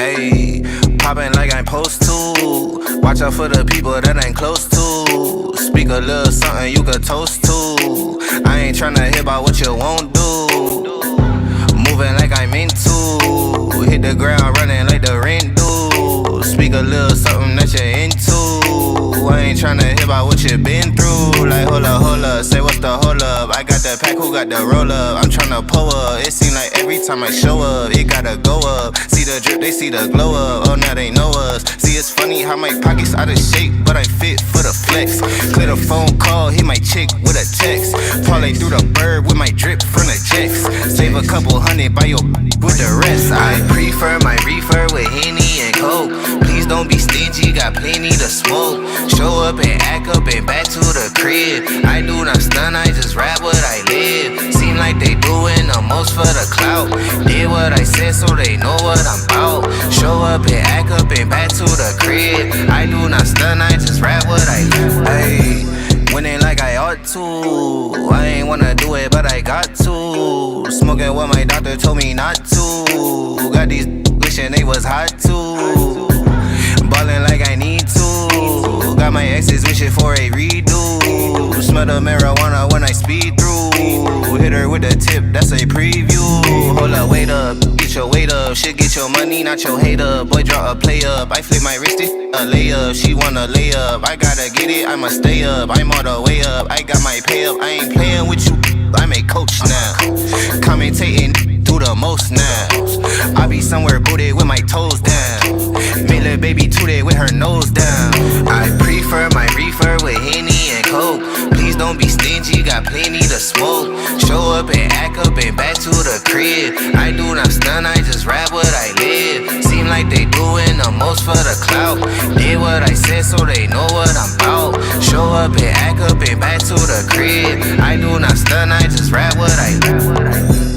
Ayy, poppin' like I'm supposed to. Watch out for the people that ain't close to. Speak a little something you could toast to. I ain't tryna hear about what you won't do. Moving like I'm into. Hit the ground running like the rent do. Speak a little something that you're into. I ain't tryna hear about what you been through. Like hold up, say what's the hold up. I got the pack, who got the roll up? I'm tryna pull up. It seem like every time I show up, it gotta go up. See the drip, they see the glow up. Oh, now they know us. See, it's funny how my pockets out of shape, but I fit for the flex. Clear the phone call, hit my chick with a text. Parlay through the bird with my drip from the jets. Save a couple hundred by your with the rest. I prefer my reefer with Henny and Coke. Please don't be stingy, got plenty to smoke. Show up and act up and back to the crib. I do not stun, I just rap what I live. Seem like they doing the most for the clout. Did what I said so they know what I'm about. Show up and act up and back to the crib. I do not stun, I just rap what I live. Ayy, winning like I ought to. I ain't wanna do it, but I got to. Smoking what my doctor told me not to. Got these wishing they was hot too. Ballin' like I need to. Got my exes wishing for a redo. Smell the marijuana when I speed through. Hit her with a tip, that's a preview. Hold up, wait up, get your weight up. Shit, get your money, not your hater. Boy, draw a play up. I flip my wrist, a layup. She wanna lay up. I gotta get it, I'ma stay up. I'm all the way up. I got my pay up. I ain't playing with you. I'm a coach now. Commentating do the most now. I be somewhere booted with my toes down. Made little baby tooted with her nose down. I prefer my reefer with Henny and Coke. Please don't be stingy, got plenty to smoke. Show up and act up and back to the crib. I do not stun, I just rap what I live. Seem like they doing the most for the clout. Did what I said so they know what I'm about. Show up and act up and back to the crib. I do not stun, I just rap what I live.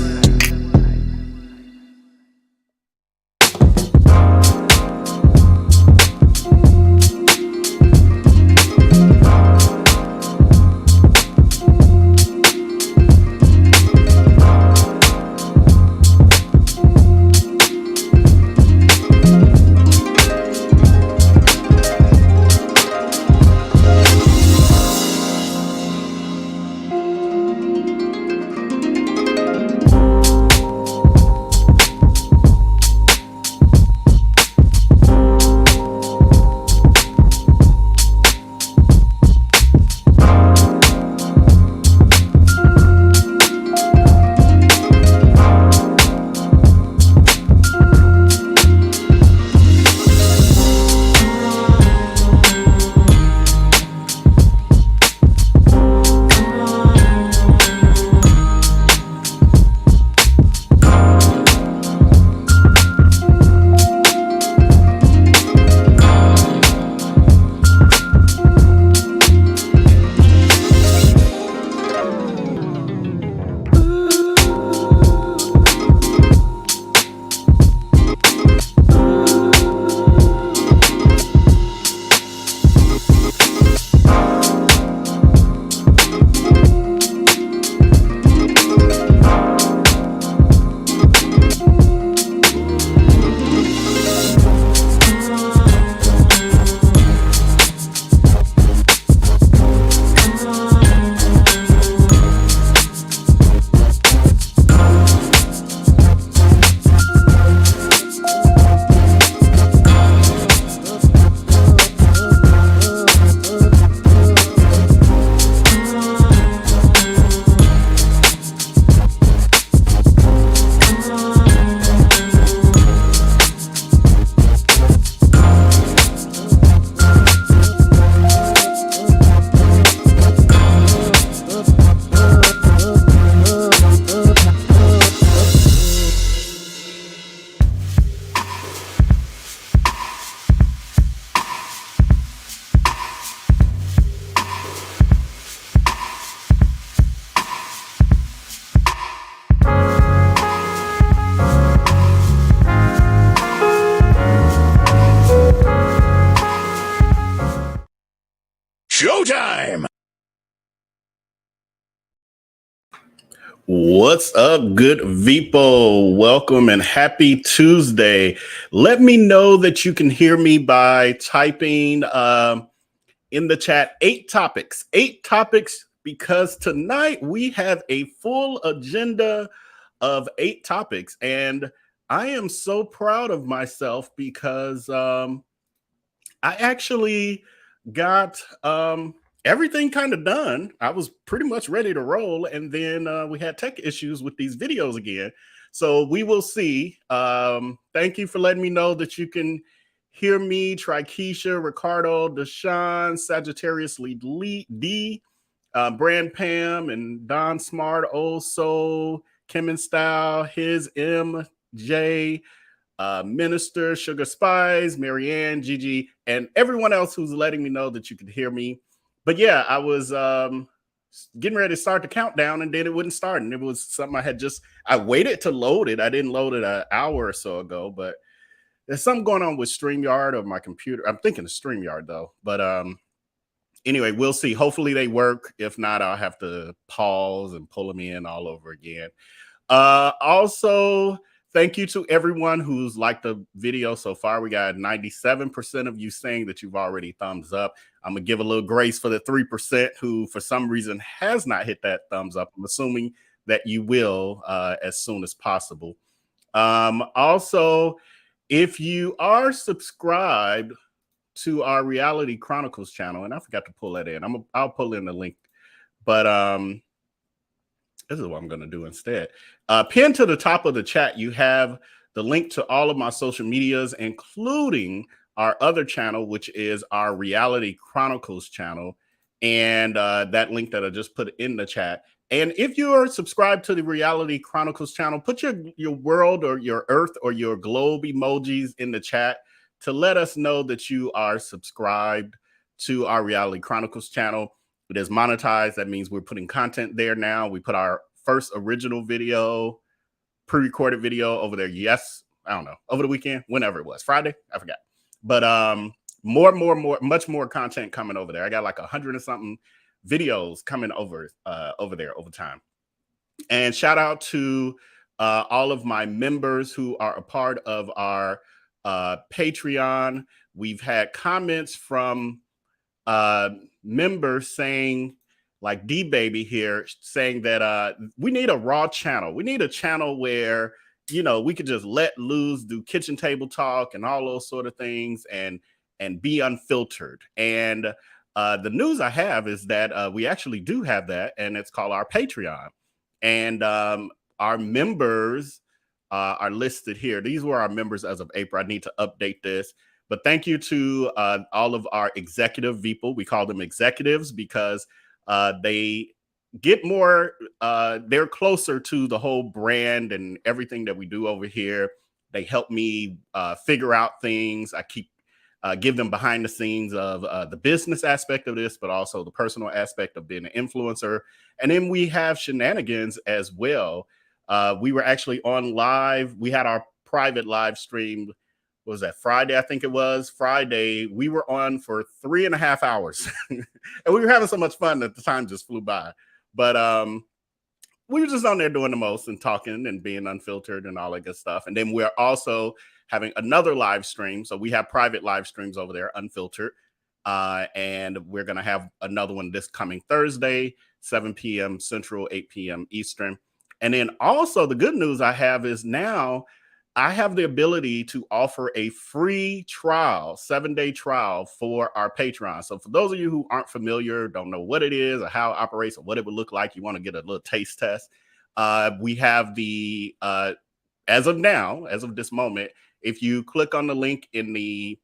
What's up, good Veepo? Welcome and happy Tuesday. Let me know that you can hear me by typing in the chat 8 topics. 8 topics, because tonight we have a full agenda of 8 topics. And I am so proud of myself because I actually got everything kind of done. I was pretty much ready to roll, and then we had tech issues with these videos again. So we will see. Thank you for letting me know that you can hear me. Trikeisha, Ricardo, Deshaun, Sagittarius Lee D, Brand Pam, and Don Smart, Old Soul, Kim and Style, His M, J, Minister, Sugar Spies, Marianne, Gigi, and everyone else who's letting me know that you could hear me. But yeah, I was getting ready to start the countdown, and then it wouldn't start. And it was something I waited to load it. I didn't load it an hour or so ago, but there's something going on with StreamYard or my computer. I'm thinking of StreamYard though. But anyway, we'll see. Hopefully they work. If not, I'll have to pause and pull them in all over again. Also, thank you to everyone who's liked the video so far. We got 97% of you saying that you've already thumbs up. I'm going to give a little grace for the 3% who, for some reason, has not hit that thumbs up. I'm assuming that you will as soon as possible. Also, if you are subscribed to our Reality Chronicles channel, and I forgot to pull that in. I'll pull in the link. But this is what I'm going to do instead. Pinned to the top of the chat, you have the link to all of my social medias, including our other channel, which is our Reality Chronicles channel. And that link that I just put in the chat. And if you are subscribed to the Reality Chronicles channel, put your world or your earth or your globe emojis in the chat to let us know that you are subscribed to our Reality Chronicles channel. It is monetized. That means we're putting content there now. We put our first original video, pre-recorded video over there. Yes, I don't know, over the weekend, whenever it was, Friday, I forgot. But much more content coming over there. I got like 100 and something videos coming over there over time. And shout out to all of my members who are a part of our Patreon. We've had comments from members saying, like D-Baby here, saying that we need a raw channel. We need a channel where, you know, we could just let loose, do kitchen table talk and all those sort of things and be unfiltered. And the news I have is that we actually do have that, and it's called our Patreon. And our members are listed here. These were our members as of April. I need to update this. But thank you to all of our executive people. We call them executives because they get more, they're closer to the whole brand and everything that we do over here. They help me figure out things. I give them behind the scenes of the business aspect of this, but also the personal aspect of being an influencer. And then we have shenanigans as well. We were actually on live. We had our private live stream. What was that, Friday? I think it was Friday. We were on for 3.5 hours and we were having so much fun that the time just flew by. But we were just on there doing the most and talking and being unfiltered and all that good stuff. And then we're also having another live stream. So we have private live streams over there, unfiltered. And we're going to have another one this coming Thursday, 7 p.m. Central, 8 p.m. Eastern. And then also the good news I have is now I have the ability to offer a free trial, 7-day trial for our Patreon. So for those of you who aren't familiar, don't know what it is or how it operates or what it would look like, you want to get a little taste test. We have the, as of now, as of this moment, if you click on the link in the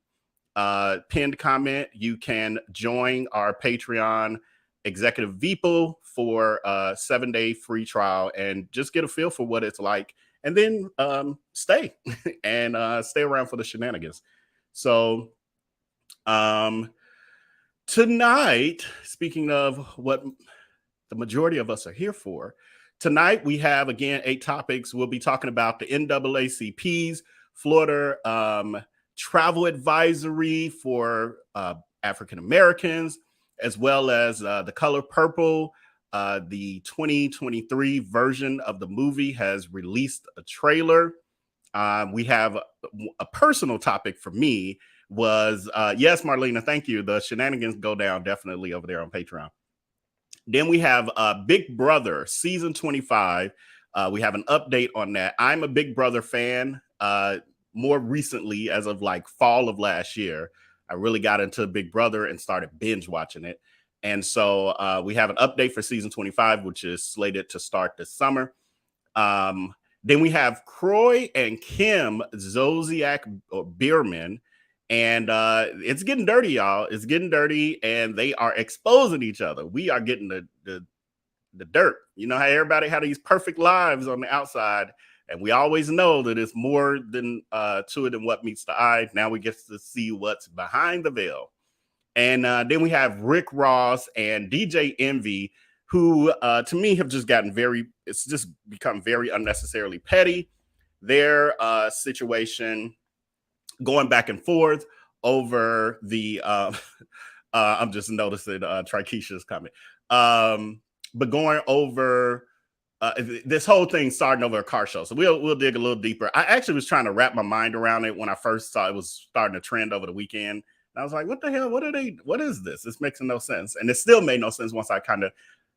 pinned comment, you can join our Patreon executive Veepo for a 7-day free trial and just get a feel for what it's like. And then stay and stay around for the shenanigans. So tonight, speaking of what the majority of us are here for, tonight we have, again, 8 topics. We'll be talking about the NAACP's Florida travel advisory for African Americans, as well as the color purple The 2023 version of the movie has released a trailer. We have a personal topic for me was, yes, Marlena, thank you. The shenanigans go down definitely over there on Patreon. Then we have Big Brother season 25. We have an update on that. I'm a Big Brother fan. More recently, as of like fall of last year, I really got into Big Brother and started binge watching it. And so we have an update for season 25, which is slated to start this summer. Then we have Kroy and Kim Zolciak or Biermann. And it's getting dirty, y'all. It's getting dirty, and they are exposing each other. We are getting the dirt. You know how everybody had these perfect lives on the outside, and we always know that it's more than to it than what meets the eye. Now we get to see what's behind the veil. And then we have Rick Ross and DJ Envy, who to me have just gotten it's just become very unnecessarily petty. Their situation going back and forth over the I'm just noticing Trikesha's comment. But going over this whole thing starting over a car show. So we'll dig a little deeper. I actually was trying to wrap my mind around it when I first saw it was starting to trend over the weekend. And I was like, what the hell? What is this? This makes no sense. And it still made no sense once I kind of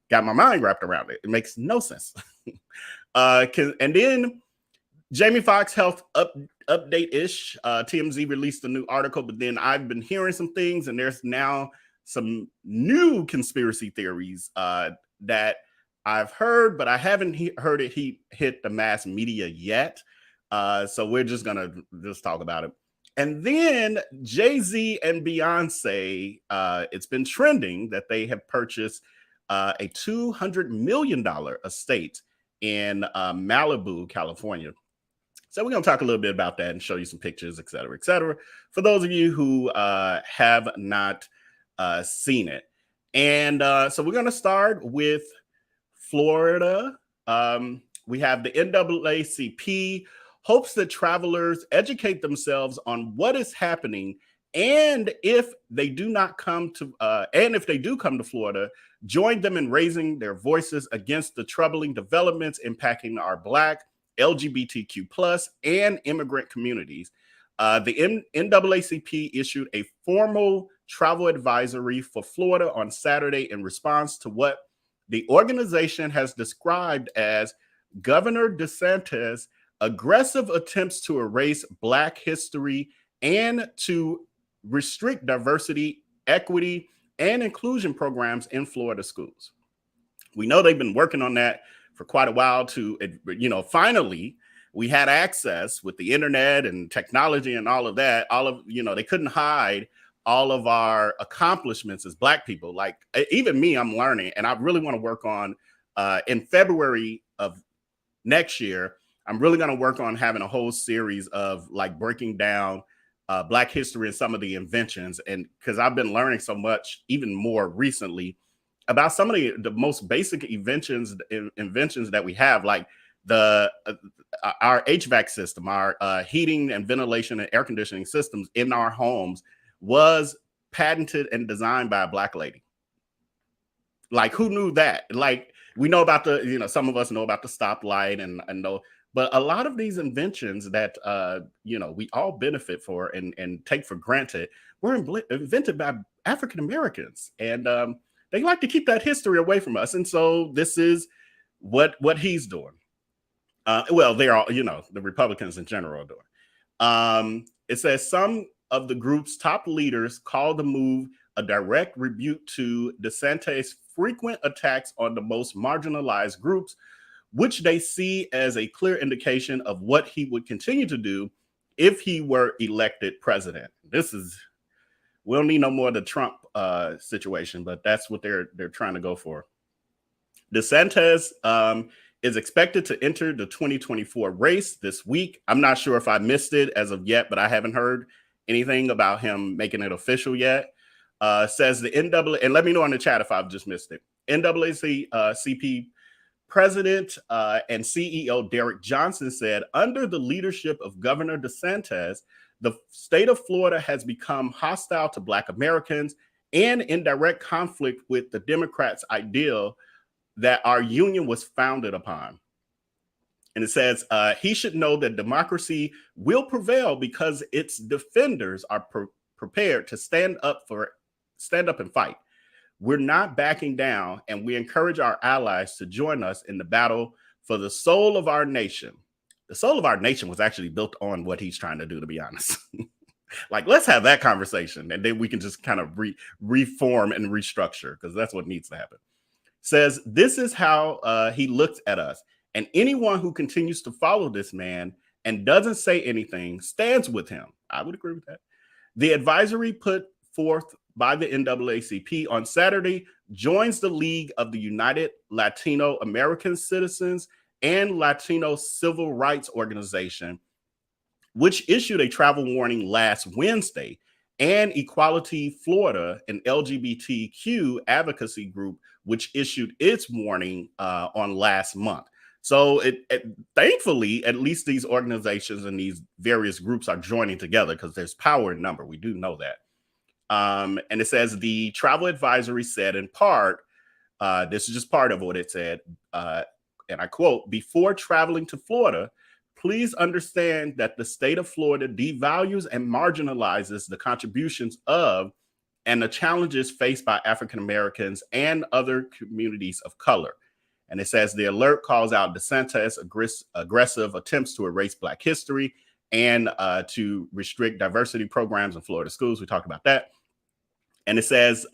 got my mind wrapped around it. It makes no sense. And then Jamie Foxx health update-ish. TMZ released a new article, but then I've been hearing some things, and there's now some new conspiracy theories that I've heard, but I haven't heard it hit the mass media yet. So we're just gonna talk about it. And then Jay-Z and Beyonce, it's been trending that they have purchased a $200 million estate in Malibu, California. So we're going to talk a little bit about that and show you some pictures, et cetera, for those of you who have not seen it. And so we're going to start with Florida. We have the NAACP hopes that travelers educate themselves on what is happening, and if they do come to Florida, join them in raising their voices against the troubling developments impacting our Black, LGBTQ plus and immigrant communities. The NAACP issued a formal travel advisory for Florida on Saturday in response to what the organization has described as Governor DeSantis' aggressive attempts to erase Black history and to restrict diversity, equity, and inclusion programs in Florida schools. We know they've been working on that for quite a while to, finally we had access with the internet and technology and all of that. They couldn't hide all of our accomplishments as Black people. Like even me, I'm learning, and I really want to work on in February of next year, I'm really going to work on having a whole series of like breaking down Black history and some of the inventions. And because I've been learning so much, even more recently, about some of the most basic inventions that we have, like our HVAC system, our heating and ventilation and air conditioning systems in our homes was patented and designed by a Black lady. Like, who knew that? Like, we know about some of us know about the stoplight and know, but a lot of these inventions that we all benefit for and take for granted were invented by African Americans, and they like to keep that history away from us. And so this is what he's doing. Well, they're all, the Republicans in general are doing. It says some of the group's top leaders called the move a direct rebuke to DeSantis' frequent attacks on the most marginalized groups, which they see as a clear indication of what he would continue to do if he were elected president. We don't need no more of the Trump situation, but that's what they're trying to go for. DeSantis is expected to enter the 2024 race this week. I'm not sure if I missed it as of yet, but I haven't heard anything about him making it official yet. Says the NAACP, and let me know in the chat if I've just missed it. NAACP President and CEO Derek Johnson said, under the leadership of Governor DeSantis, the state of Florida has become hostile to Black Americans and in direct conflict with the Democrats' ideal that our union was founded upon. And it says, he should know that democracy will prevail because its defenders are prepared to stand up and fight. We're not backing down, and we encourage our allies to join us in the battle for the soul of our nation. The soul of our nation was actually built on what he's trying to do, to be honest. Like, let's have that conversation, and then we can just kind of reform and restructure, because that's what needs to happen. Says, this is how he looks at us. And anyone who continues to follow this man and doesn't say anything stands with him. I would agree with that. The advisory put forth by the NAACP on Saturday joins the League of the United Latino American Citizens and Latino Civil Rights Organization, which issued a travel warning last Wednesday, and Equality Florida, an LGBTQ advocacy group, which issued its warning on last month. So thankfully, at least these organizations and these various groups are joining together, because there's power in number. We do know that. And it says the travel advisory said in part, this is just part of what it said, and I quote, before traveling to Florida, please understand that the state of Florida devalues and marginalizes the contributions of and the challenges faced by African Americans and other communities of color. And it says the alert calls out DeSantis' aggressive attempts to erase Black history and to restrict diversity programs in Florida schools. We talked about that. And it says,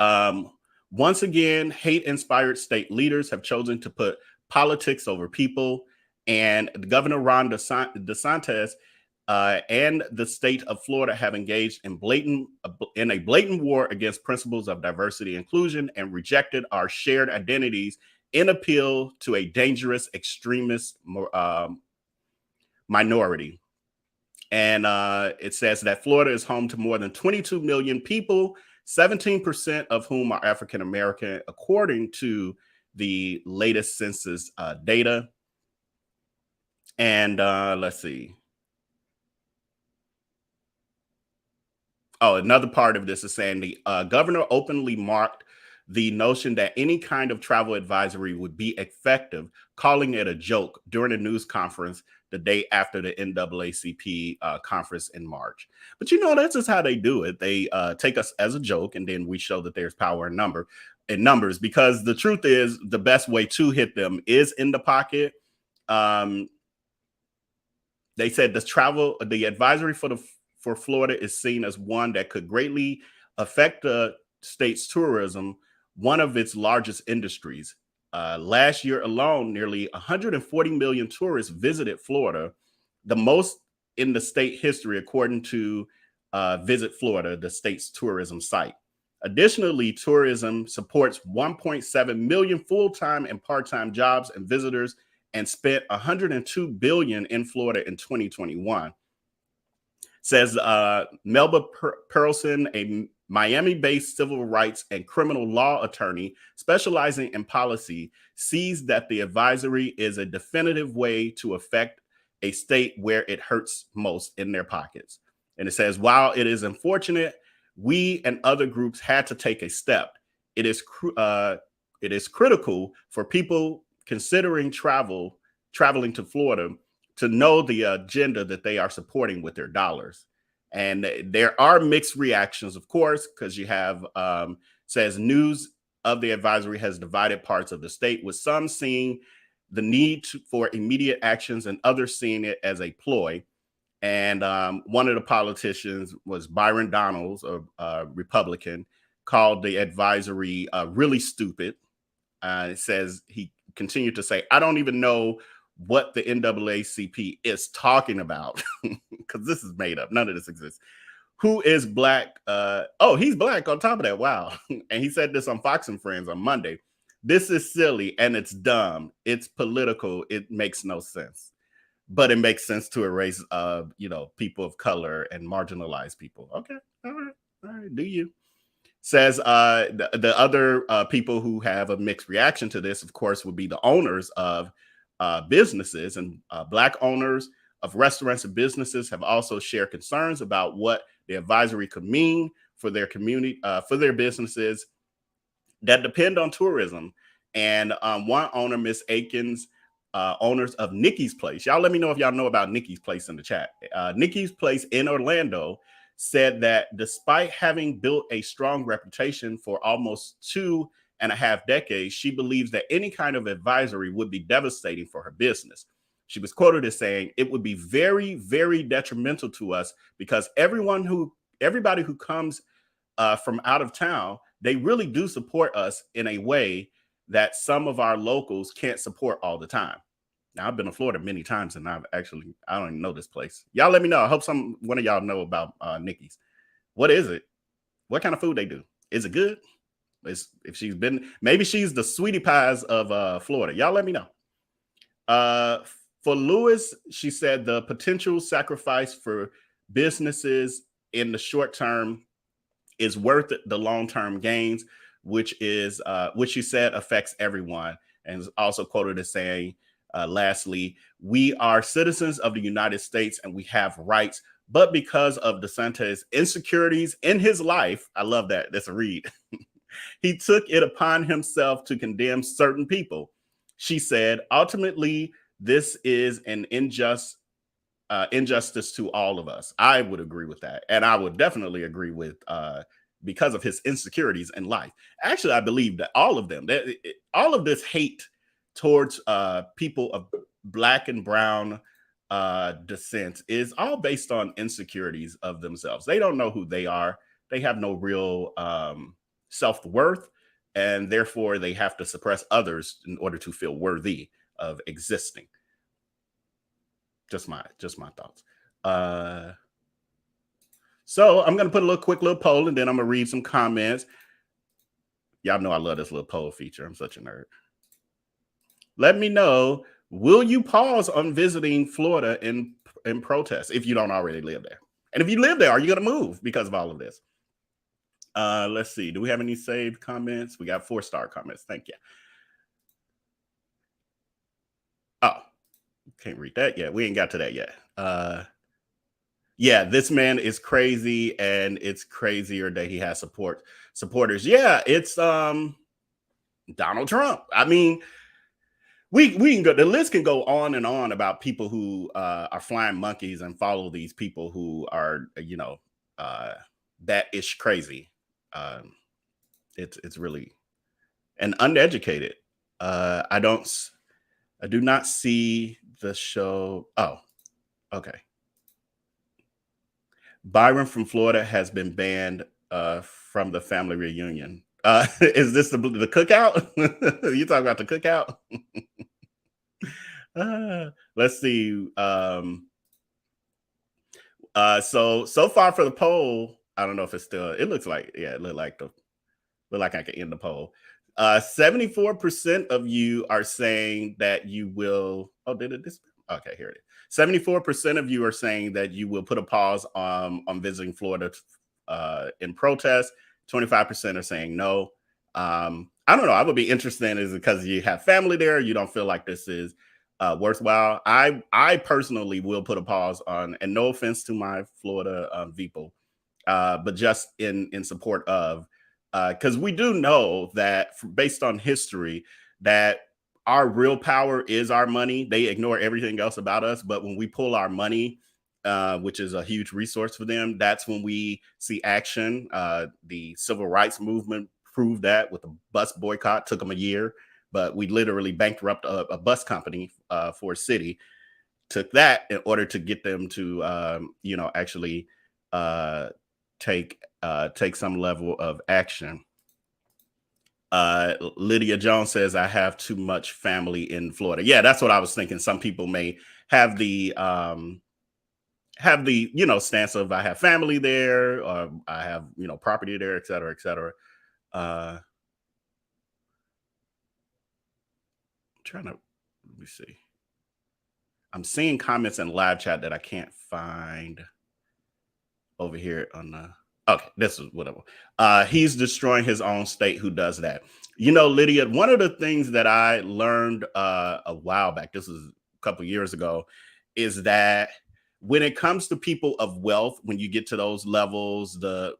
once again, hate-inspired state leaders have chosen to put politics over people. And Governor Ron DeSantis and the state of Florida have engaged in a blatant war against principles of diversity and inclusion and rejected our shared identities in appeal to a dangerous extremist minority. And it says that Florida is home to more than 22 million people, 17% of whom are African American, according to the latest census data. And let's see. Oh, another part of this is saying the governor openly mocked the notion that any kind of travel advisory would be effective, calling it a joke during a news conference the day after the NAACP conference in March. But you know, that's just how they do it. They take us as a joke, and then we show that there's power in numbers, because the truth is the best way to hit them is in the pocket. They said the advisory for Florida is seen as one that could greatly affect the state's tourism, one of its largest industries. Last year alone, nearly 140 million tourists visited Florida, the most in the state history, according to Visit Florida, the state's tourism site. Additionally, tourism supports 1.7 million full-time and part-time jobs and visitors, and spent $102 billion in Florida in 2021. Says Melba Perlson, a Miami-based civil rights and criminal law attorney specializing in policy, sees that the advisory is a definitive way to affect a state where it hurts most in their pockets. And it says, while it is unfortunate, we and other groups had to take a step. It is critical for people considering traveling to Florida to know the agenda that they are supporting with their dollars. And there are mixed reactions, of course, because you have, says news of the advisory has divided parts of the state, with some seeing the need for immediate actions and others seeing it as a ploy. And one of the politicians was Byron Donalds, a Republican, called the advisory really stupid. It says he continued to say, I don't even know what the NAACP is talking about, because this is made up. None of this exists. Who is Black? Oh, he's Black on top of that. Wow. And he said this on Foxx and Friends on Monday. This is silly and it's dumb. It's political. It makes no sense. But it makes sense to erase, people of color and marginalized people. Okay. All right. Do you? Says the other people who have a mixed reaction to this, of course, would be the owners of businesses, and Black owners of restaurants and businesses have also shared concerns about what the advisory could mean for their community, for their businesses that depend on tourism. And one owner, Miss Akins, owners of Nikki's Place. Y'all let me know if y'all know about Nikki's Place in the chat. Nikki's Place in Orlando said that despite having built a strong reputation for almost 2.5 decades, she believes that any kind of advisory would be devastating for her business. She was quoted as saying, "It would be very, very detrimental to us because everybody who comes from out of town, they really do support us in a way that some of our locals can't support all the time." Now, I've been to Florida many times, and I don't even know this place. Y'all let me know. I hope one of y'all know about Nikki's. What is it? What kind of food they do? Is it good? Maybe she's the sweetie pies of Florida. Y'all let me know. For Lewis, she said the potential sacrifice for businesses in the short term is worth the long-term gains, which she said affects everyone. And is also quoted as saying, lastly, "We are citizens of the United States and we have rights, but because of DeSantis' insecurities in his life," I love that, that's a read, "he took it upon himself to condemn certain people." She said, "Ultimately, this is an injustice to all of us." I would agree with that. And I would definitely agree with because of his insecurities in life. Actually, I believe that all of them, all of this hate towards people of Black and brown descent is all based on insecurities of themselves. They don't know who they are. They have no real self-worth, and therefore they have to suppress others in order to feel worthy of existing. Just my thoughts. So I'm going to put a quick little poll, and then I'm going to read some comments. Y'all know I love this little poll feature. I'm such a nerd. Let me know, will you pause on visiting Florida in protest if you don't already live there? And if you live there, are you going to move because of all of this? Let's see. Do we have any saved comments? We got 4-star comments. Thank you. Oh, can't read that yet. We ain't got to that yet. Yeah, this man is crazy, and it's crazier that he has supporters. Yeah, it's Donald Trump. I mean, we can go, the list can go on and on about people who are flying monkeys and follow these people who are, that ish crazy. It's really and uneducated. I do not see the show. Oh, okay. Byron from Florida has been banned from the family reunion. Is this the cookout? You talking about the cookout? Let's see. So far for the poll, I don't know if it's still. It looks like, yeah, it look like I can end the poll. 74% of you are saying that you will. Oh, did it? Okay, here it is. 74% of you are saying that you will put a pause on visiting Florida in protest. 25% are saying no. I don't know. I would be interested, is it because you have family there? You don't feel like this is worthwhile? I personally will put a pause on, and no offense to my Florida people, but just in support of, because we do know that based on history that our real power is our money. They ignore everything else about us. But when we pull our money, which is a huge resource for them, that's when we see action. The civil rights movement proved that with the bus boycott. Took them a year, but we literally bankrupted a bus company for a city. Took that in order to get them to, actually take some level of action. Lydia Jones says, I have too much family in Florida. Yeah, that's what I was thinking. Some people may have the stance of I have family there, or I have, property there, et cetera, et cetera. I'm trying to, let me see. I'm seeing comments in live chat that I can't find over here on the. Okay, this is whatever. He's destroying his own state. Who does that? Lydia, one of the things that I learned a while back, this was a couple years ago, is that when it comes to people of wealth, when you get to those levels, the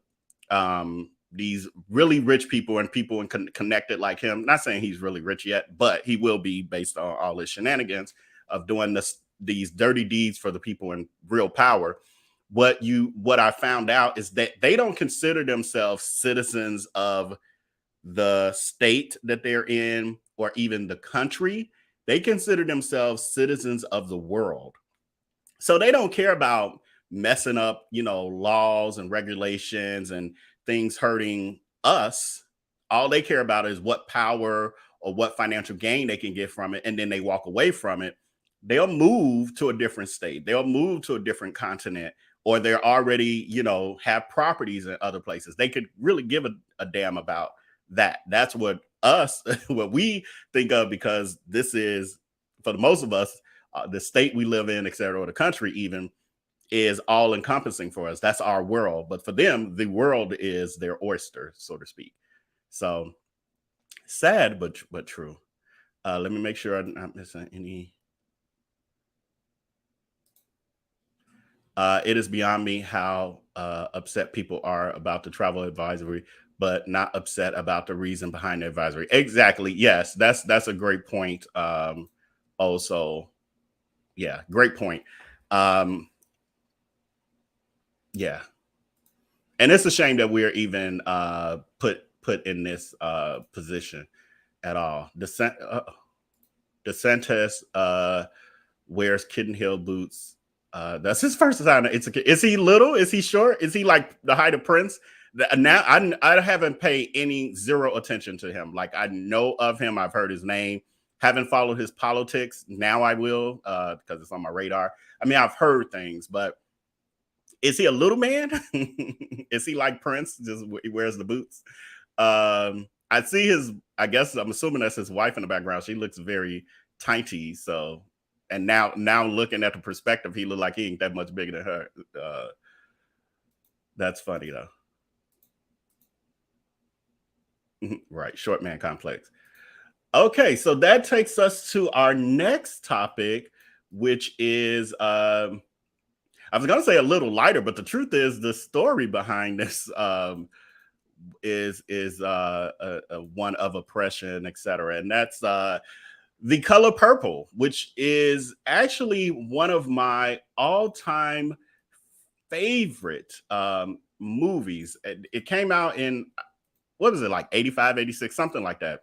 these really rich people and people connected like him. Not saying he's really rich yet, but he will be based on all his shenanigans of doing these dirty deeds for the people in real power. What I found out is that they don't consider themselves citizens of the state that they're in or even the country. They consider themselves citizens of the world. So they don't care about messing up, laws and regulations and things hurting us. All they care about is what power or what financial gain they can get from it. And then they walk away from it. They'll move to a different state. They'll move to a different continent, or they're already, have properties in other places. They could really give a damn about that. That's what we think of, because this is, for the most of us, the state we live in, et cetera, or the country even, is all encompassing for us. That's our world. But for them, the world is their oyster, so to speak. So sad, but true. Let me make sure I'm not missing any. It is beyond me how upset people are about the travel advisory, but not upset about the reason behind the advisory. Exactly. Yes, that's a great point. Also, yeah, great point. Yeah, and it's a shame that we're even put in this position at all. DeSantis wears kitten heel boots. That's his first time. Is he little? Is he short? Is he like the height of Prince? Now I haven't paid zero attention to him. Like, I know of him. I've heard his name. Haven't followed his politics. Now I will, because it's on my radar. I mean, I've heard things, but is he a little man? Is he like Prince? Just he wears the boots. I see I guess I'm assuming that's his wife in the background. She looks very tiny. So, and now looking at the perspective, he looked like he ain't that much bigger than her. That's funny though. Right. Short man complex. Okay. So that takes us to our next topic, which is, I was going to say a little lighter, but the truth is the story behind this is one of oppression, etc. And that's The Color Purple, which is actually one of my all-time favorite movies. It came out in, what was it, like 85, 86, something like that.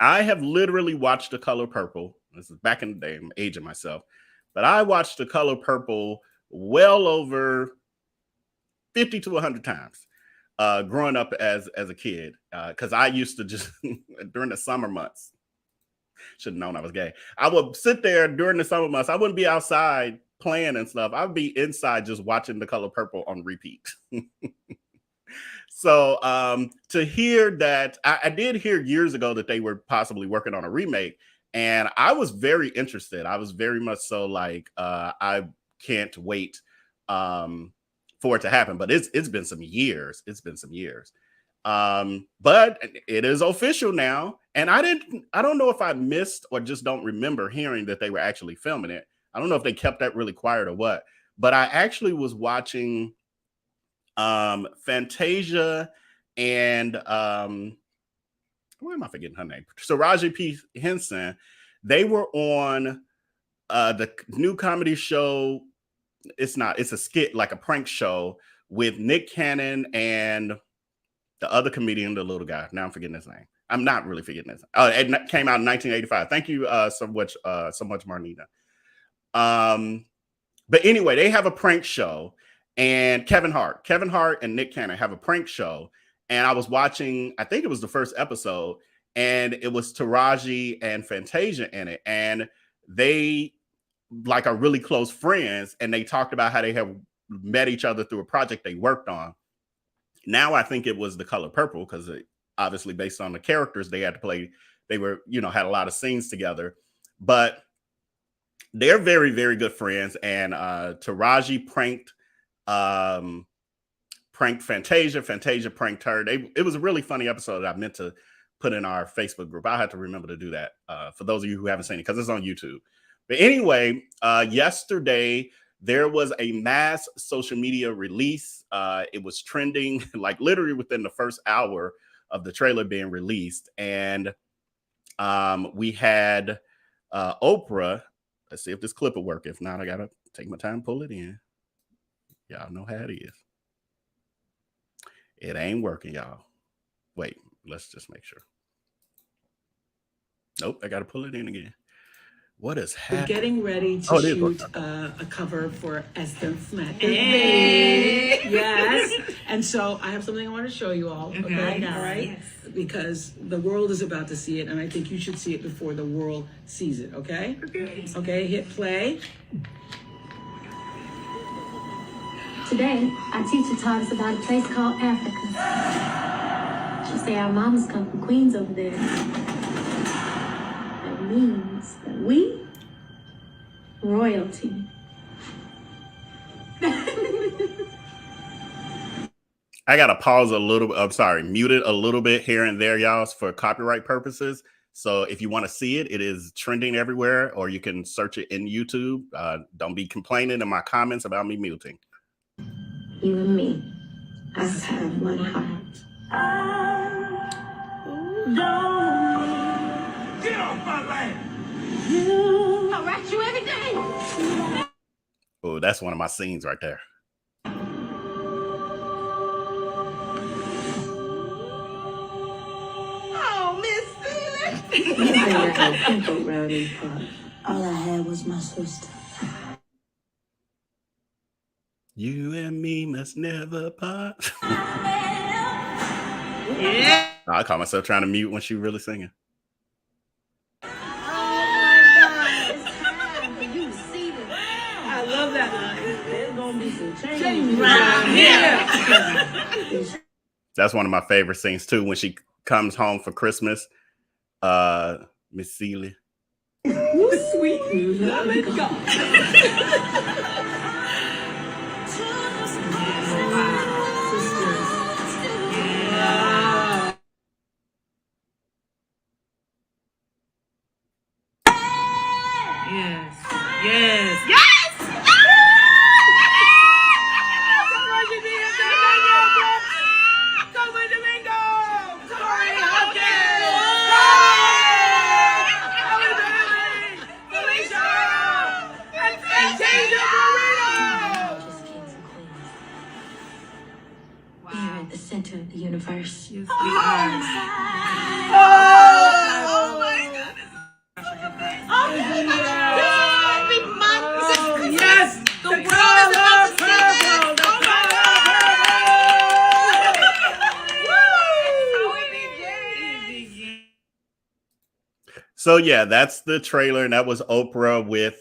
I have literally watched The Color Purple. This is back in the day. I'm aging myself. But I watched The Color Purple well over 50 to 100 times growing up as a kid, because I used to just, during the summer months, should have known I was gay. I would sit there during the summer months. I wouldn't be outside playing and stuff. I would be inside just watching The Color Purple on repeat. So to hear that, I did hear years ago that they were possibly working on a remake, and I was very interested. I was very much so like, I can't wait for it to happen. But it's been some years. It's been some years. But it is official now. And I don't know if I missed or just don't remember hearing that they were actually filming it. I don't know if they kept that really quiet or what. But I actually was watching Fantasia and why am I forgetting her name? Taraji P. Henson. They were on the new comedy show. It's a skit, like a prank show with Nick Cannon and the other comedian, the little guy. Now I'm forgetting his name. I'm not really forgetting his name. Oh, it came out in 1985. Thank you so much, Marnita. But anyway, they have a prank show, and Kevin Hart and Nick Cannon have a prank show. And I was watching, I think it was the first episode, and it was Taraji and Fantasia in it. And they like are really close friends, and they talked about how they have met each other through a project they worked on. Now I think it was The Color Purple, because obviously based on the characters they had to play, they were, had a lot of scenes together. But they're very, very good friends. And Taraji pranked Fantasia. Fantasia pranked her. It was a really funny episode that I meant to put in our Facebook group. I had to remember to do that for those of you who haven't seen it, because it's on YouTube. But anyway, yesterday there was a mass social media release. It was trending like literally within the first hour of the trailer being released. And we had Oprah. Let's see if this clip will work. If not, I got to take my time, pull it in. Y'all know how it is. It ain't working, y'all. Wait, let's just make sure. Nope, I got to pull it in again. What is happening? We're getting ready to shoot a cover for Esther Smith. Hey. Yes. And so I have something I want to show you all. Okay. All right. Yes. Because the world is about to see it, and I think you should see it before the world sees it. Okay. Okay. Hit play. Today, our teacher taught us about a place called Africa. She said our mamas come from Queens over there. That means that we, royalty. I got to pause a little. I'm sorry, mute it a little bit here and there, y'all, for copyright purposes. So if you want to see it, it is trending everywhere, or you can search it in YouTube. Don't be complaining in my comments about me muting. You and me, us have one heart. Get off my land! I write you every day. Oh, that's one of my scenes right there. Oh, Miss Steele! All I had was my sister. You and me must never part. Yeah. I caught myself trying to mute when she really singing. Oh my God, it's time for you to see this. I love that line. There's gonna be some change Right here. That's one of my favorite scenes too, when she comes home for Christmas. Miss Seeley. Sweet. Love it. Go. Yes. Yes. Yes. We are at the center of the universe. Yes, we are. Oh my God. Yes, the world is about to see this. Oh my God. So yeah, that's the trailer, and that was Oprah with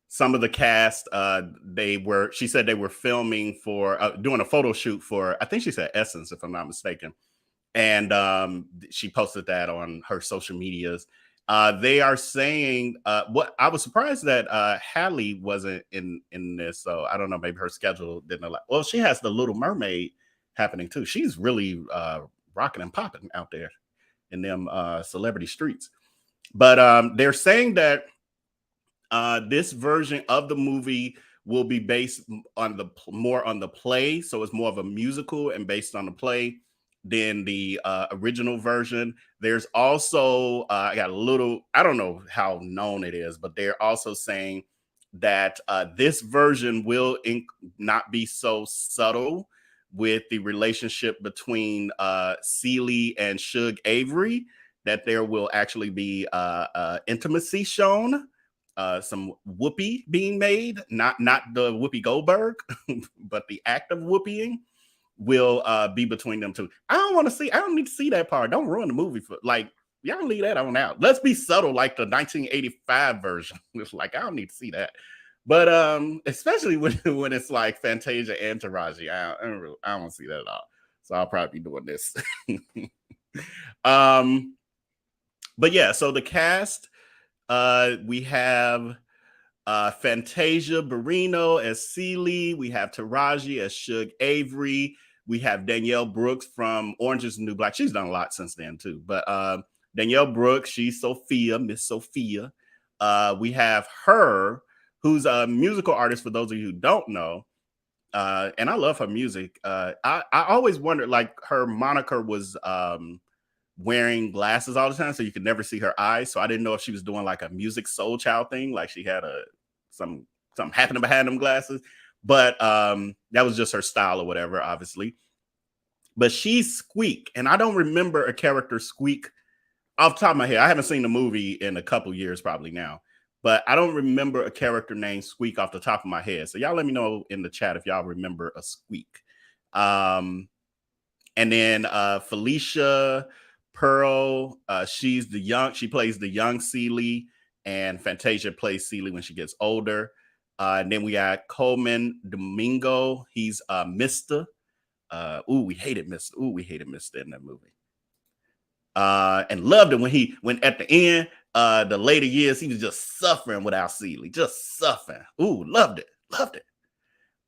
some of the cast. She said they were filming for doing a photo shoot for, I think she said Essence, if I'm not mistaken. And she posted that on her social medias. They are saying what I was surprised that Halle wasn't in this. So I don't know, maybe her schedule didn't allow. Well, she has the Little Mermaid happening too. She's really rocking and popping out there in them celebrity streets. But they're saying that this version of the movie will be based on more on the play. So it's more of a musical and based on the play than the original version. There's also, I got a little, I don't know how known it is, but they're also saying that this version will not be so subtle with the relationship between Celie and Shug Avery, that there will actually be intimacy shown, some whoopee being made, not the Whoopi Goldberg, but the act of whooping will be between them two. I don't need to see that part. Don't ruin the movie for y'all leave that on out. Let's be subtle like the 1985 version. It's like, I don't need to see that. But especially when it's like Fantasia and Taraji, I don't want to see that at all. So I'll probably be doing this. But yeah, so the cast, we have Fantasia Barrino as Celie. We have Taraji as Shug Avery. We have Danielle Brooks from Orange is the New Black. She's done a lot since then too. But Danielle Brooks, she's Sophia, Miss Sophia. We have her, who's a musical artist, for those of you who don't know. And I love her music. I always wondered, like, her moniker was wearing glasses all the time, so you could never see her eyes. So I didn't know if she was doing like a music soul child thing, like she had something happening behind them glasses. But that was just her style or whatever, obviously. But she's Squeak, and I don't remember a character Squeak off the top of my head. I haven't seen the movie in a couple years probably now, but I don't remember a character named Squeak off the top of my head. So y'all let me know in the chat if y'all remember a Squeak. And then Felicia Pearl, she plays the young Celie, and Fantasia plays Celie when she gets older. And then we got Coleman Domingo. He's Mr. We hated Mr. in that movie. And loved it when at the end, the later years, he was just suffering without Celie, just suffering. Loved it.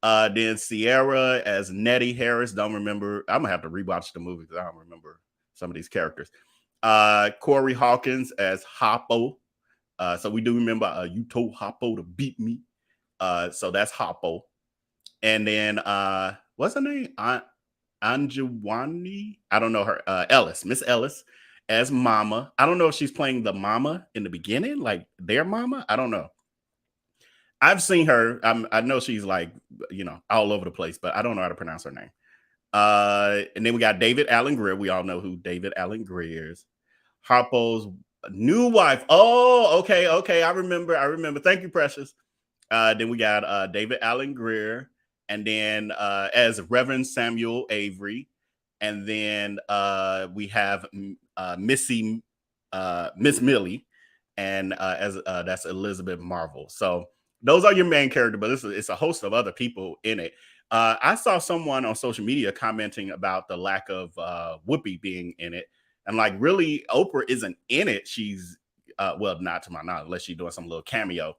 Then Sierra as Nettie Harris. Don't remember. I'm gonna have to rewatch the movie because I don't remember some of these characters. Corey Hawkins as Hoppo. So we do remember you told Hoppo to beat me. So that's Hoppo. And then what's her name? Anjawani? I don't know her. Ellis, Miss Ellis as Mama. I don't know if she's playing the mama in the beginning, like their mama. I don't know. I've seen her. I know she's like, all over the place, but I don't know how to pronounce her name. And then we got David Alan Grier. We all know who David Alan Grier is. Harpo's new wife. Oh, okay. I remember. Thank you, Precious. Then we got David Alan Grier. And then as Reverend Samuel Avery. And then we have Miss Millie. And as that's Elizabeth Marvel. So those are your main characters, but it's a host of other people in it. I saw someone on social media commenting about the lack of Whoopi being in it. And like, really, Oprah isn't in it. She's, not to my knowledge, unless she's doing some little cameo.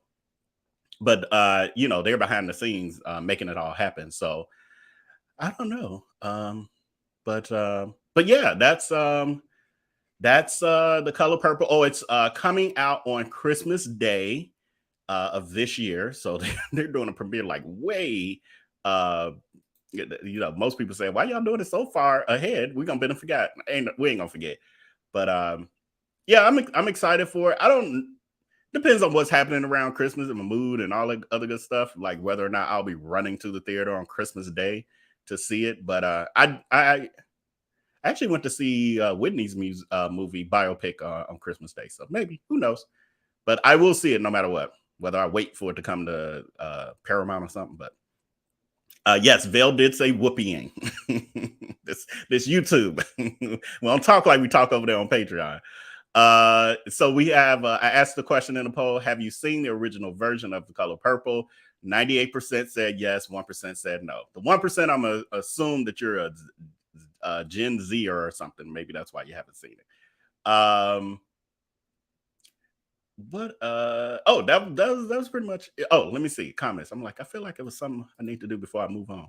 But, they're behind the scenes making it all happen. So I don't know. But yeah, that's The Color Purple. Oh, it's coming out on Christmas Day of this year. So they're doing a premiere like way, most people say, why y'all doing it so far ahead? We're going to forget. We ain't going to forget. But yeah, I'm excited for it. Depends on what's happening around Christmas and my mood and all that other good stuff, like whether or not I'll be running to the theater on Christmas Day to see it. But I actually went to see Whitney's movie biopic on Christmas Day. So maybe, who knows? But I will see it no matter what, whether I wait for it to come to Paramount or something. But yes, Vel did say whooping. this YouTube. We don't talk like we talk over there on Patreon. So we have, I asked the question in the poll, have you seen the original version of The Color Purple? 98% said yes, 1% said no. The 1%, I'm going to assume that you're a Gen Z or something. Maybe that's why you haven't seen it. That was pretty much it. Oh, let me see comments. I'm like, I feel like it was something I need to do before I move on.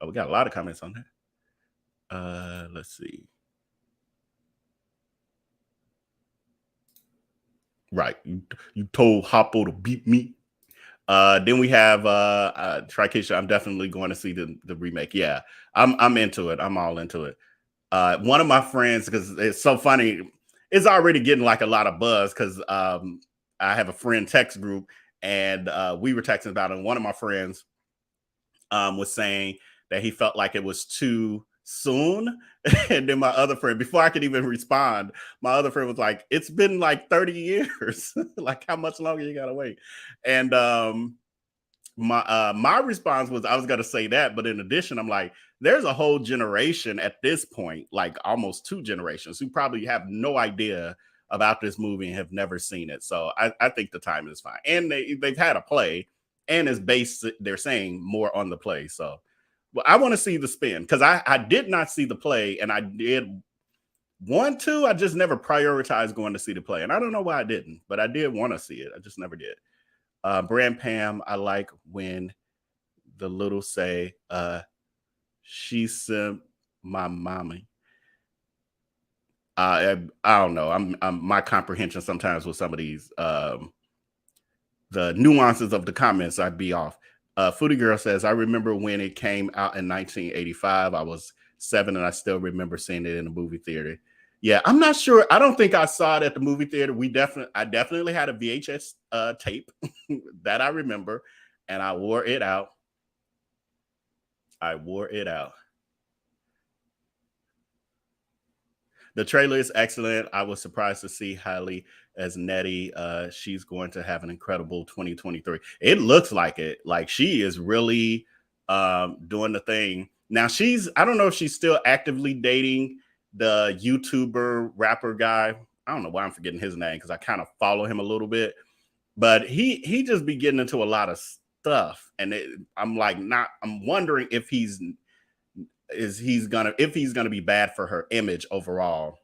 Oh, we got a lot of comments on that. Let's see. Right. You told Hoppo to beat me. Then we have Trikisha. I'm definitely going to see the remake. Yeah, I'm into it. I'm all into it. One of my friends, because it's so funny, it's already getting like a lot of buzz because I have a friend text group and we were texting about it. And one of my friends was saying that he felt like it was too soon. And then my other friend, before I could even respond, my other friend was like, it's been like 30 years. Like, how much longer you gotta wait? And my response was, I was gonna say that, but in addition, I'm like, there's a whole generation at this point, like almost 2 generations, who probably have no idea about this movie and have never seen it. So I think the time is fine. And they've had a play and it's based, they're saying, more on the play. So well, I want to see the spin because I did not see the play, and I did want to. I just never prioritized going to see the play, and I don't know why I didn't, but I did want to see it. I just never did. Brand Pam, I like when the little say, she's my mommy. I don't know. I'm my comprehension sometimes with some of these the nuances of the comments, I'd be off. Foodie Girl says, I remember when it came out in 1985. I was 7 and I still remember seeing it in the movie theater. Yeah, I'm not sure. I don't think I saw it at the movie theater. I definitely had a VHS tape that I remember, and I wore it out. The trailer is excellent. I was surprised to see Hailey as Nettie. She's going to have an incredible 2023. It looks like it. Like she is really doing the thing. Now I don't know if she's still actively dating the YouTuber rapper guy. I don't know why I'm forgetting his name because I kind of follow him a little bit. But he just be getting into a lot of stuff. And I'm wondering if he's gonna be bad for her image overall,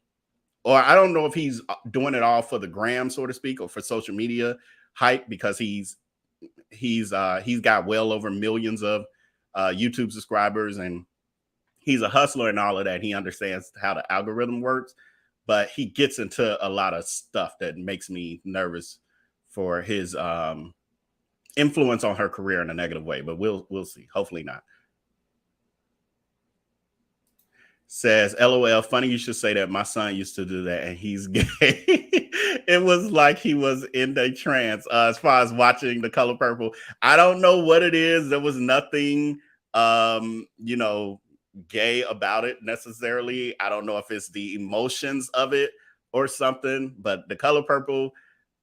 or I don't know if he's doing it all for the gram, so to speak, or for social media hype, because he's got well over millions of YouTube subscribers, and he's a hustler and all of that. He understands how the algorithm works, but he gets into a lot of stuff that makes me nervous for his influence on her career in a negative way. But we'll see. Hopefully not. Says, LOL, funny you should say that. My son used to do that and he's gay. It was like he was in a trance. As far as watching The Color Purple, I don't know what it is. There was nothing, gay about it necessarily. I don't know if it's the emotions of it or something, but The Color Purple,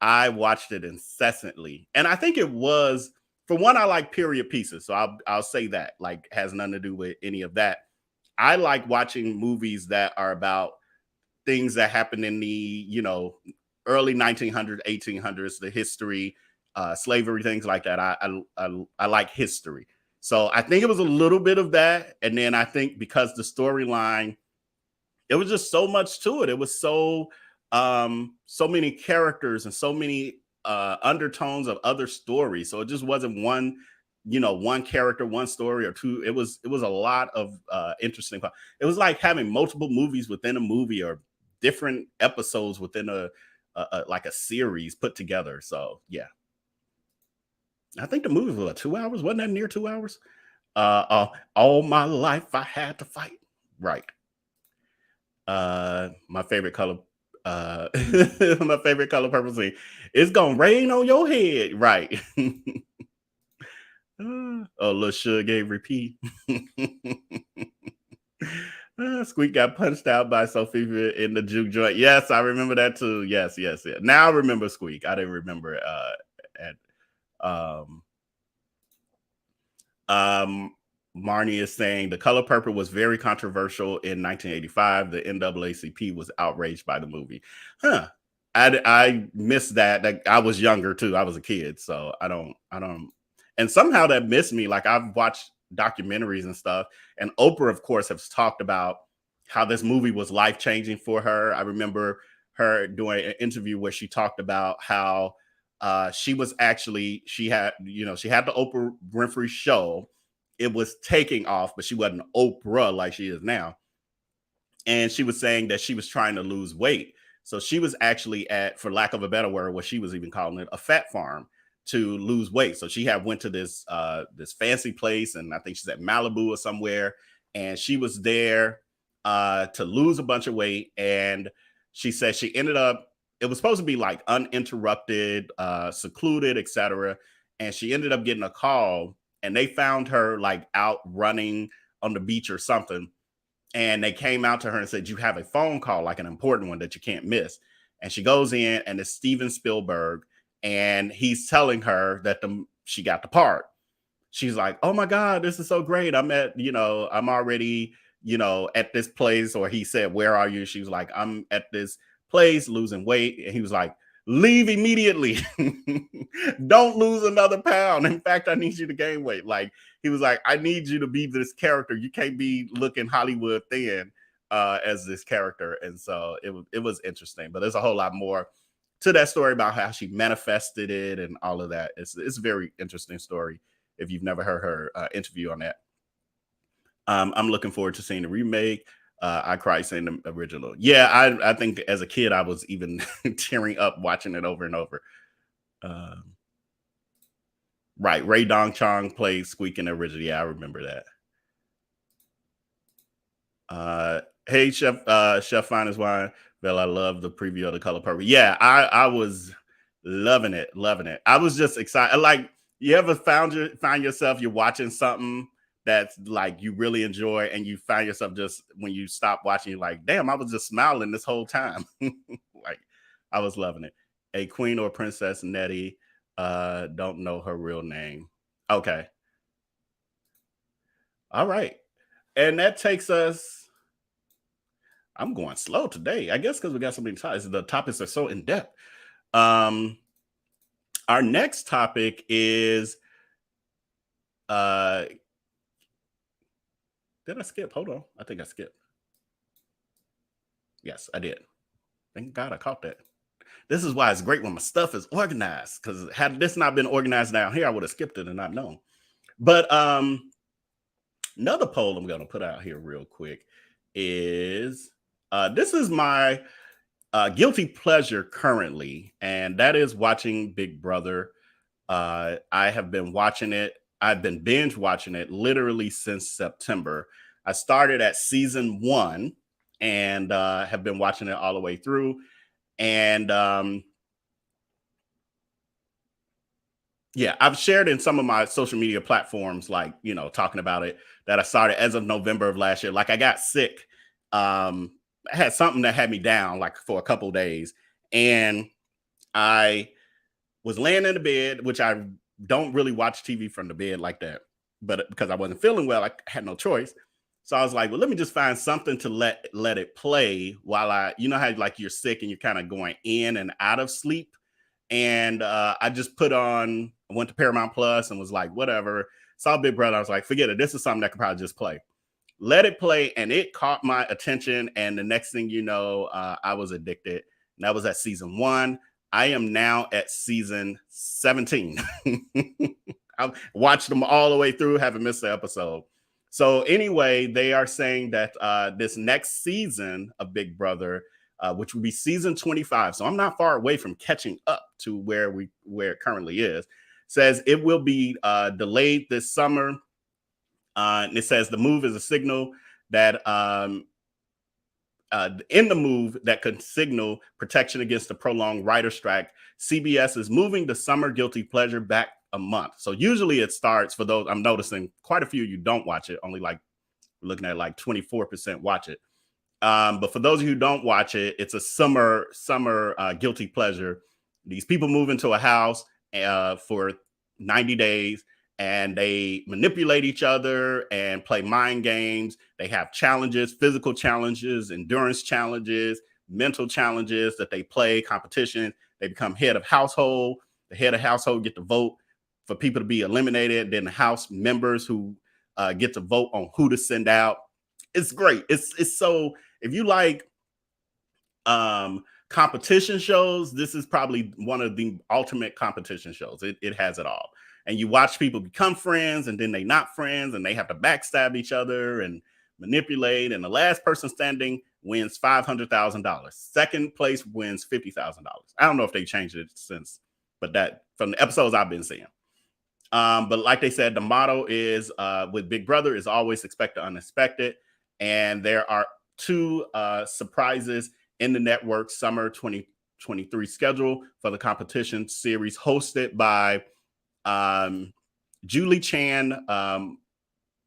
I watched it incessantly. And I think it was, for one, I like period pieces. So I'll say that, like, has nothing to do with any of that. I like watching movies that are about things that happened in the, early 1900s, 1800s, the history, slavery, things like that. I like history. So I think it was a little bit of that. And then I think because the storyline, it was just so much to it. It was so many characters and so many undertones of other stories. So it just wasn't one character, one story or two. It was a lot of interesting. It was like having multiple movies within a movie, or different episodes within a series put together. So yeah, I think the movie was 2 hours. Wasn't that near 2 hours? All my life I had to fight. Right. My favorite color. My favorite color purple scene. It's gonna rain on your head. Right. Oh, Lil Suge gave repeat. Squeak got punched out by Sophia in the juke joint. Yes, I remember that too. Yes. Now I remember Squeak. I didn't remember it Marnie is saying The Color Purple was very controversial in 1985. The NAACP was outraged by the movie. I missed that. Like, I was younger too. I was a kid, so I don't. And somehow that missed me. Like, I've watched documentaries and stuff, and Oprah, of course, has talked about how this movie was life-changing for her. I remember her doing an interview where she talked about how she had the Oprah Winfrey show. It was taking off, but she wasn't Oprah like she is now. And she was saying that she was trying to lose weight. So she was actually at, for lack of a better word, what she was even calling it, a fat farm, to lose weight. So she went to this fancy place, and I think she's at Malibu or somewhere, and she was there to lose a bunch of weight. And she said she ended up, it was supposed to be like uninterrupted, secluded, etc. And she ended up getting a call, and they found her like out running on the beach or something. And they came out to her and said, you have a phone call, like an important one that you can't miss. And she goes in, and it's Steven Spielberg. And he's telling her that she got the part. She's like, oh my God, this is so great. I'm already, at this place. Or he said, where are you? She was like, I'm at this place losing weight. And he was like, leave immediately. Don't lose another pound. In fact, I need you to gain weight. Like, he was like, I need you to be this character. You can't be looking Hollywood thin as this character. And so it was interesting, but there's a whole lot more to that story about how she manifested it and all of that. It's a very interesting story if you've never heard her interview on that. I'm looking forward to seeing the remake. I cried seeing the original. Yeah, I think as a kid, I was even tearing up watching it over and over. Right. Ray Dong Chong played Squeak in the original. Yeah, I remember that. Hey, Chef Finest Wine. Bill, I love the preview of The Color Purple. Yeah, I was loving it. I was just excited. Like, you ever find yourself, you're watching something that's like you really enjoy, and you find yourself just when you stop watching, you're like, damn, I was just smiling this whole time. Like, I was loving it. A queen or princess, Nettie. Don't know her real name. Okay. All right. And that takes us. I'm going slow today, I guess, because we got so many topics. The topics are so in depth. Our next topic is did I skip? Hold on. I think I skipped. Yes, I did. Thank God I caught that. This is why it's great when my stuff is organized, because had this not been organized down here, I would have skipped it and not known. But another poll I'm going to put out here real quick is this is my guilty pleasure currently, and that is watching Big Brother. I have been watching it. I've been binge watching it literally since September. I started at season 1 and have been watching it all the way through. And yeah, I've shared in some of my social media platforms, like, you know, talking about it, that I started as of November of last year. Like, I got sick. I had something that had me down like for a couple of days, and I was laying in the bed, which I don't really watch TV from the bed like that, but because I wasn't feeling well, I had no choice. So I was like, well, let me just find something to let it play while you know how like you're sick and you're kind of going in and out of sleep. And I just I went to Paramount Plus and was like, whatever. Saw Big Brother. I was like, forget it. This is something that could probably just play. Let it play, and it caught my attention. And the next thing you know, I was addicted. And that was at season 1. I am now at season 17. I've watched them all the way through, haven't missed an episode. So anyway, they are saying that this next season of Big Brother, which will be season 25, so I'm not far away from catching up to where it currently is, says it will be delayed this summer. And it says the move is a signal that in the move that could signal protection against the prolonged writer strike, CBS is moving the summer guilty pleasure back a month. So usually it starts, for those, I'm noticing quite a few you don't watch it, only like we're looking at like 24% watch it. But for those of you who don't watch it, it's a summer guilty pleasure. These people move into a house for 90 days, and they manipulate each other and play mind games. They have challenges, physical challenges, endurance challenges, mental challenges that they play, competition. They become head of household. The head of household get to vote for people to be eliminated. Then the house members who get to vote on who to send out. It's great. It's so, if you like competition shows, this is probably one of the ultimate competition shows. It has it all. And you watch people become friends, and then they not friends, and they have to backstab each other and manipulate. And the last person standing wins $500,000. Second place wins $50,000. I don't know if they changed it since, but that from the episodes I've been seeing. But like they said, the motto is with Big Brother is always expect the unexpected. And there are 2 surprises in the network summer 2023 schedule for the competition series, hosted by Julie Chan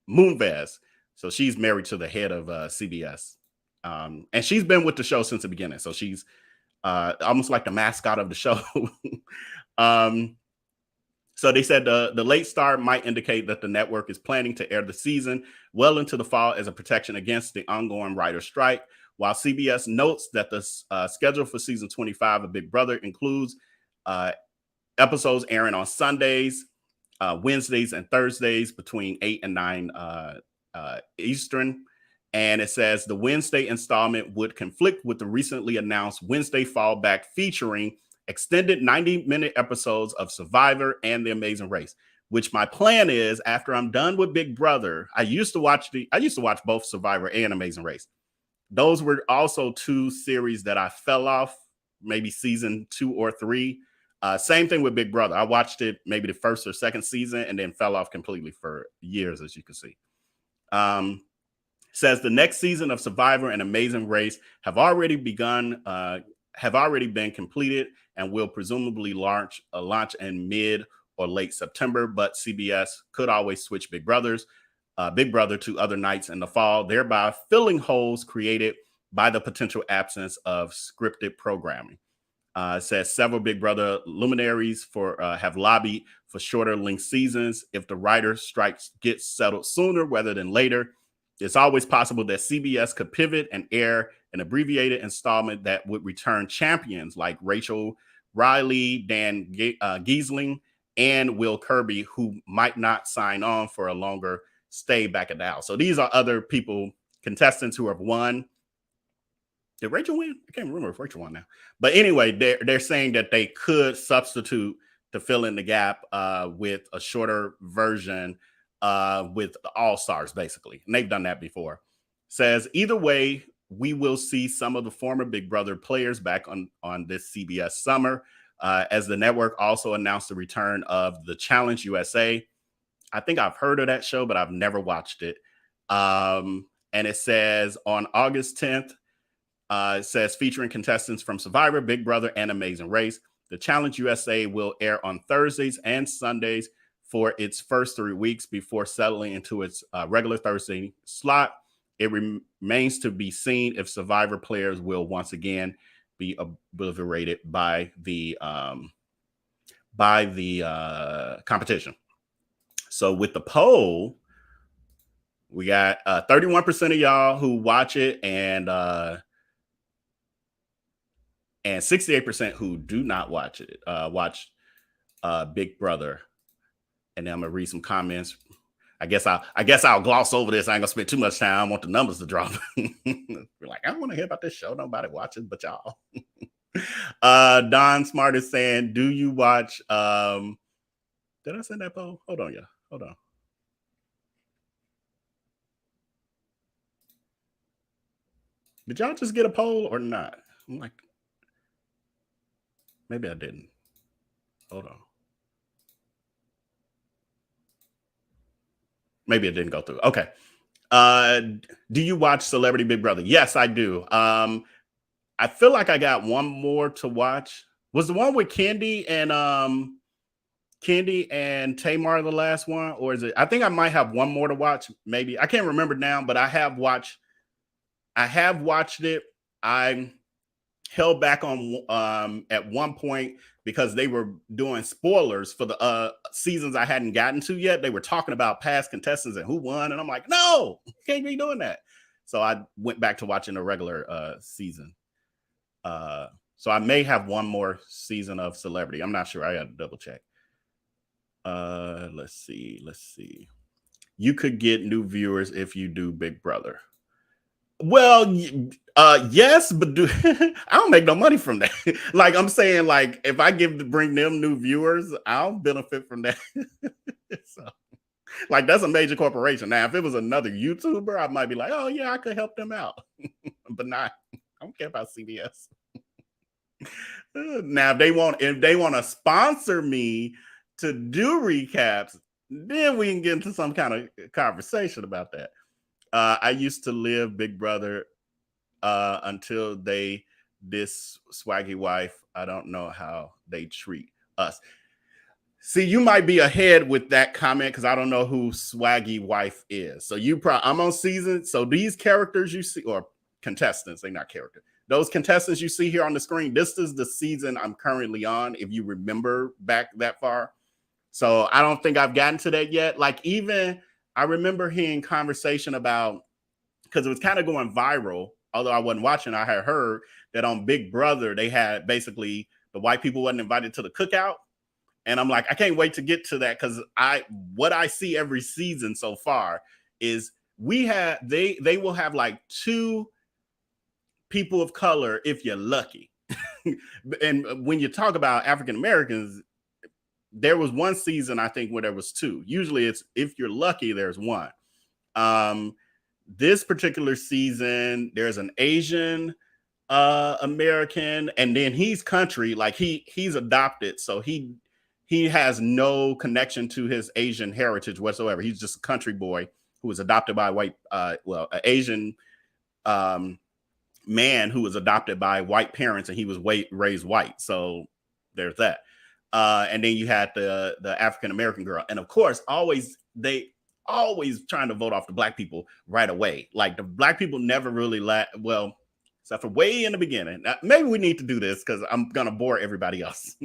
Moonves. So she's married to the head of CBS. And she's been with the show since the beginning. So she's almost like the mascot of the show. So they said the late start might indicate that the network is planning to air the season well into the fall as a protection against the ongoing writer strike. While CBS notes that the schedule for season 25 of Big Brother includes episodes airing on Sundays, Wednesdays, and Thursdays between 8 and 9 Eastern. And it says the Wednesday installment would conflict with the recently announced Wednesday fallback featuring extended 90-minute episodes of Survivor and The Amazing Race, which my plan is, after I'm done with Big Brother, I used to watch both Survivor and Amazing Race. Those were also 2 series that I fell off, maybe season 2 or 3. Same thing with Big Brother. I watched it maybe the first or second season and then fell off completely for years, as you can see. Says the next season of Survivor and Amazing Race have already been completed and will presumably launch in mid or late September, but CBS could always switch Big Brother to other nights in the fall, thereby filling holes created by the potential absence of scripted programming. Says several Big Brother luminaries have lobbied for shorter length seasons. If the writer's strikes get settled sooner rather than later, it's always possible that CBS could pivot and air an abbreviated installment that would return champions like Rachel Riley, Dan Giesling, and Will Kirby, who might not sign on for a longer stay back at the house. So these are other people, contestants who have won. Did Rachel win? I can't remember if Rachel won now. But anyway, they're saying that they could substitute to fill in the gap with a shorter version with the All-Stars, basically. And they've done that before. Says, either way, we will see some of the former Big Brother players back on this CBS summer, as the network also announced the return of the Challenge USA. I think I've heard of that show, but I've never watched it. And it says on August 10th, it says featuring contestants from Survivor, Big Brother, and Amazing Race. The Challenge USA will air on Thursdays and Sundays for its first 3 weeks before settling into its regular Thursday slot. It remains to be seen if Survivor players will once again be obliterated by the competition. So with the poll, we got 31% of y'all who watch it and 68% who do not watch it, watch Big Brother. And then I'm gonna read some comments. I guess I'll gloss over this. I ain't gonna spend too much time. I want the numbers to drop. We're like, I don't want to hear about this show. Nobody watches but y'all. Don Smart is saying, do you watch did I send that poll? Hold on, y'all. Hold on. Did y'all just get a poll or not? I'm like, maybe I didn't. Hold on. Maybe it didn't go through. Okay. Do you watch Celebrity Big Brother? Yes, I do. I feel like I got one more to watch. Was the one with Candy and Tamar the last one? Or is it? I think I might have one more to watch. Maybe. I can't remember now, but I have watched it. I held back on at one point because they were doing spoilers for the seasons I hadn't gotten to yet. They were talking about past contestants and who won. And I'm like, no, can't be doing that. So I went back to watching the regular season. So I may have one more season of Celebrity. I'm not sure. I got to double check. Let's see. You could get new viewers if you do Big Brother. Well, yes, but I don't make no money from that. Like I'm saying, like if I bring them new viewers, I'll benefit from that. So, like that's a major corporation. Now, if it was another YouTuber, I might be like, oh yeah, I could help them out. But not, I don't care about CBS. Now, if they want to sponsor me to do recaps, then we can get into some kind of conversation about that. I used to live Big Brother until this swaggy wife. I don't know how they treat us. See, you might be ahead with that comment because I don't know who swaggy wife is. So I'm on season. So these characters you see, or contestants, they're not characters. Those contestants you see here on the screen, this is the season I'm currently on, if you remember back that far. So I don't think I've gotten to that yet. Like even I remember hearing conversation about, because it was kind of going viral, although I wasn't watching, I had heard that on Big Brother, they had basically the white people wasn't invited to the cookout. And I'm like, I can't wait to get to that because what I see every season so far is they will have like 2 people of color if you're lucky. And when you talk about African Americans, there was one season, I think, where there was 2. Usually it's if you're lucky, there's 1. This particular season, there's an Asian, American, and then he's country. Like he's adopted, so he has no connection to his Asian heritage whatsoever. He's just a country boy who was adopted by an Asian man who was adopted by white parents, and he was raised white. So there's that. And then you had the African American girl, and of course, they always trying to vote off the black people right away. Like the black people never really except for way in the beginning. Now, maybe we need to do this because I'm gonna bore everybody else.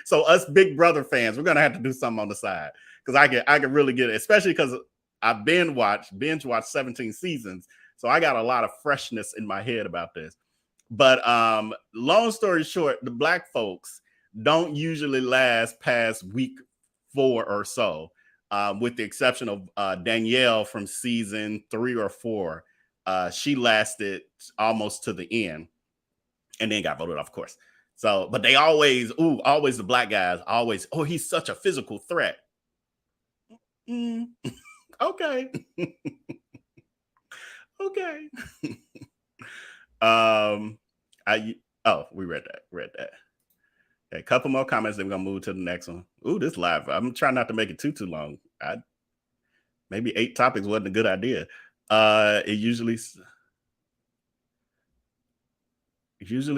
So us Big Brother fans, we're gonna have to do something on the side because I can really get it, especially because I binge watched 17 seasons, so I got a lot of freshness in my head about this. But long story short, the black folks don't usually last past week 4 or so, with the exception of Danielle from season 3 or 4. She lasted almost to the end and then got voted off, of course. So, but they always the black guys always, he's such a physical threat. Okay. Okay. We read that. Okay, a couple more comments, then we're gonna move to the next one. This live. I'm trying not to make it too long. Maybe 8 topics wasn't a good idea. It usually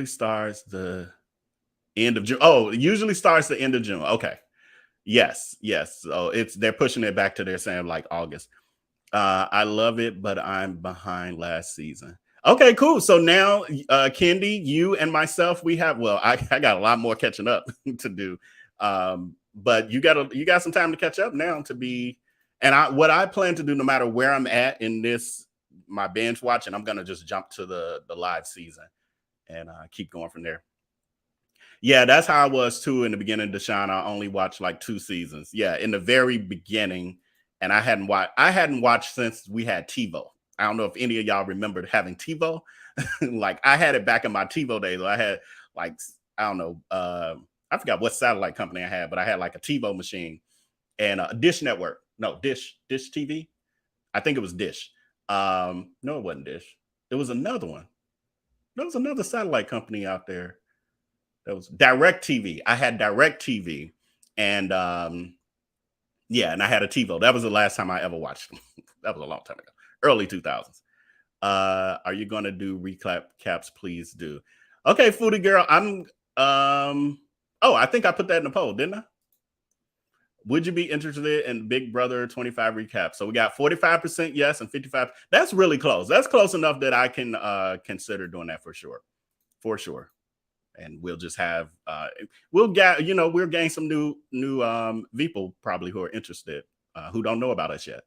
starts the end of June. It usually starts the end of June. Okay. Yes. So they're pushing it back to they're saying like August. I love it, but I'm behind last season. Okay, cool. So now, Kendi, you and myself, we have, I got a lot more catching up to do. But you got some time to catch up now to be, and what I plan to do, no matter where I'm at in my binge watching, I'm going to just jump to the live season and keep going from there. Yeah, that's how I was too in the beginning, Deshaun. I only watched like 2 seasons. Yeah, in the very beginning, and I hadn't watched since we had TiVo. I don't know if any of y'all remembered having TiVo. Like I had it back in my TiVo days. I had like, I don't know, I forgot what satellite company I had, but I had like a TiVo machine and a Dish Network. No, Dish TV. I think it was Dish. No, it wasn't Dish. There was another one. There was another satellite company out there. That was DirecTV. I had DirecTV, and yeah, and I had a TiVo. That was the last time I ever watched them. That was a long time ago, early 2000s. Are you going to do recaps? Please do. Okay, Foodie Girl. I think I put that in the poll, didn't I? Would you be interested in Big Brother 25 recap? So we got 45% yes and 55%. That's really close. That's close enough that I can consider doing that for sure. For sure. And we'll just have we'll gain some new people probably who are interested, who don't know about us yet.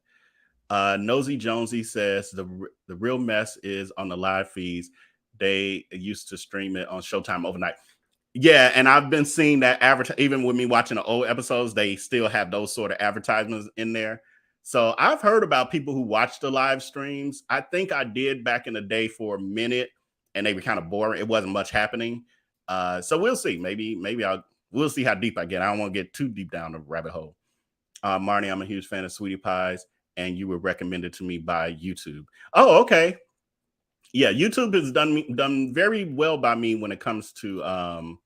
Nosy Jonesy says the real mess is on the live feeds. They used to stream it on Showtime overnight. Yeah, and I've been seeing that even with me watching the old episodes, they still have those sort of advertisements in there. So I've heard about people who watch the live streams. I think I did back in the day for a minute, and they were kind of boring. It wasn't much happening. So we'll see. Maybe we'll see how deep I get. I don't want to get too deep down the rabbit hole. Marnie, I'm a huge fan of Sweetie Pies, and you were recommended to me by YouTube. Oh, okay. Yeah, YouTube has done very well by me when it comes to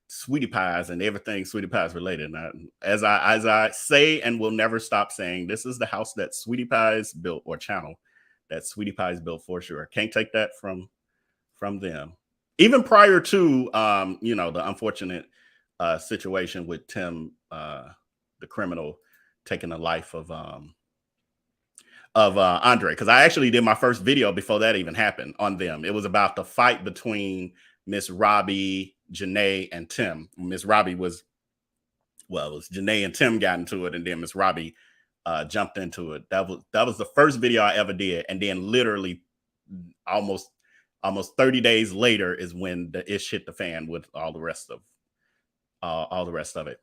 Sweetie Pies and everything Sweetie Pies related. And as I say and will never stop saying, this is the house that Sweetie Pies built, or channel that Sweetie Pies built for sure. Can't take that from them. Even prior to the unfortunate situation with Tim, the criminal, taking the life of Andre, because I actually did my first video before that even happened on them. It was about the fight between Miss Robbie, Janae, and Tim. Miss Robbie was Janae and Tim got into it, and then Miss Robbie jumped into it. That was the first video I ever did, and then literally almost 30 days later is when the ish hit the fan with all the rest of it.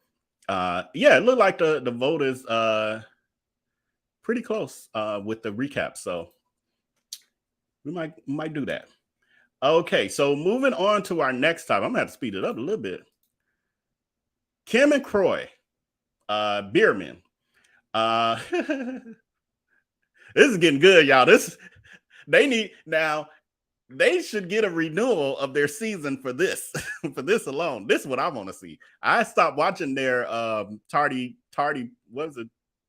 Yeah, it looked like the vote is pretty close with the recap, so we might do that. Okay, so moving on to our next topic. I'm gonna have to speed it up a little bit. Kim and Kroy Biermann. This is getting good, y'all. They need now. they should get a renewal of their season for this, for this alone. This is what I want to see. I stopped watching their tardy, what was it?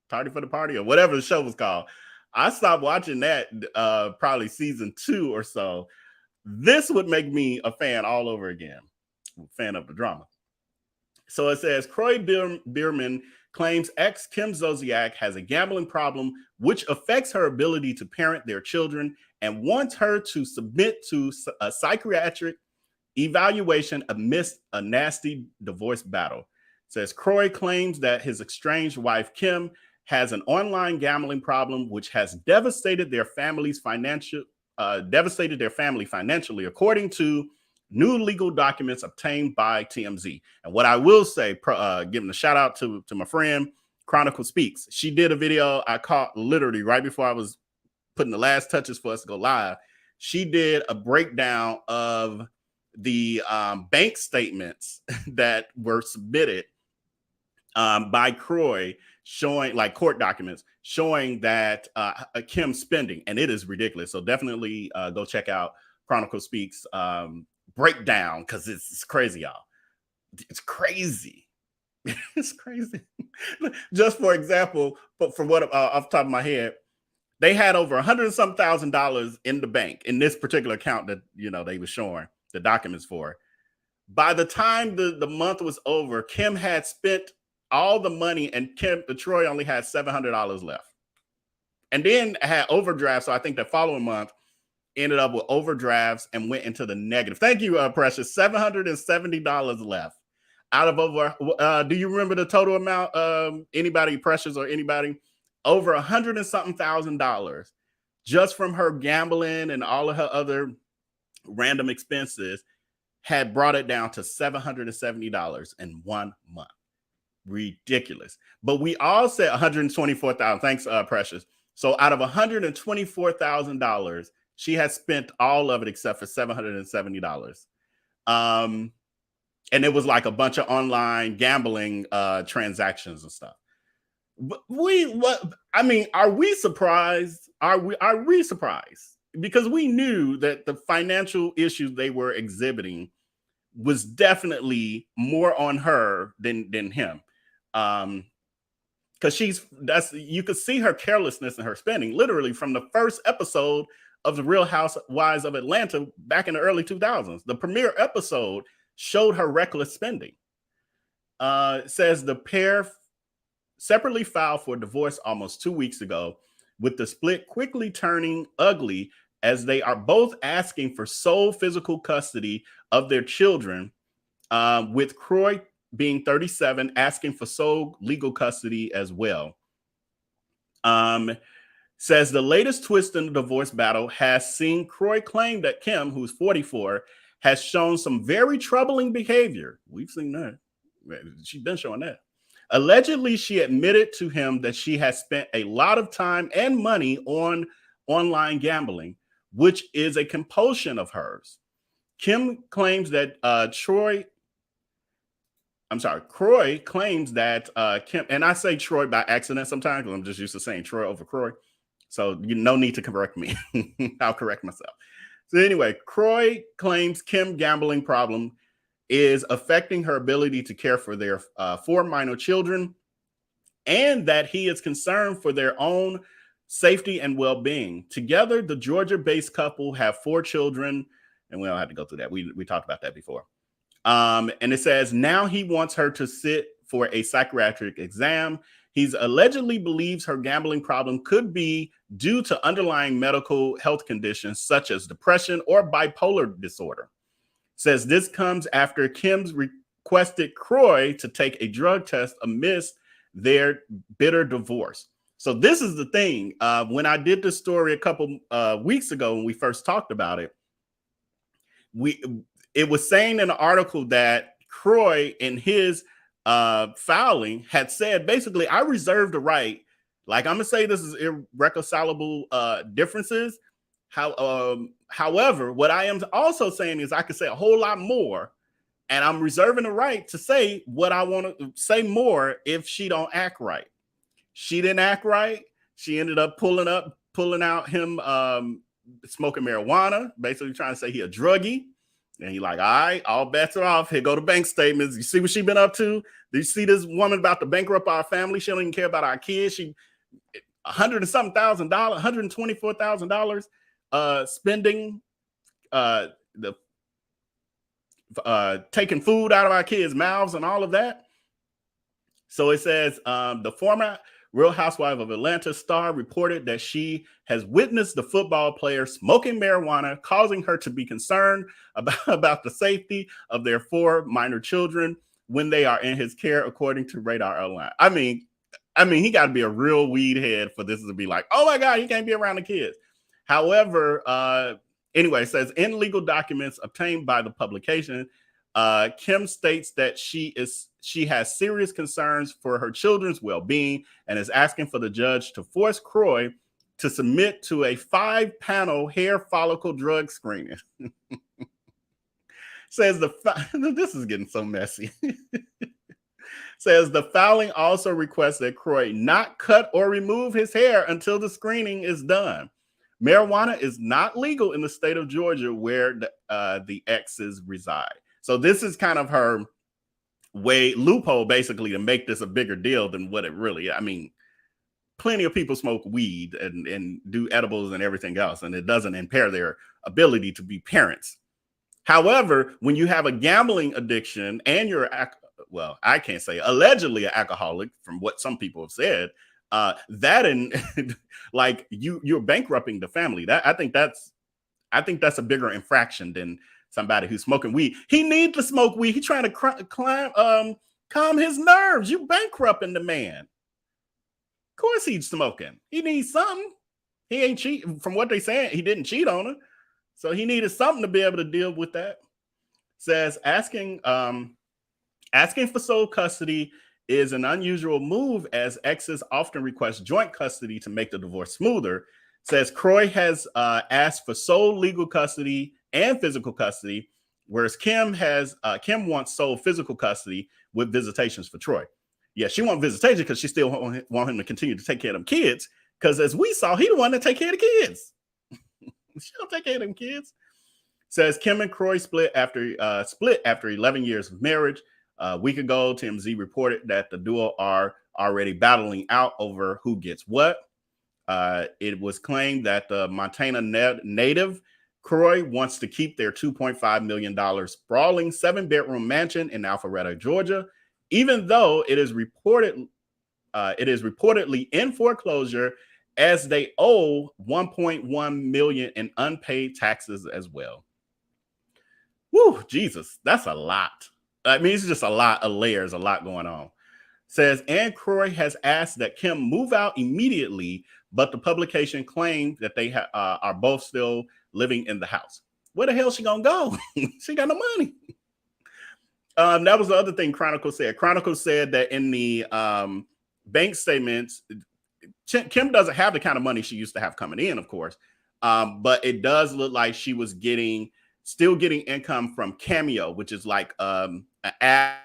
Tardy for the Party or whatever the show was called. I stopped watching that probably season 2 or so. This would make me a fan all over again. I'm a fan of the drama. So it says, Kroy Biermann claims ex Kim Zolciak has a gambling problem, which affects her ability to parent their children, and wants her to submit to a psychiatric evaluation amidst a nasty divorce battle. It says, Kroy claims that his estranged wife, Kim, has an online gambling problem, which has devastated their family financially, according to new legal documents obtained by TMZ. And what I will say, giving a shout out to my friend Chronicle Speaks. She did a video I caught literally right before I was putting the last touches for us to go live. She did a breakdown of the bank statements that were submitted by Kroy, showing like court documents showing that Kim spending, and it is ridiculous. So definitely go check out Chronicle Speaks breakdown, because it's crazy, y'all. It's crazy. It's crazy. Just for example, but for what off the top of my head, they had over $100,000 in the bank in this particular account that they were showing the documents for. By the time the month was over, Kim had spent all the money, and Troy only had $700 left, and then had overdraft. So I think the following month ended up with overdrafts and went into the negative. Thank you, Precious. $770 left out of over. Do you remember the total amount? Anybody, Precious or anybody? Over $100 and something thousand just from her gambling and all of her other random expenses had brought it down to $770 in 1 month. Ridiculous. But we all said $124,000. Thanks, Precious. So out of $124,000, she has spent all of it except for $770. And it was like a bunch of online gambling transactions and stuff. Are we surprised? Are we surprised? Because we knew that the financial issues they were exhibiting was definitely more on her than him. Because you could see her carelessness in her spending literally from the first episode of The Real Housewives of Atlanta back in the early 2000s. The premiere episode showed her reckless spending. It says the pair separately filed for divorce almost 2 weeks ago, with the split quickly turning ugly as they are both asking for sole physical custody of their children, with Kroy being 37, asking for sole legal custody as well. Says the latest twist in the divorce battle has seen Kroy claim that Kim, who's 44, has shown some very troubling behavior. We've seen that. She's been showing that. Allegedly, she admitted to him that she has spent a lot of time and money on online gambling, which is a compulsion of hers. Kroy claims that Kim, and I say Troy by accident sometimes because I'm just used to saying Troy over Kroy. So no need to correct me. I'll correct myself. So anyway, Kroy claims Kim's gambling problem is affecting her ability to care for their 4 minor children, and that he is concerned for their own safety and well-being. Together, the Georgia-based couple have 4 children, and we don't have to go through that. We talked about that before. And it says now he wants her to sit for a psychiatric exam. He's allegedly believes her gambling problem could be due to underlying medical health conditions such as depression or bipolar disorder. Says this comes after Kim's requested Kroy to take a drug test amidst their bitter divorce. So this is the thing. When I did this story a couple weeks ago, when we first talked about it, it was saying in the article that Kroy in his filing had said, basically, I reserve the right, like I'm gonna say this is irreconcilable differences. However, what I am also saying is I could say a whole lot more, and I'm reserving the right to say what I want to say more if she don't act right. She didn't act right. She ended up pulling out him smoking marijuana, basically trying to say he a druggie. And he like, all right, all bets are off. Here go the bank statements. You see what she been up to? Do you see this woman about to bankrupt our family? She don't even care about our kids. She $100 and something thousand, $124,000 spending the taking food out of our kids' mouths and all of that. So it says the former Real Housewife of Atlanta star reported that she has witnessed the football player smoking marijuana, causing her to be concerned about the safety of their 4 minor children when they are in his care, according to Radar Online. I mean, he got to be a real weed head for this to be like, oh my God, he can't be around the kids. However, anyway, it says in legal documents obtained by the publication, Kim states that she has serious concerns for her children's well-being and is asking for the judge to force Kroy to submit to a 5-panel hair follicle drug screening. Says this is getting so messy. Says the filing also requests that Kroy not cut or remove his hair until the screening is done. Marijuana is not legal in the state of Georgia where the exes reside. So this is kind of her loophole, basically, to make this a bigger deal than what it really is. I mean, plenty of people smoke weed and do edibles and everything else, and it doesn't impair their ability to be parents. However, when you have a gambling addiction and you're, well, I can't say allegedly an alcoholic from what some people have said, that and like you're bankrupting the family. I think that's a bigger infraction than somebody who's smoking weed. He needs to smoke weed. He's trying to calm his nerves. You bankrupting the man. Of course he's smoking. He needs something. He ain't cheating. From what they saying, he didn't cheat on her. So he needed something to be able to deal with that. Says asking for sole custody is an unusual move, as exes often request joint custody to make the divorce smoother. Says Kroy has asked for sole legal custody and physical custody, whereas Kim wants sole physical custody with visitations for Troy. Yeah, she wants visitation because she still want him to continue to take care of them kids. Because as we saw, he the one that take care of the kids. She don't take care of them kids. Says Kim and Kroy split after 11 years of marriage. A week ago, TMZ reported that the duo are already battling out over who gets what. It was claimed that the Montana native Kroy wants to keep their $2.5 million sprawling 7-bedroom mansion in Alpharetta, Georgia, even though it is reportedly in foreclosure, as they owe $1.1 million in unpaid taxes as well. Woo, Jesus, that's a lot. I mean, it's just a lot of layers, a lot going on. Says Ann Kroy has asked that Kim move out immediately, but the publication claimed that they are both still living in the house. Where the hell is she gonna go? She got no money. That was the other thing Chronicle said. Chronicle said that in the bank statements, Kim doesn't have the kind of money she used to have coming in, of course, but it does look like she was still getting income from Cameo, which is like an app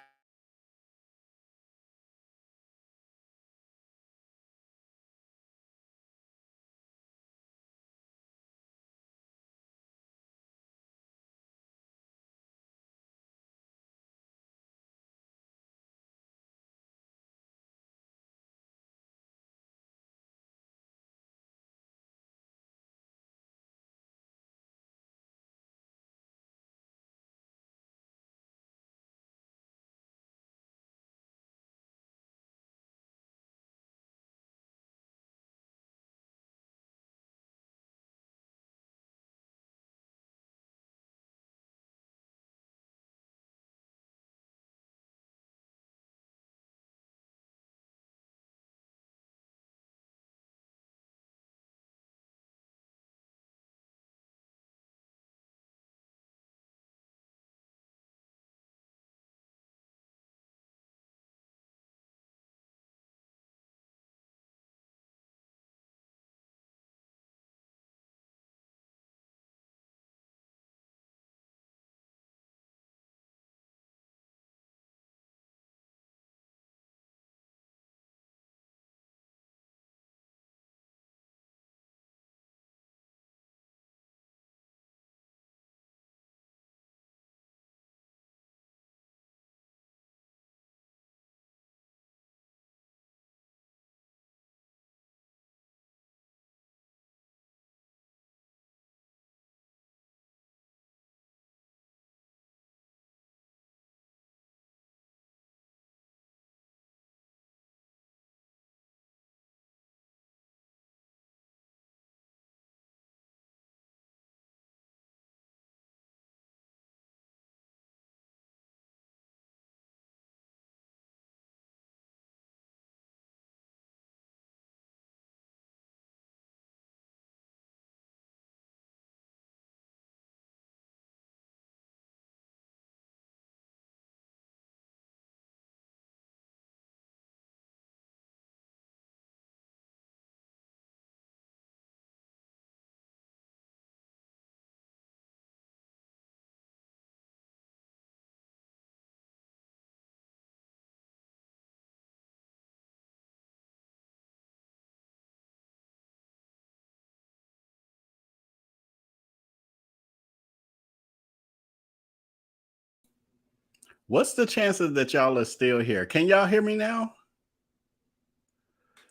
What's the chances that y'all are still here? Can y'all hear me now?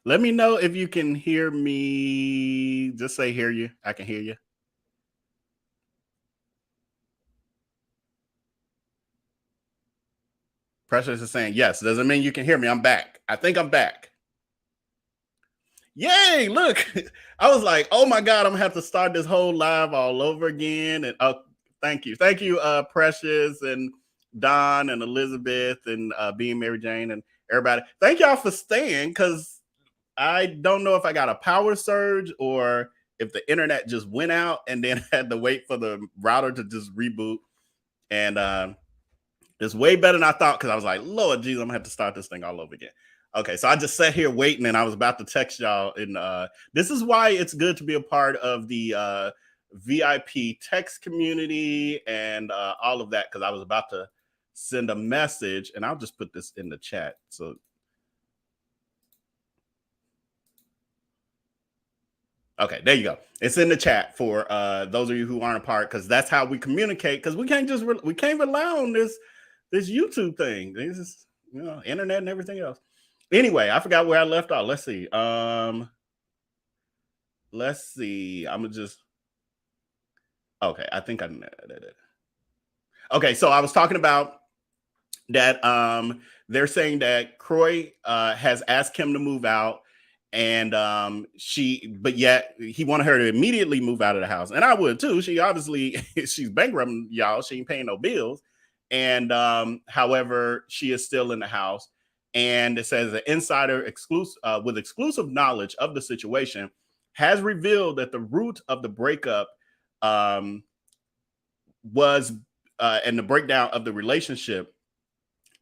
Let me know if you can hear me. Just say hear you. I can hear you. Precious is saying yes. Doesn't mean you can hear me. I'm back. I think I'm back. Yay, look. I was like, oh my God, I'm gonna have to start this whole live all over again. And thank you. Thank you, Precious and Don and Elizabeth and being Mary Jane and everybody. Thank y'all for staying, because I don't know if I got a power surge or if the internet just went out and then had to wait for the router to just reboot. And it's way better than I thought, because I was like, Lord Jesus, I'm gonna have to start this thing all over again. Okay, so I just sat here waiting, and I was about to text y'all. And this is why it's good to be a part of the VIP text community and all of that, because I was about to send a message, and I'll just put this in the chat. So, okay, there you go. It's in the chat for those of you who aren't a part, because that's how we communicate. Because we can't rely on this YouTube thing. This is, internet and everything else. Anyway, I forgot where I left off. Let's see. I'm gonna just. Okay, I think I. Okay, so I was talking about that. They're saying that Kroy has asked Kim to move out, and but yet he wanted her to immediately move out of the house, and I would too. She obviously she's bankrupting y'all. She ain't paying no bills, and however, she is still in the house. And it says an insider with exclusive knowledge of the situation has revealed that the root of the breakup was and the breakdown of the relationship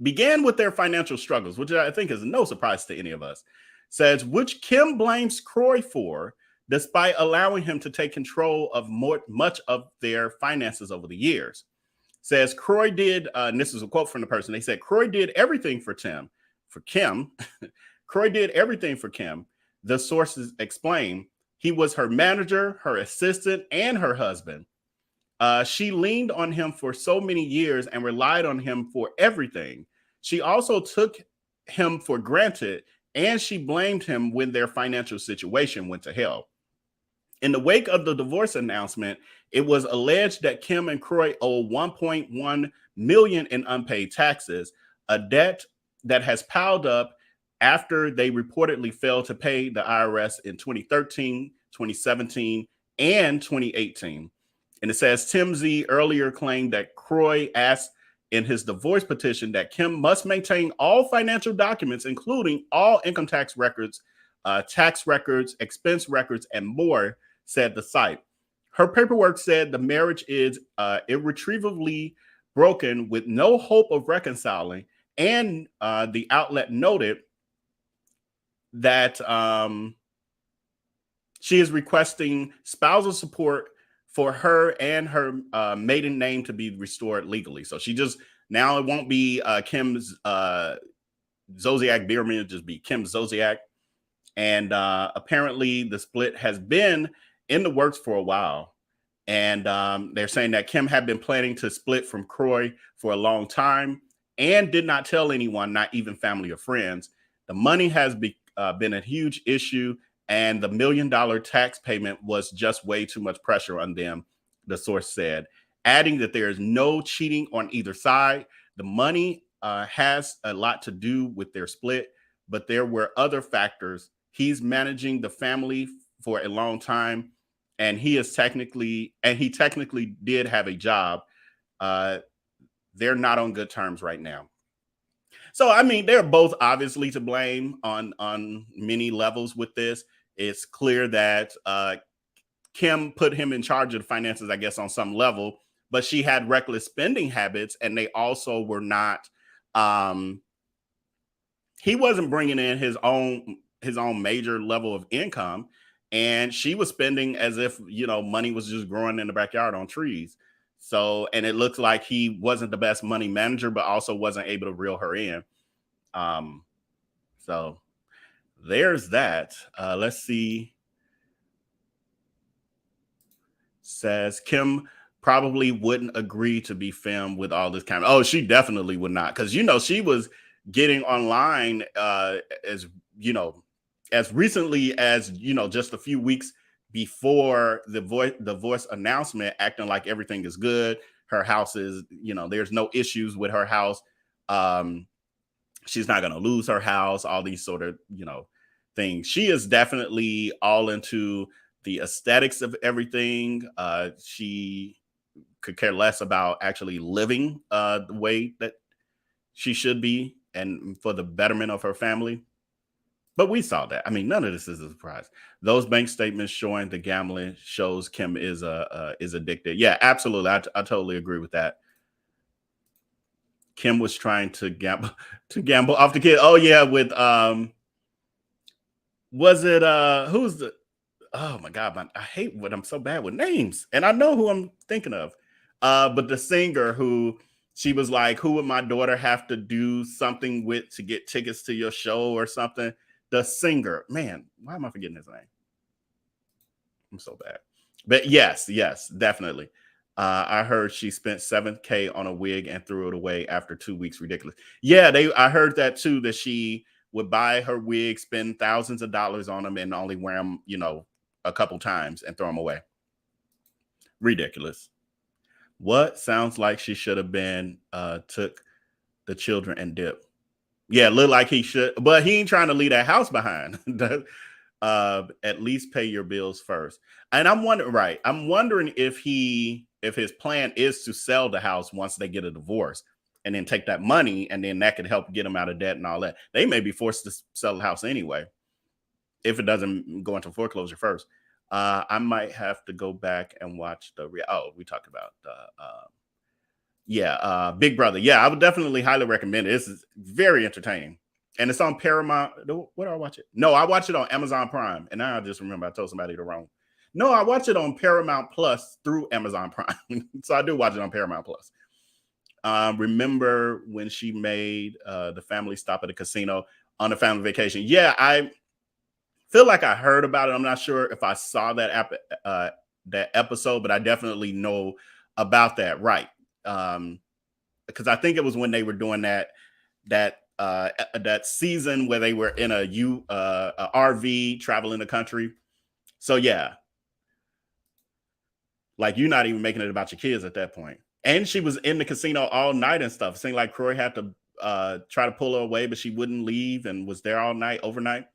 began with their financial struggles, which I think is no surprise to any of us. Says, which Kim blames Kroy for, despite allowing him to take control of much of their finances over the years. Says Kroy did, and this is a quote from the person. They said Kroy did everything for Kim. Kroy did everything for Kim. The sources explain he was her manager, her assistant, and her husband. She leaned on him for so many years and relied on him for everything. She also took him for granted, and she blamed him when their financial situation went to hell. In the wake of the divorce announcement, it was alleged that Kim and Kroy owe $1.1 million in unpaid taxes, a debt that has piled up after they reportedly failed to pay the IRS in 2013, 2017, and 2018. And it says TMZ earlier claimed that Kroy asked in his divorce petition that Kim must maintain all financial documents, including all income tax records, expense records, and more, said the site. Her paperwork said the marriage is irretrievably broken with no hope of reconciling. And the outlet noted that she is requesting spousal support for her and her maiden name to be restored legally. So she just, now it won't be Kim's Zolciak Biermann, it'll just be Kim Zolciak. And apparently the split has been in the works for a while. And they're saying that Kim had been planning to split from Kroy for a long time and did not tell anyone, not even family or friends. The money has been a huge issue, and the $1 million tax payment was just way too much pressure on them, the source said, adding that there is no cheating on either side. The money has a lot to do with their split, but there were other factors. He's managing the family for a long time, and he technically did have a job. They're not on good terms right now. So, I mean, they're both obviously to blame on many levels with this. It's clear that Kim put him in charge of the finances, I guess, on some level, but she had reckless spending habits, and they also were not, he wasn't bringing in his own major level of income, and she was spending as if, money was just growing in the backyard on trees. So, and it looks like he wasn't the best money manager, but also wasn't able to reel her in. So there's that. Let's see. Says Kim probably wouldn't agree to be filmed with all this camera. Oh, she definitely would not, because she was getting online as recently as just a few weeks before the voice announcement, acting like everything is good. Her house is, there's no issues with her house. She's not going to lose her house, all these sort of, things. She is definitely all into the aesthetics of everything. She could care less about actually living the way that she should be and for the betterment of her family. But we saw that. I mean, none of this is a surprise. Those bank statements showing the gambling shows Kim is addicted. Yeah, absolutely. I totally agree with that. Kim was trying to gamble off the kid. Oh yeah, with was it who's the, oh my God, I hate when I'm so bad with names, and I know who I'm thinking of. But the singer who, she was like, who would my daughter have to do something with to get tickets to your show or something? The singer, man, why am I forgetting his name? I'm so bad. But yes, definitely. I heard she spent $7,000 on a wig and threw it away after 2 weeks. Ridiculous. Yeah, I heard that too, that she would buy her wig, spend thousands of dollars on them, and only wear them, a couple times and throw them away. Ridiculous. What sounds like she should have been took the children and dip. Yeah, look like he should, but he ain't trying to leave that house behind. At least pay your bills first. And I'm wondering if his plan is to sell the house once they get a divorce and then take that money, and then that could help get them out of debt and all that. They may be forced to sell the house anyway if it doesn't go into foreclosure first. I might have to go back and watch we talked about Big Brother. Yeah, I would definitely highly recommend it. This is very entertaining. And it's on Paramount. Where do I watch it? No, I watch it on Amazon Prime. And now I just remember I told somebody the wrong. No, I watch it on Paramount Plus through Amazon Prime. So I do watch it on Paramount Plus. Remember when she made the family stop at a casino on a family vacation? Yeah, I feel like I heard about it. I'm not sure if I saw that episode, but I definitely know about that. Right. Because I think it was when they were doing that season where they were in a RV traveling the country. So yeah, like, you're not even making it about your kids at that point. And she was in the casino all night and stuff. It seemed like Kroy had to try to pull her away, but she wouldn't leave and was there all night, overnight.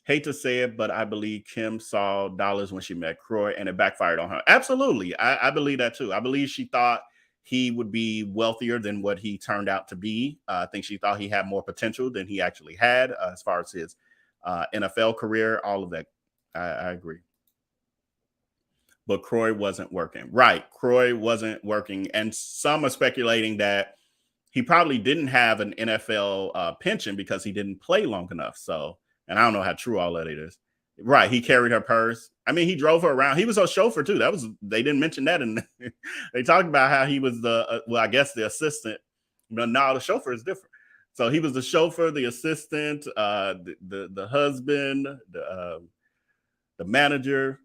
Hate to say it, but I believe Kim saw dollars when she met Kroy and it backfired on her. Absolutely. I believe that too. I believe she thought he would be wealthier than what he turned out to be. I think she thought he had more potential than he actually had as far as his NFL career, all of that. I agree. But Kroy wasn't working. Right. Kroy wasn't working. And some are speculating that he probably didn't have an NFL pension because he didn't play long enough. So, and I don't know how true all that it is. Right. He carried her purse. I mean, he drove her around. He was her chauffeur too. They didn't mention that. And they talked about how he was I guess the assistant, but now the chauffeur is different. So he was the chauffeur, the assistant, the husband, the manager.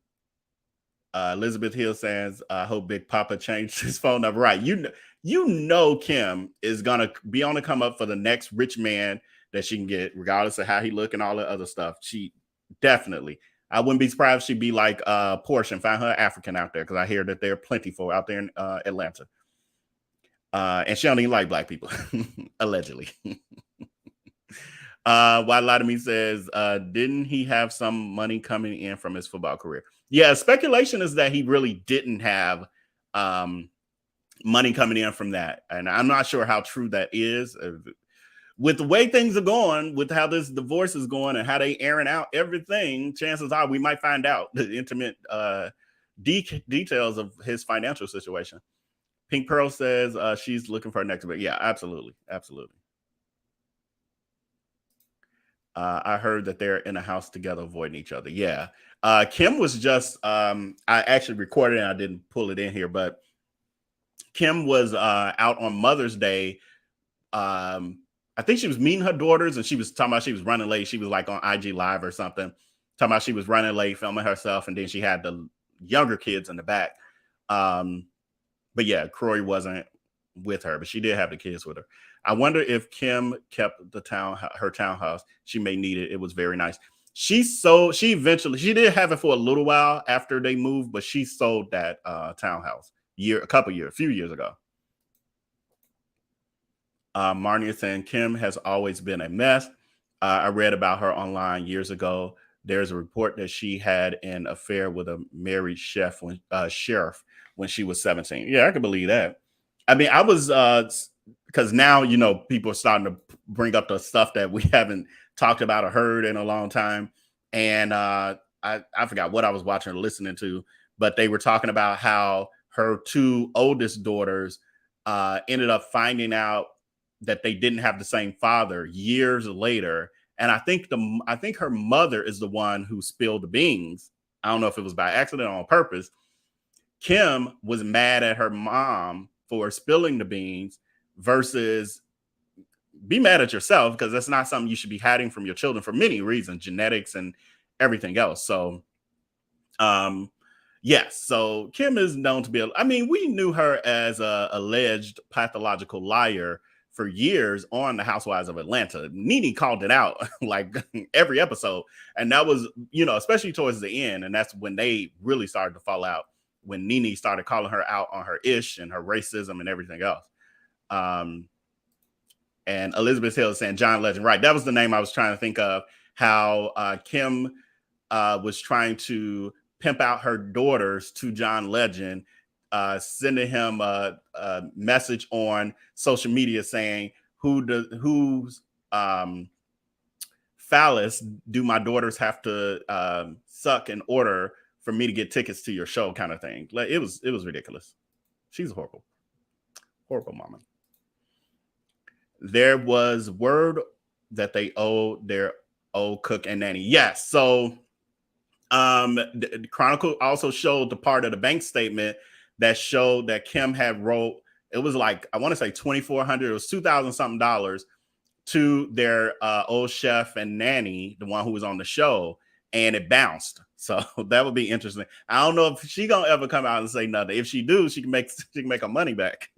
Elizabeth Hill says, I hope Big Papa changed his phone number. Right. You know Kim is going to be on the come up for the next rich man that she can get, regardless of how he look and all the other stuff. She definitely. I wouldn't be surprised if she'd be like Portia and find her African out there, because I hear that they're plentiful out there in Atlanta. And she don't even like black people, allegedly. Why a lot of me says, didn't he have some money coming in from his football career? Yeah, speculation is that he really didn't have money coming in from that. And I'm not sure how true that is. With the way things are going, with how this divorce is going and how they airing out everything, chances are we might find out the intimate details of his financial situation. Pink Pearl says she's looking for her next bit. Yeah, absolutely. Absolutely. I heard that they're in a house together avoiding each other. Yeah. Kim was just, I actually recorded it and I didn't pull it in here, but Kim was out on Mother's Day. I think she was meeting her daughters and she was talking about she was running late. She was like on IG Live or something, talking about she was running late, filming herself. And then she had the younger kids in the back. But yeah, Kroy wasn't with her, but she did have the kids with her. I wonder if Kim kept her townhouse. She may need it. It was very nice. She did have it for a little while after they moved, but she sold that townhouse a few years ago. Marnia saying Kim has always been a mess. I read about her online years ago. There's a report that she had an affair with a married sheriff when she was 17. Yeah, I can believe that. I mean, I was because now, you know, people are starting to bring up the stuff that we haven't talked about or heard in a long time. And I forgot what I was watching or listening to, but they were talking about how her two oldest daughters ended up finding out that they didn't have the same father years later. And I think her mother is the one who spilled the beans. I don't know if it was by accident or on purpose. Kim was mad at her mom for spilling the beans versus be mad at yourself, because that's not something you should be hiding from your children for many reasons, genetics and everything else. So, yes. So Kim is known to be, we knew her as a alleged pathological liar for years on the Housewives of Atlanta. NeNe called it out like every episode. And that was, you know, especially towards the end. And that's when they really started to fall out, when NeNe started calling her out on her ish and her racism and everything else. And Elizabeth Hill is saying John Legend. Right. That was the name I was trying to think of, how Kim was trying to pimp out her daughters to John Legend, sending him a message on social media saying, whose phallus do my daughters have to suck in order for me to get tickets to your show, kind of thing. Like, it was ridiculous. She's horrible mama. There was word that they owed their old cook and nanny. Yes. So the Chronicle also showed the part of the bank statement that showed that Kim had wrote, it was like, I want to say $2,400, it was $2,000 something to their old chef and nanny, the one who was on the show, and it bounced. So that would be interesting. I don't know if she gonna ever come out and say nothing. If she do, she can make her money back.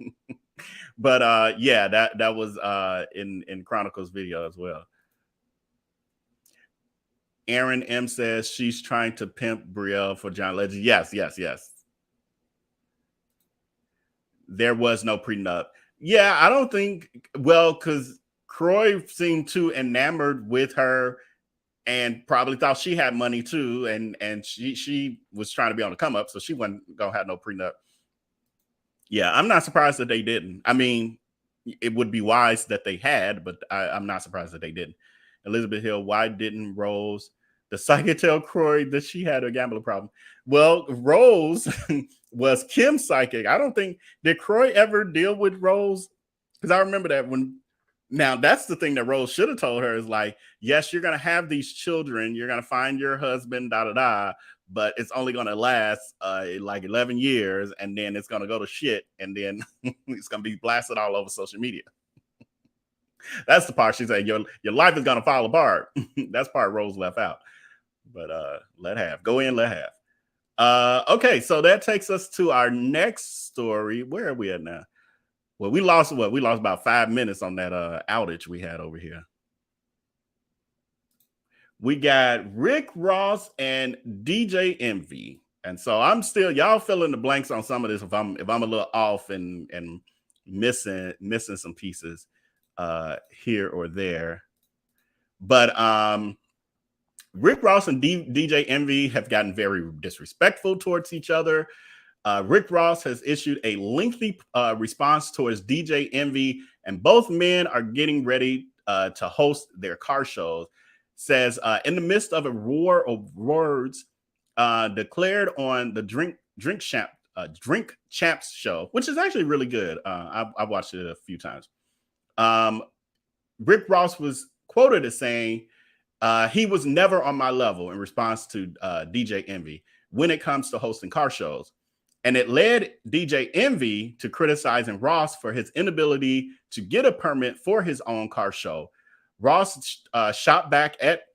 But yeah, that was in Chronicle's video as well. Aaron M says she's trying to pimp Brielle for John Legend. Yes. There was no prenup. Yeah, I don't think, because Kroy seemed too enamored with her and probably thought she had money too. And she was trying to be on the come up, so she wasn't going to have no prenup. Yeah, I'm not surprised that they didn't. I mean, it would be wise that they had, but I'm not surprised that they didn't. Elizabeth Hill, why didn't Rose, the psychic, tell Kroy that she had a gambling problem? Well, Rose was Kim's psychic. I don't think, did Kroy ever deal with Rose? Because I remember that now that's the thing that Rose should have told her, is like, yes, you're going to have these children. You're going to find your husband, but it's only going to last like 11 years, and then it's going to go to shit, and then it's going to be blasted all over social media. That's the part she said, your life is going to fall apart. That's part Rose left out. But let have. Okay, so that takes us to our next story. Where are we at now? Well, we lost about 5 minutes on that outage we had over here. We got Rick Ross and DJ Envy. And so I'm still, y'all fill in the blanks on some of this if I'm a little off and missing some pieces here or there. But Rick Ross and DJ Envy have gotten very disrespectful towards each other. Rick Ross has issued a lengthy response towards DJ Envy, and both men are getting ready to host their car shows. Says in the midst of a roar of words declared on the Drink Champs show, which is actually really good. I've watched it a few times. Rick Ross was quoted as saying, he was never on my level, in response to DJ Envy when it comes to hosting car shows. And it led DJ Envy to criticizing Ross for his inability to get a permit for his own car show. Ross shot back at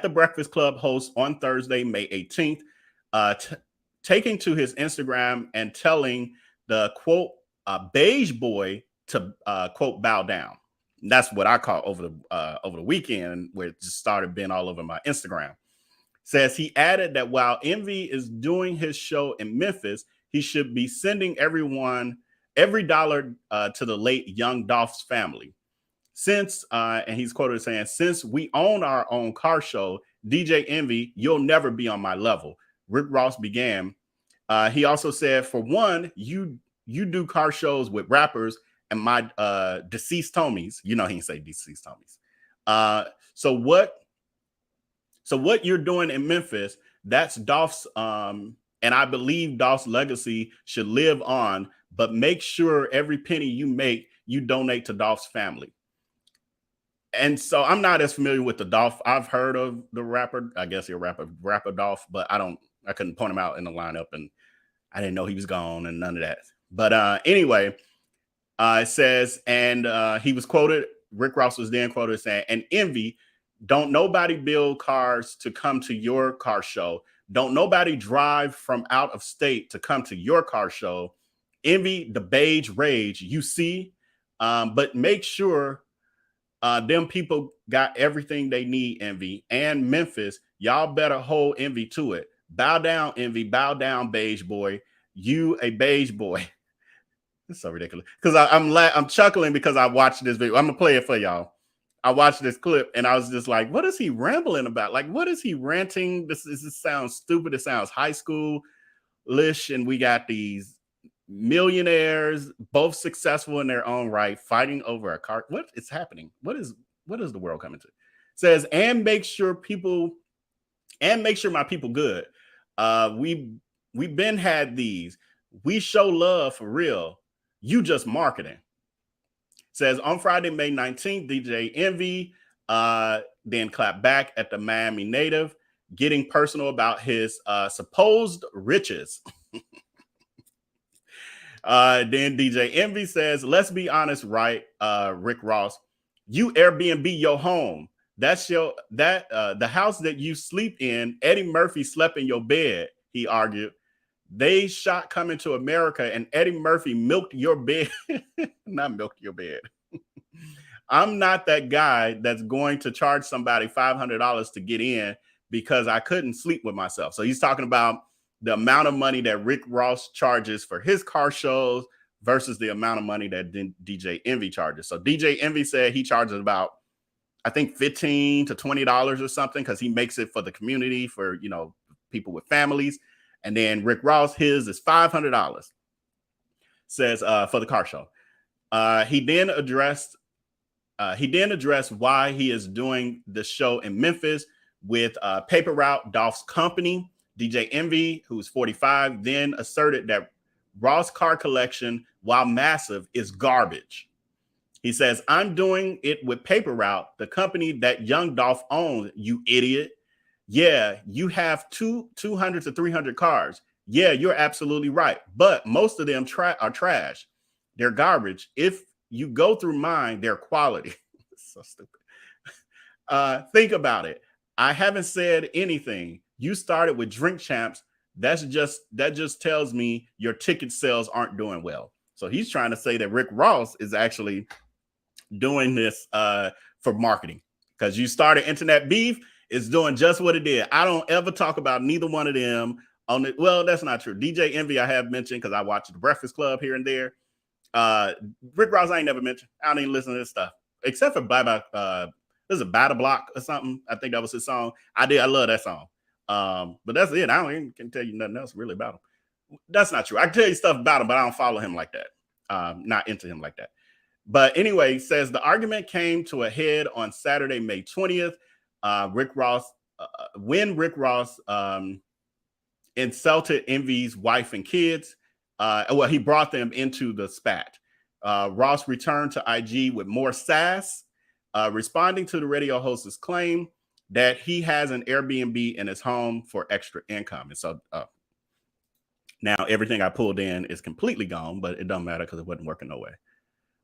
the Breakfast Club host on Thursday, May 18th, taking to his Instagram and telling the quote beige boy to quote bow down. And that's what I caught over the weekend, where it just started being all over my Instagram. Says he added that while Envy is doing his show in Memphis, he should be sending every dollar to the late Young Dolph's family. Since, and he's quoted saying, since we own our own car show, DJ Envy, you'll never be on my level. Rick Ross began. He also said, for one, you do car shows with rappers and my deceased homies. You know, he didn't say deceased homies. So what you're doing in Memphis, that's Dolph's, and I believe Dolph's legacy should live on, but make sure every penny you make, you donate to Dolph's family. And so I'm not as familiar with the Dolph. I've heard of the rapper. I guess he's a rapper Dolph, but I couldn't point him out in the lineup, and I didn't know he was gone and none of that. But anyway, it says, and he was quoted, Rick Ross was then quoted saying, and Envy, don't nobody build cars to come to your car show. Don't nobody drive from out of state to come to your car show. Envy, the beige rage, you see, but make sure them people got everything they need, Envy. And Memphis, y'all better hold Envy to it. Bow down, Envy. Bow down, beige boy. You a beige boy. It's so ridiculous. Because I'm chuckling because I watched this video. I'm gonna play it for y'all. I watched this clip and I was just like, what is he rambling about? Like, what is he ranting? This sounds stupid. It sounds high school-ish. And we got these millionaires, both successful in their own right, fighting over a car. What is happening? What is the world coming to? It says, and make sure my people good. We've been had these. We show love for real. You just marketing. Says on Friday, May 19th, DJ Envy then clapped back at the Miami native, getting personal about his supposed riches. Then DJ Envy says, let's be honest, right, Rick Ross, you Airbnb your home. That's the house that you sleep in. Eddie Murphy slept in your bed, he argued. They shot Coming to America and Eddie Murphy milked your bed. Not milked your bed. I'm not that guy that's going to charge somebody $500 to get in because I couldn't sleep with myself. So he's talking about the amount of money that Rick Ross charges for his car shows versus the amount of money that DJ Envy charges. So DJ Envy said he charges about, I think, $15 to $20 or something because he makes it for the community, for, you know, people with families. And then Rick Ross, his is $500, says for the car show. He then addressed why he is doing the show in Memphis with Paper Route, Dolph's company. DJ Envy, who's 45, then asserted that Ross' car collection, while massive, is garbage. He says, I'm doing it with Paper Route, the company that Young Dolph owns, you idiot. Yeah, you have 200 to 300 cars. Yeah, you're absolutely right. But most of them are trash. They're garbage. If you go through mine, they're quality. So stupid. Think about it. I haven't said anything. You started with Drink Champs. That just tells me your ticket sales aren't doing well. So he's trying to say that Rick Ross is actually doing this for marketing, because you started Internet Beef. It's doing just what it did. I don't ever talk about neither one of them on it. Well, that's not true. DJ Envy, I have mentioned because I watch the Breakfast Club here and there. Rick Ross, I ain't never mentioned. I don't even listen to this stuff except for there's a Battle Block or something. I think that was his song. I love that song. But that's it. I don't even can tell you nothing else really about him. That's not true. I can tell you stuff about him, but I don't follow him like that. Not into him like that. But anyway, he says the argument came to a head on Saturday, May 20th. When Rick Ross insulted Envy's wife and kids, he brought them into the spat. Ross returned to IG with more sass, responding to the radio host's claim that he has an Airbnb in his home for extra income. And so now everything I pulled in is completely gone, but it don't matter because it wasn't working no way.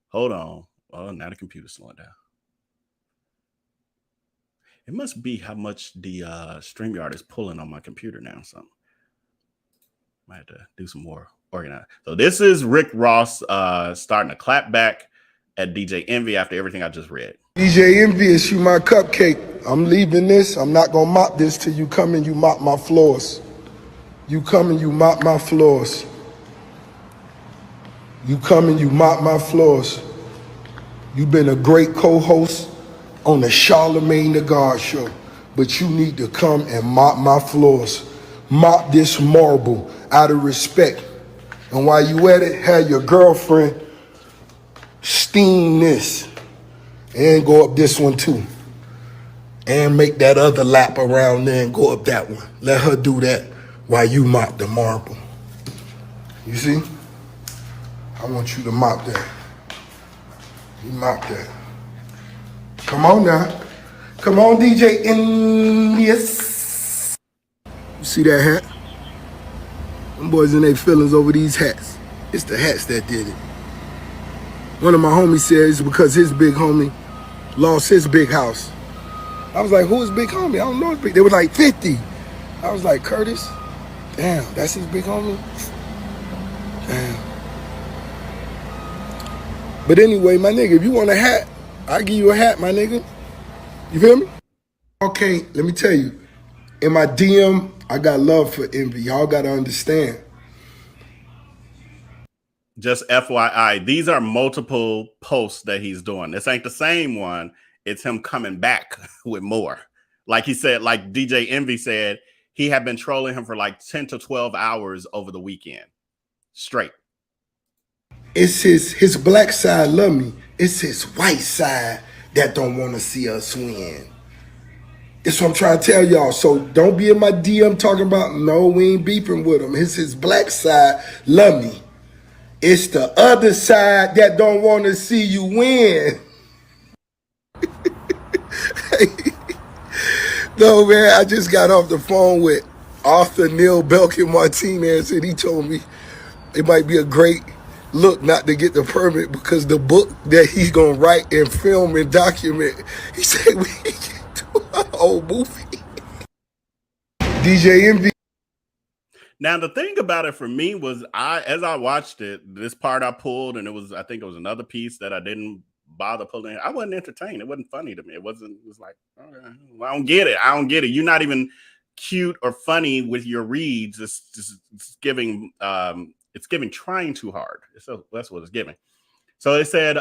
Hold on. Oh, now the computer's slowing down. It must be how much the StreamYard is pulling on my computer now. So I might have to do some more organized. So this is Rick Ross starting to clap back at DJ Envy after everything I just read. DJ Envious, you my cupcake. I'm leaving this. I'm not gonna mop this till you come and you mop my floors. You come and you mop my floors. You come and you mop my floors. You've been a great co-host on the Charlemagne the God show, but you need to come and mop my floors. Mop this marble out of respect. And while you at it, have your girlfriend steam this. And go up this one too. And make that other lap around there and go up that one. Let her do that while you mop the marble. You see? I want you to mop that. You mop that. Come on now. Come on, DJ Envious. You see that hat? Them boys in their feelings over these hats. It's the hats that did it. One of my homies said it's because his big homie lost his big house. I was like, who is big homie? I don't know his big. They were like 50. I was like, Curtis? Damn, that's his big homie? Damn. But anyway, my nigga, if you want a hat, I'll give you a hat, my nigga. You feel me? Okay, let me tell you. In my DM, I got love for Envy. Y'all got to understand. Just FYI, these are multiple posts that he's doing. This ain't the same one. It's him coming back with more. Like he said, like DJ Envy said, he had been trolling him for like 10 to 12 hours over the weekend. Straight. It's his black side love me. It's his white side that don't want to see us win. It's what I'm trying to tell y'all. So don't be in my DM talking about, no, we ain't beefing with him. It's his black side love me. It's the other side that don't want to see you win. No, man, I just got off the phone with Arthur Neil Belkin Martinez, and he told me it might be a great look not to get the permit because the book that he's going to write and film and document, he said we can do a whole movie. DJ Envy. Now, the thing about it for me was as I watched it, this part I pulled, and I think it was another piece that I didn't bother pulling. I wasn't entertained. It wasn't funny to me. It was like, okay, well, I don't get it. You're not even cute or funny with your reads. It's giving trying too hard. So that's what it's giving. So it said,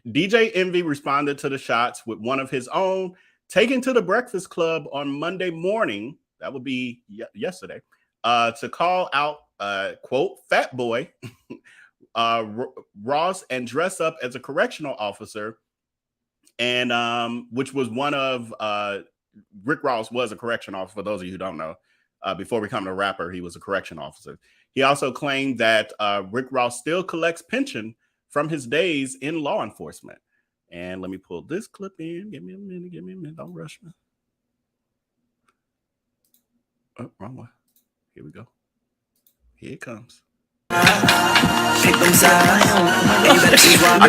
DJ Envy responded to the shots with one of his own, taken to the Breakfast Club on Monday morning. That would be yesterday. To call out, quote, fat boy, Ross, and dress up as a correctional officer. And which was one of Rick Ross was a correction officer, for those of you who don't know. Before becoming a rapper, he was a correction officer. He also claimed that Rick Ross still collects pension from his days in law enforcement. And let me pull this clip in. Give me a minute. Don't rush me. Oh, wrong one. Here we go. Here it comes. I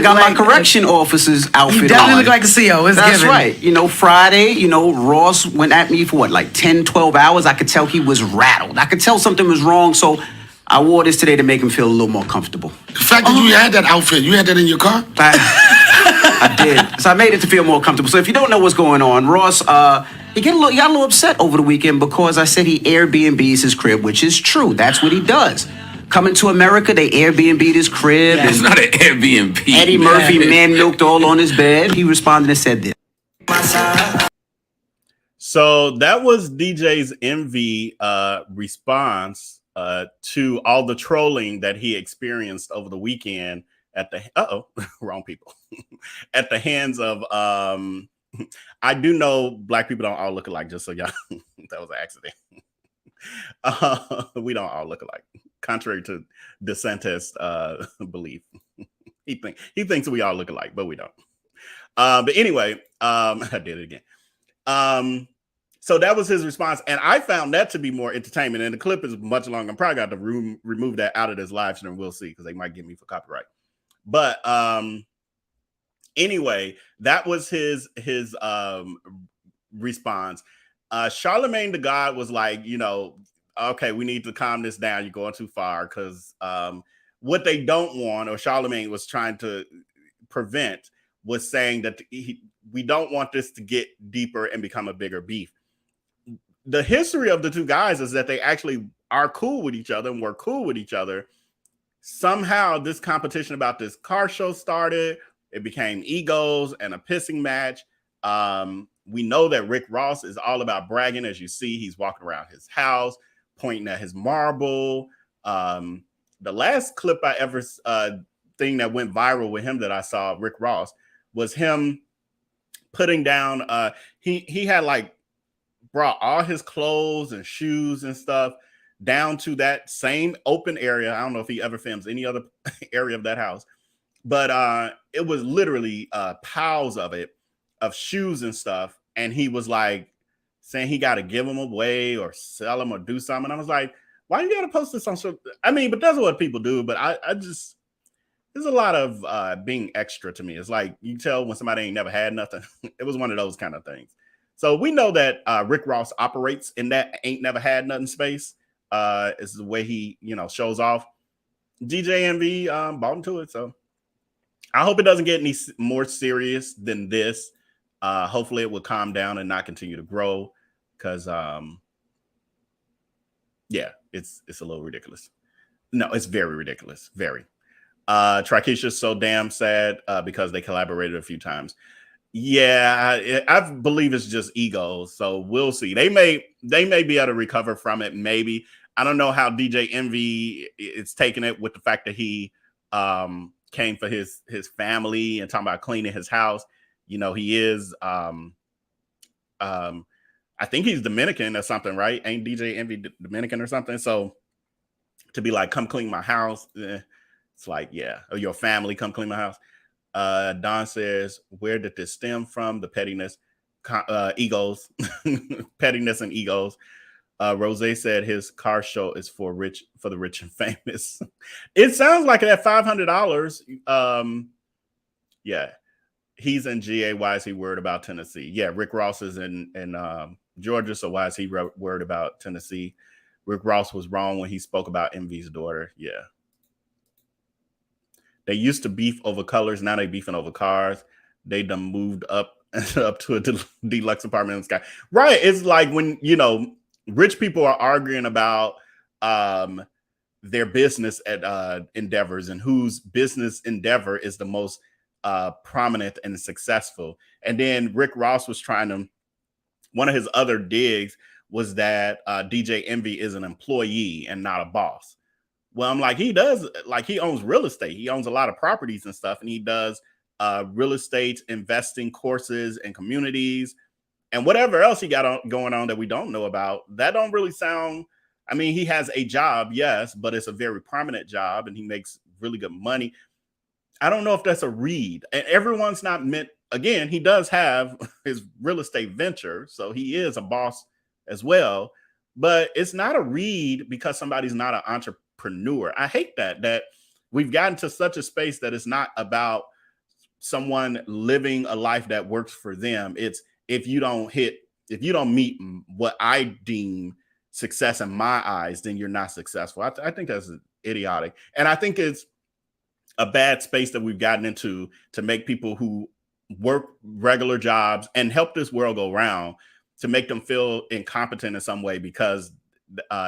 got my correction officer's outfit on. You definitely look like a CO. It's That's given. right. Friday, Ross went at me for what, like 10, 12 hours. I could tell he was rattled. I could tell something was wrong, so I wore this today to make him feel a little more comfortable. The fact that you had that outfit, you had that in your car? I did. So I made it to feel more comfortable. So if you don't know what's going on, Ross, he got a little upset over the weekend because I said he Airbnbs his crib, which is true. That's what he does. Coming to America, they Airbnb'd his crib. It's not an Airbnb. Eddie Murphy man-milked all on his bed. He responded and said this. So that was DJ's Envy response to all the trolling that he experienced over the weekend at the wrong people at the hands of I do know black people don't all look alike, just so y'all that was an accident. We don't all look alike, contrary to DeSantis belief. he thinks we all look alike, but we don't. But anyway, I did it again. So that was his response, and I found that to be more entertainment. And the clip is much longer. I'm probably got to remove that out of this live stream. We'll see, because they might get me for copyright. But anyway, that was his response. Charlemagne the God was like, okay, we need to calm this down. You're going too far. Because what they don't want, or Charlemagne was trying to prevent, was saying that we don't want this to get deeper and become a bigger beef. The history of the two guys is that they actually are cool with each other and were cool with each other. Somehow this competition about this car show started. It became egos and a pissing match. We know that Rick Ross is all about bragging. As you see, he's walking around his house, pointing at his marble. The last clip I ever thing that went viral with him that I saw, Rick Ross, was him putting down. He had like brought all his clothes and shoes and stuff down to that same open area. I don't know if he ever films any other area of that house, but it was literally piles of it, of shoes and stuff. And he was like saying he got to give them away or sell them or do something. And I was like, why you got to post this on social? I mean, but that's what people do. But I just, there's a lot of being extra to me. It's like you tell when somebody ain't never had nothing. It was one of those kind of things. So we know that Rick Ross operates in that ain't never had nothing space. Is the way he, shows off. DJ NV bought into it. So I hope it doesn't get any more serious than this. Hopefully it will calm down and not continue to grow. Because, yeah, it's a little ridiculous. No, it's very ridiculous. Very. Trikisha's so damn sad because they collaborated a few times. Yeah, I believe it's just ego. So we'll see. They may be able to recover from it. Maybe. I don't know how DJ Envy is taking it with the fact that he came for his family and talking about cleaning his house. He is I think he's Dominican or something, right? Ain't DJ Envy Dominican or something? So to be like, come clean my house, it's like, yeah, or your family come clean my house. Don says, where did this stem from? The pettiness, egos, pettiness and egos. Rose said his car show is for the rich and famous. It sounds like at $500. Yeah, he's in GA. Why is he worried about Tennessee? Yeah, Rick Ross is in Georgia. So why is he worried about Tennessee? Rick Ross was wrong when he spoke about Envy's daughter. Yeah. They used to beef over colors. Now they beefing over cars. They done moved up to a deluxe apartment in the sky. Right. It's like when, rich people are arguing about their business endeavors and whose business endeavor is the most prominent and successful. And then Rick Ross was one of his other digs was that DJ Envy is an employee and not a boss. Well, I'm like, he owns real estate. He owns a lot of properties and stuff. And he does real estate investing courses and communities and whatever else he got going on that we don't know about. That don't really sound, I mean, he has a job, yes, but it's a very prominent job and he makes really good money. I don't know if that's a read. And everyone's not meant, again, he does have his real estate venture. So he is a boss as well. But it's not a read because somebody's not an entrepreneur. I hate that we've gotten to such a space that it's not about someone living a life that works for them. It's if you don't meet what I deem success in my eyes, then you're not successful. I think that's idiotic. And I think it's a bad space that we've gotten into to make people who work regular jobs and help this world go round, to make them feel incompetent in some way because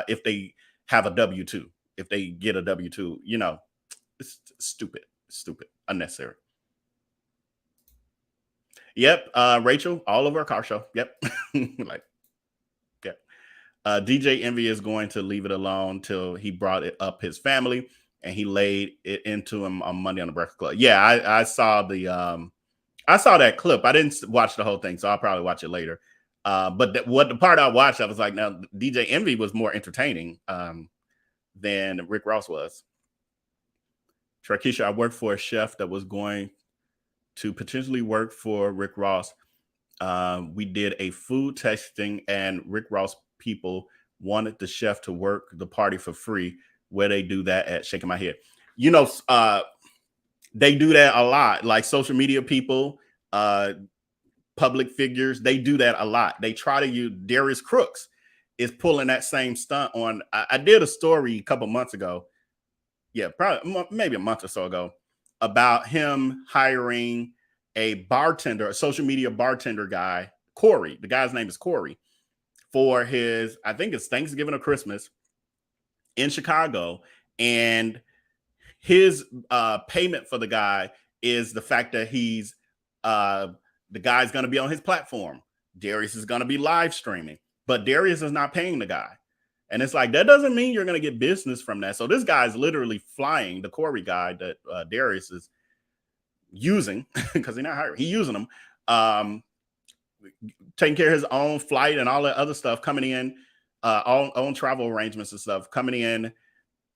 if they have a W-2. If they get a W-2, it's stupid, unnecessary. Yep. Rachel, all over a car show. Yep. DJ Envy is going to leave it alone till he brought it up his family and he laid it into him on Monday on the Breakfast Club. Yeah. I saw that clip. I didn't watch the whole thing, so I'll probably watch it later. But the part I watched, I was like, now DJ Envy was more entertaining. Than Rick Ross was. Trakisha, I worked for a chef that was going to potentially work for Rick Ross. We did a food testing and Rick Ross people wanted the chef to work the party for free. Where they do that at? Shaking my head. They do that a lot. Like social media people, public figures, they do that a lot. They try to use Darius Crooks. is pulling that same stunt on. I did a story a couple months ago. Yeah, probably maybe a month or so ago, about him hiring a bartender, a social media bartender guy, Corey. The guy's name is Corey, for his, I think it's Thanksgiving or Christmas in Chicago. And his payment for the guy is the fact that he's the guy's going to be on his platform. Darius is going to be live streaming, but Darius is not paying the guy. And it's like, that doesn't mean you're going to get business from that. So this guy's literally flying the Corey guy that Darius is using, because he's not hiring, he's using him, taking care of his own flight and all that other stuff, coming in, own travel arrangements and stuff, coming in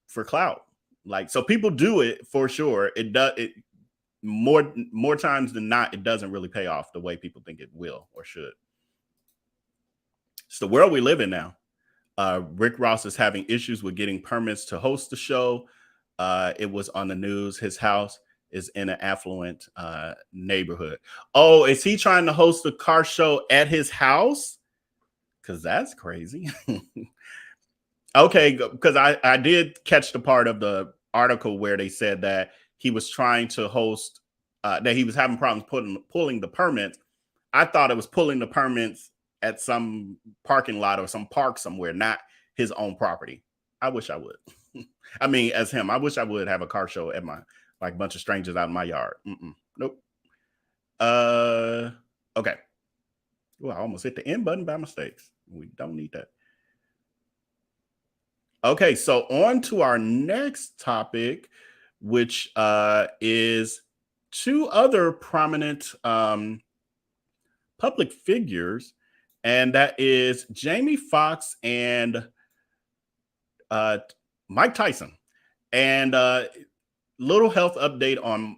for clout. Like, so people do it for sure. It does it more times than not. It doesn't really pay off the way people think it will or should. It's the world we live in now. Rick Ross is having issues with getting permits to host the show. It was on the news. His house is in an affluent neighborhood. Oh, is he trying to host a car show at his house? Because that's crazy. Okay, because I did catch the part of the article where they said that he was trying to host, that he was having problems pulling the permits. I thought it was pulling the permits at some parking lot or some park somewhere, not his own property. I wish I would. I mean, as him, I wish I would have a car show at my, like, bunch of strangers out in my yard. Nope. Okay. Well, I almost hit the end button by mistake. We don't need that. Okay, so on to our next topic, which is two other prominent public figures, and that is Jamie Foxx and Mike Tyson. And little health update on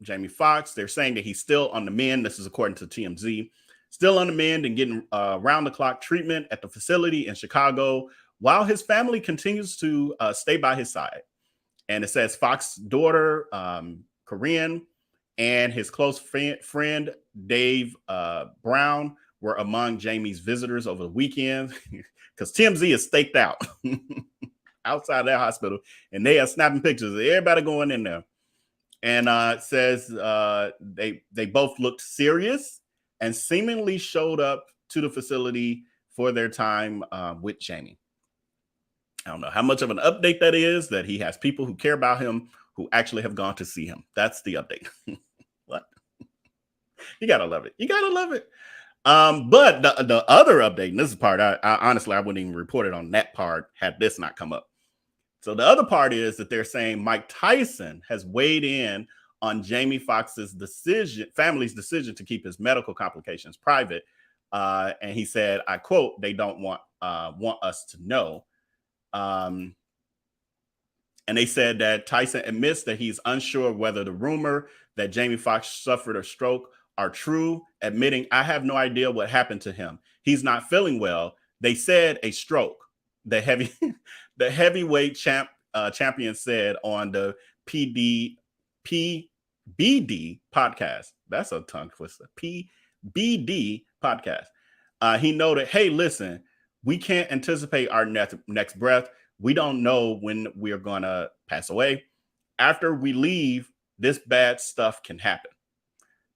Jamie Foxx. They're saying that he's still on the mend. This is according to TMZ. Still on the mend and getting round-the-clock treatment at the facility in Chicago, while his family continues to stay by his side. And it says Fox's daughter, Corinne, and his close friend, Dave Brown, were among Jamie's visitors over the weekend, because TMZ is staked out outside that hospital, and they are snapping pictures of everybody going in there. And it says they both looked serious and seemingly showed up to the facility for their time with Jamie. I don't know how much of an update that is, that he has people who care about him who actually have gone to see him. That's the update. What? You gotta love it. You gotta love it. But the other update, and this is the part I honestly, I wouldn't even report it on that part had this not come up. So the other part is that they're saying Mike Tyson has weighed in on Jamie Foxx's family's decision to keep his medical complications private. And he said, I quote, "They don't want us to know." And they said that Tyson admits that he's unsure whether the rumor that Jamie Foxx suffered a stroke are true, admitting, "I have no idea what happened to him. He's not feeling well. They said a stroke." The heavyweight champion said on the PBD podcast. That's a tongue twister. PBD podcast. He noted, "Hey, listen, we can't anticipate our next breath. We don't know when we're going to pass away. After we leave, this bad stuff can happen."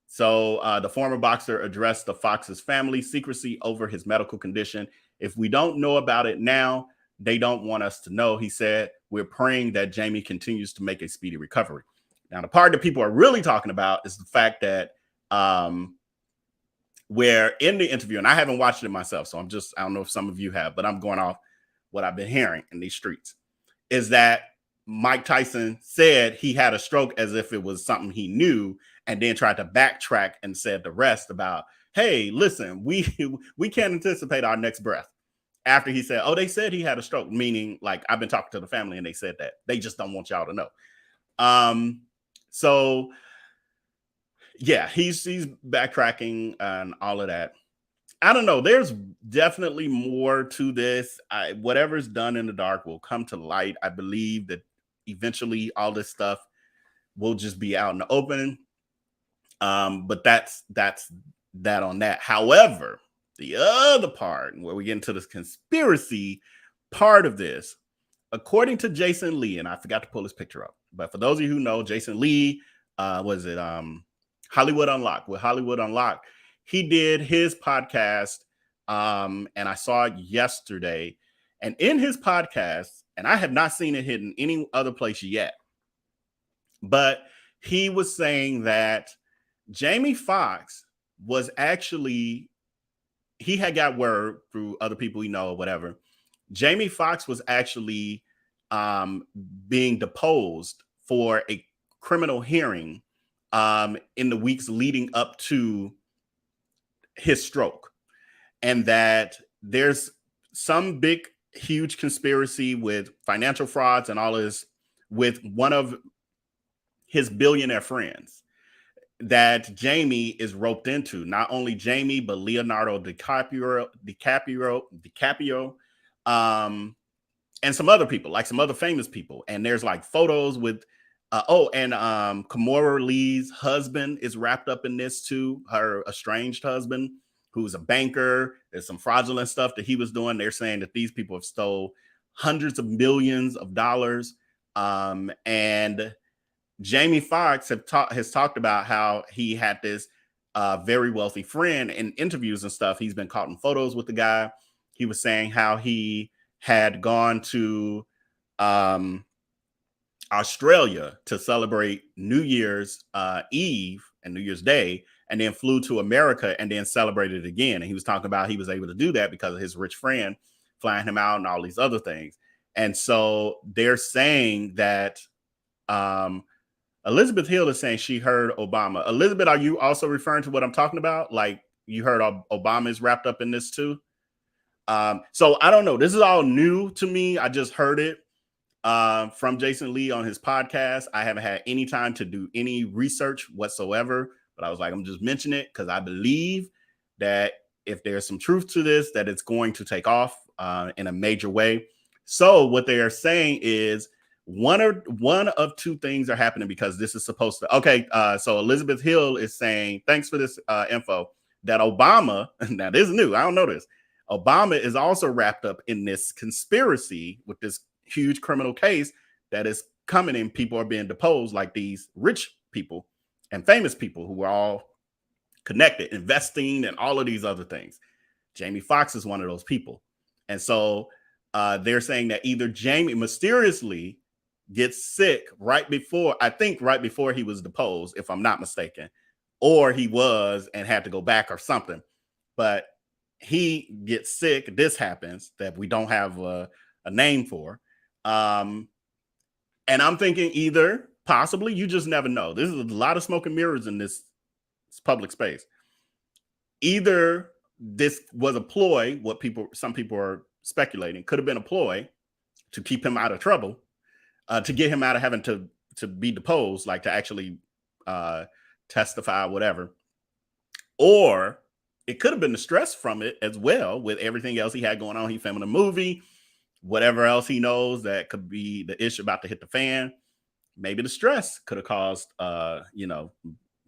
So the former boxer addressed the Fox's family secrecy over his medical condition. "If we don't know about it now, they don't want us to know," he said. "We're praying that Jamie continues to make a speedy recovery." Now, the part that people are really talking about is the fact that where in the interview, and I haven't watched it myself, so I don't know if some of you have, but I'm going off what I've been hearing in these streets, is that Mike Tyson said he had a stroke as if it was something he knew, and then tried to backtrack and said the rest about, "Hey, listen, we can't anticipate our next breath." After he said, "Oh, they said he had a stroke," meaning, like, I've been talking to the family and they said that. They just don't want y'all to know. So yeah, he's backtracking and all of that. I don't know. There's definitely more to this. Whatever's done in the dark will come to light. I believe that eventually all this stuff will just be out in the open. But that's that on that. However, the other part, where we get into this conspiracy part of this, according to Jason Lee, and I forgot to pull his picture up, but for those of you who know, Jason Lee, Hollywood Unlocked? With Hollywood Unlocked, he did his podcast, and I saw it yesterday. And in his podcast, and I have not seen it hidden any other place yet, but he was saying that Jamie Foxx was actually, he had got word through other people he know or whatever. Jamie Foxx was actually being deposed for a criminal hearing in the weeks leading up to his stroke. And that there's some big, huge conspiracy with financial frauds and all this with one of his billionaire friends that Jamie is roped into. Not only Jamie, but Leonardo DiCaprio, and some other people, like some other famous people. And there's like photos with, Kimora Lee's husband is wrapped up in this too, her estranged husband, who's a banker. There's some fraudulent stuff that he was doing. They're saying that these people have stole hundreds of millions of dollars. And Jamie Foxx has talked about how he had this very wealthy friend in interviews and stuff. He's been caught in photos with the guy. He was saying how he had gone to Australia to celebrate New Year's Eve and New Year's Day, and then flew to America and then celebrated again. And he was talking about he was able to do that because of his rich friend flying him out and all these other things. And so they're saying that Elizabeth Hill is saying she heard Obama. Elizabeth, are you also referring to what I'm talking about? Like you heard Obama is wrapped up in this too? So I don't know. This is all new to me. I just heard it from Jason Lee on his podcast. I haven't had any time to do any research whatsoever, but I was like, I'm just mentioning it because I believe that if there's some truth to this, that it's going to take off in a major way. So what they are saying is one of two things are happening because this is supposed to. Okay, so Elizabeth Hill is saying, thanks for this info, that Obama, now this is new, I don't know this, Obama is also wrapped up in this conspiracy with this huge criminal case that is coming and people are being deposed, like these rich people and famous people who are all connected, investing and all of these other things. Jamie Foxx is one of those people. And so they're saying that either Jamie mysteriously gets sick right before he was deposed, if I'm not mistaken, or he was and had to go back or something. But he gets sick. This happens that we don't have a name for. And I'm thinking either possibly, you just never know. This is a lot of smoke and mirrors in this public space. Either this was a ploy, some people are speculating, could have been a ploy to keep him out of trouble, to get him out of having to be deposed, like to actually testify, whatever. Or it could have been the stress from it as well, with everything else he had going on. He filming a movie, whatever else he knows that could be the issue about to hit the fan. Maybe the stress could have caused,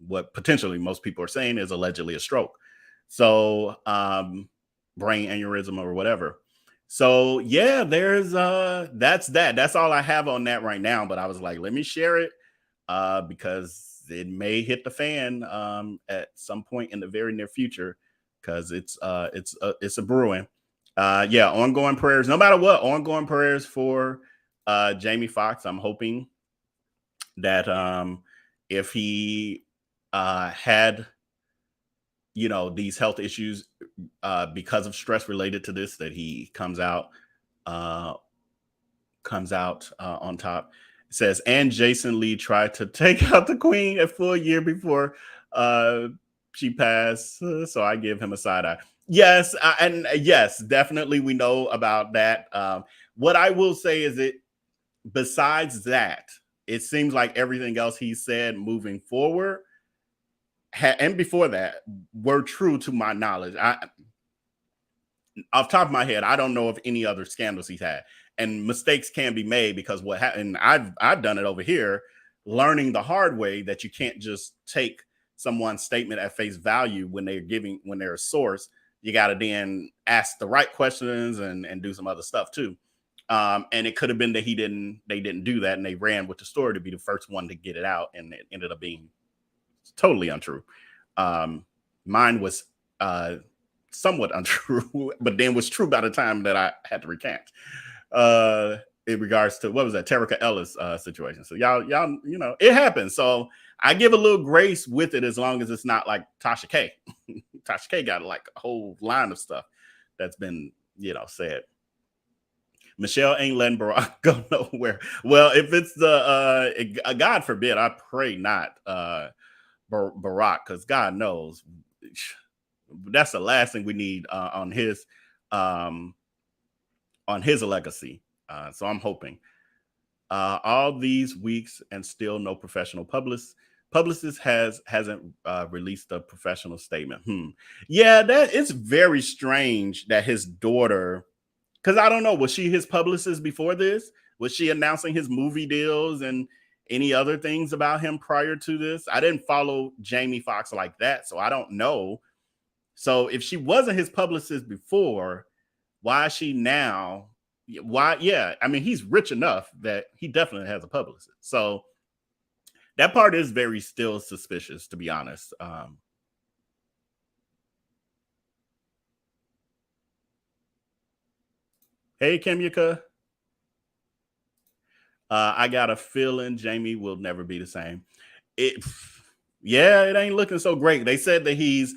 what potentially most people are saying is allegedly a stroke. So brain aneurysm or whatever. So yeah, there's that's all I have on that right now. But I was like, let me share it because it may hit the fan at some point in the very near future, because it's a brewing. Ongoing prayers, no matter what, ongoing prayers for Jamie Foxx. I'm hoping that if he had these health issues because of stress related to this, that he comes out on top. It says, and Jason Lee tried to take out the queen a full year before she passed, so I give him a side eye. Yes, and yes, definitely we know about that. What I will say is that besides that, it seems like everything else he said moving forward and before that were true to my knowledge. Off the top of my head, I don't know of any other scandals he's had. And mistakes can be made because what happened, I've done it over here, learning the hard way that you can't just take someone's statement at face value when they're a source, you got to then ask the right questions and do some other stuff too. And it could have been that they didn't do that, and they ran with the story to be the first one to get it out, and it ended up being totally untrue. Mine was somewhat untrue, but then was true by the time that I had to recant. In regards to what was that Terica Ellis situation. So y'all, you know, it happens. So I give a little grace with it as long as it's not like Tasha K. Tasha K got like a whole line of stuff that's been, you know, said. Michelle ain't letting Barack go nowhere. Well, if it's the God forbid, I pray not Barack, because God knows that's the last thing we need on his legacy. So I'm hoping all these weeks and still no professional publicist hasn't released a professional statement. Yeah, that is very strange that his daughter, because I don't know, was she his publicist before this? Was she announcing his movie deals and any other things about him prior to this? I didn't follow Jamie Foxx like that, so I don't know. So if she wasn't his publicist before, why is she now? Why? Yeah, I mean, he's rich enough that he definitely has a publicist. So that part is very still suspicious, to be honest. Hey, Kim Yuka. I got a feeling Jamie will never be the same. It ain't looking so great. They said that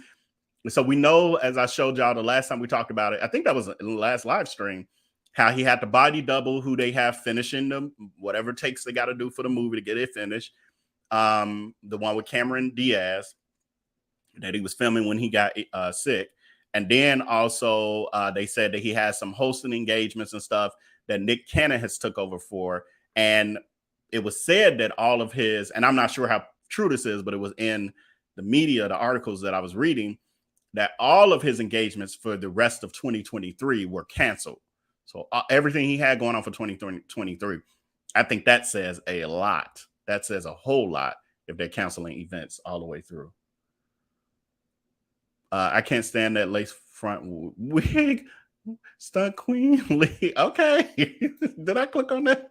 so we know, as I showed y'all the last time we talked about it, I think that was in the last live stream, how he had to body double who they have finishing them, whatever takes they got to do for the movie to get it finished. The one with Cameron Diaz that he was filming when he got sick. And then also they said that he has some hosting engagements and stuff that Nick Cannon has took over for. And it was said that all of his, and I'm not sure how true this is, but it was in the media, the articles that I was reading, that all of his engagements for the rest of 2023 were canceled. So everything he had going on for 2023, I think that says a lot. That says a whole lot if they're canceling events all the way through. I can't stand that lace front wig. Stunt Queen Lee. Okay. Did I click on that?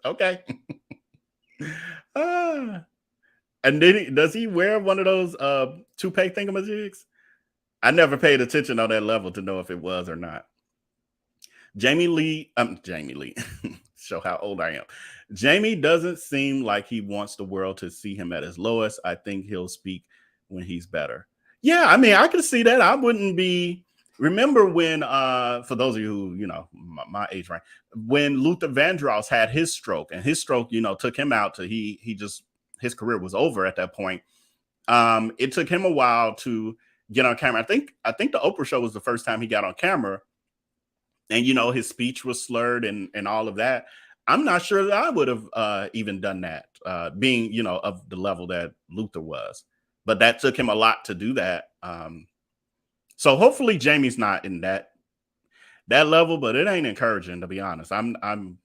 Okay. And then does he wear one of those toupee thingamajigs? I never paid attention on that level to know if it was or not. Jamie Lee. Show how old I am. Jamie doesn't seem like he wants the world to see him at his lowest. I think he'll speak when he's better. Yeah, I mean, I can see that. I wouldn't be. Remember when, for those of you who, you know, my age range, when Luther Vandross had his stroke, and his stroke, you know, took him out to his career was over at that point. It took him a while to get on camera. I think the Oprah show was the first time he got on camera, and, you know, his speech was slurred and all of that. I'm not sure that I would have even done that, being, you know, of the level that Luther was. But that took him a lot to do that. So hopefully Jamie's not in that level, but it ain't encouraging, to be honest. I'm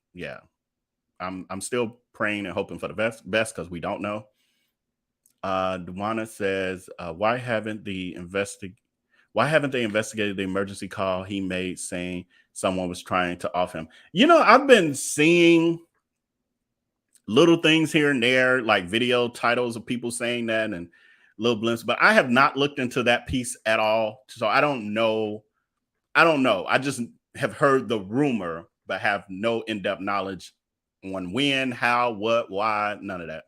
still praying and hoping for the best because we don't know. Duana says, why haven't they investigated the emergency call he made saying someone was trying to off him? You know, I've been seeing little things here and there, like video titles of people saying that and little blimps, but I have not looked into that piece at all. So I don't know. I just have heard the rumor, but have no in-depth knowledge on when, how, what, why, none of that.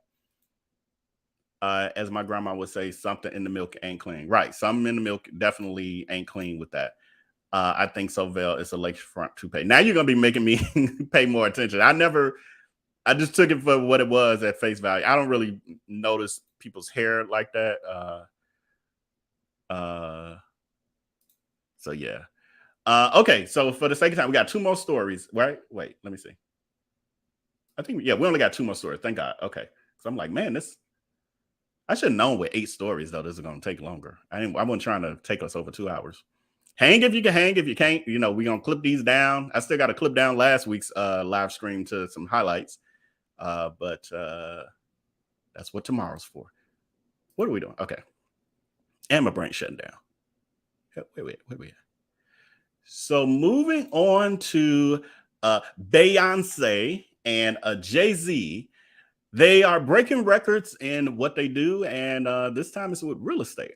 As my grandma would say, something in the milk ain't clean. Right. Something in the milk definitely ain't clean with that. I think Zelle is a lakefront toupee. Now you're going to be making me pay more attention. I just took it for what it was at face value. I don't really notice people's hair like that. So yeah. Okay. So for the sake of time, we got 2 more stories, right? Wait, let me see. I think, we only got 2 more stories. Thank God. Okay. So I'm like, man, I should have known with 8 stories, though, this is going to take longer. I wasn't trying to take us over 2 hours. Hang if you can hang. If you can't, you know, we're going to clip these down. I still got to clip down last week's live stream to some highlights. But that's what tomorrow's for. What are we doing? Okay. And my brain's shutting down. Wait. So moving on to Beyonce and Jay-z, they are breaking records in what they do, and this time it's with real estate.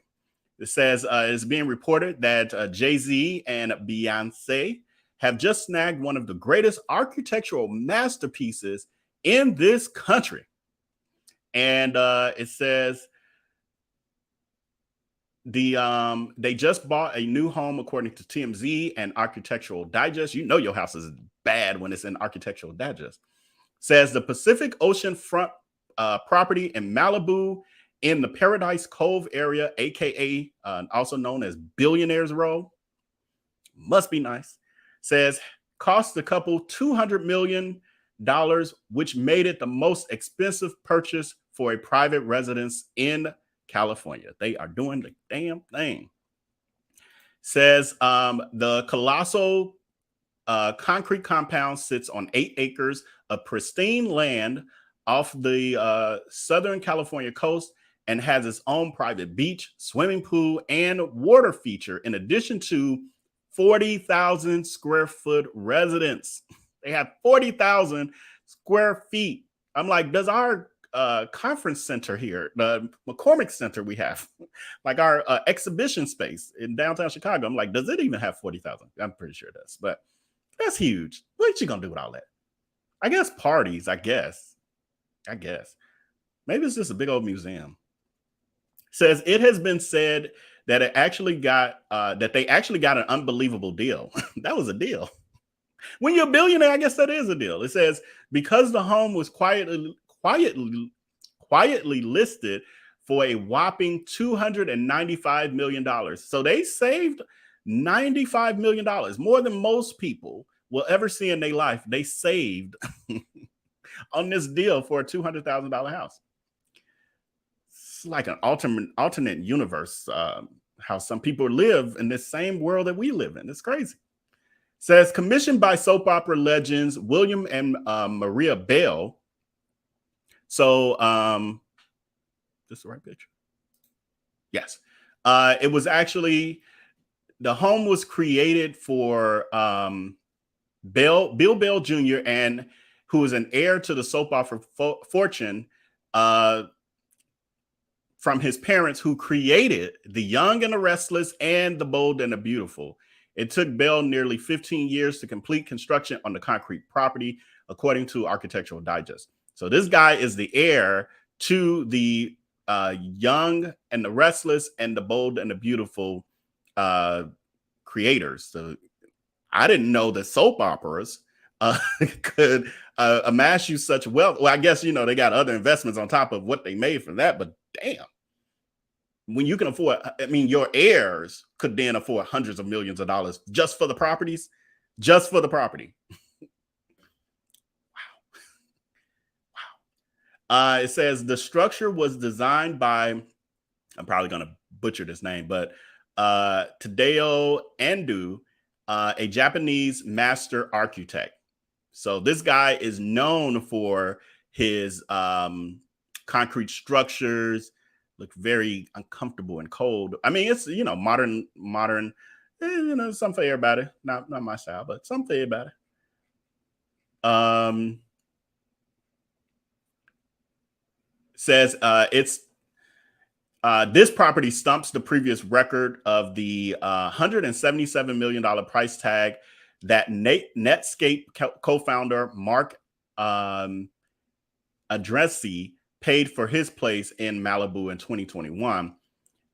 It says it's being reported that Jay-z and Beyonce have just snagged one of the greatest architectural masterpieces in this country. And it says they just bought a new home, according to TMZ and Architectural Digest. You know your house is bad when it's in Architectural Digest. Says the Pacific Ocean front property in Malibu in the Paradise Cove area, aka also known as Billionaires Row. Must be nice. Says cost the couple $200 million, which made it the most expensive purchase for a private residence in California. They are doing the damn thing. Says the colossal concrete compound sits on 8 acres of pristine land off the Southern California coast and has its own private beach, swimming pool, and water feature, in addition to 40,000 square foot residence. They have 40,000 square feet. I'm like, does our conference center here, the McCormick Center we have, like our exhibition space in downtown Chicago, I'm like, does it even have 40,000? I'm pretty sure it does, but that's huge. What you gonna do with all that? I guess parties, I guess. Maybe it's just a big old museum. Says it has been said that it actually got that they actually got an unbelievable deal. That was a deal. When you're a billionaire, I guess that is a deal. It says because the home was quietly listed for a whopping $295 million. So they saved $95 million, more than most people will ever see in their life. They saved on this deal for a $200,000 house. It's like an alternate universe, how some people live in this same world that we live in. It's crazy. Says commissioned by soap opera legends William and Maria Bell. So, this is the right picture? Yes. It was actually, the home was created for Bill Bell Jr., and who is an heir to the soap opera fortune from his parents, who created The Young and the Restless and The Bold and the Beautiful. It took Bell nearly 15 years to complete construction on the concrete property, according to Architectural Digest. So this guy is the heir to the Young and the Restless and The Bold and the Beautiful creators. So I didn't know that soap operas could amass you such wealth. Well, I guess, you know, they got other investments on top of what they made from that, but damn. When you can afford, I mean, your heirs could then afford hundreds of millions of dollars just for the properties, just for the property. Wow. It says the structure was designed by, I'm probably going to butcher this name, but Tadao Ando, a Japanese master architect. So this guy is known for his concrete structures. Look very uncomfortable and cold. I mean, it's, you know, modern, you know, some for everybody. Not my style, but some for everybody. Says it's this property stumps the previous record of the $177 million price tag that Netscape co-founder Mark Andreessi paid for his place in Malibu in 2021,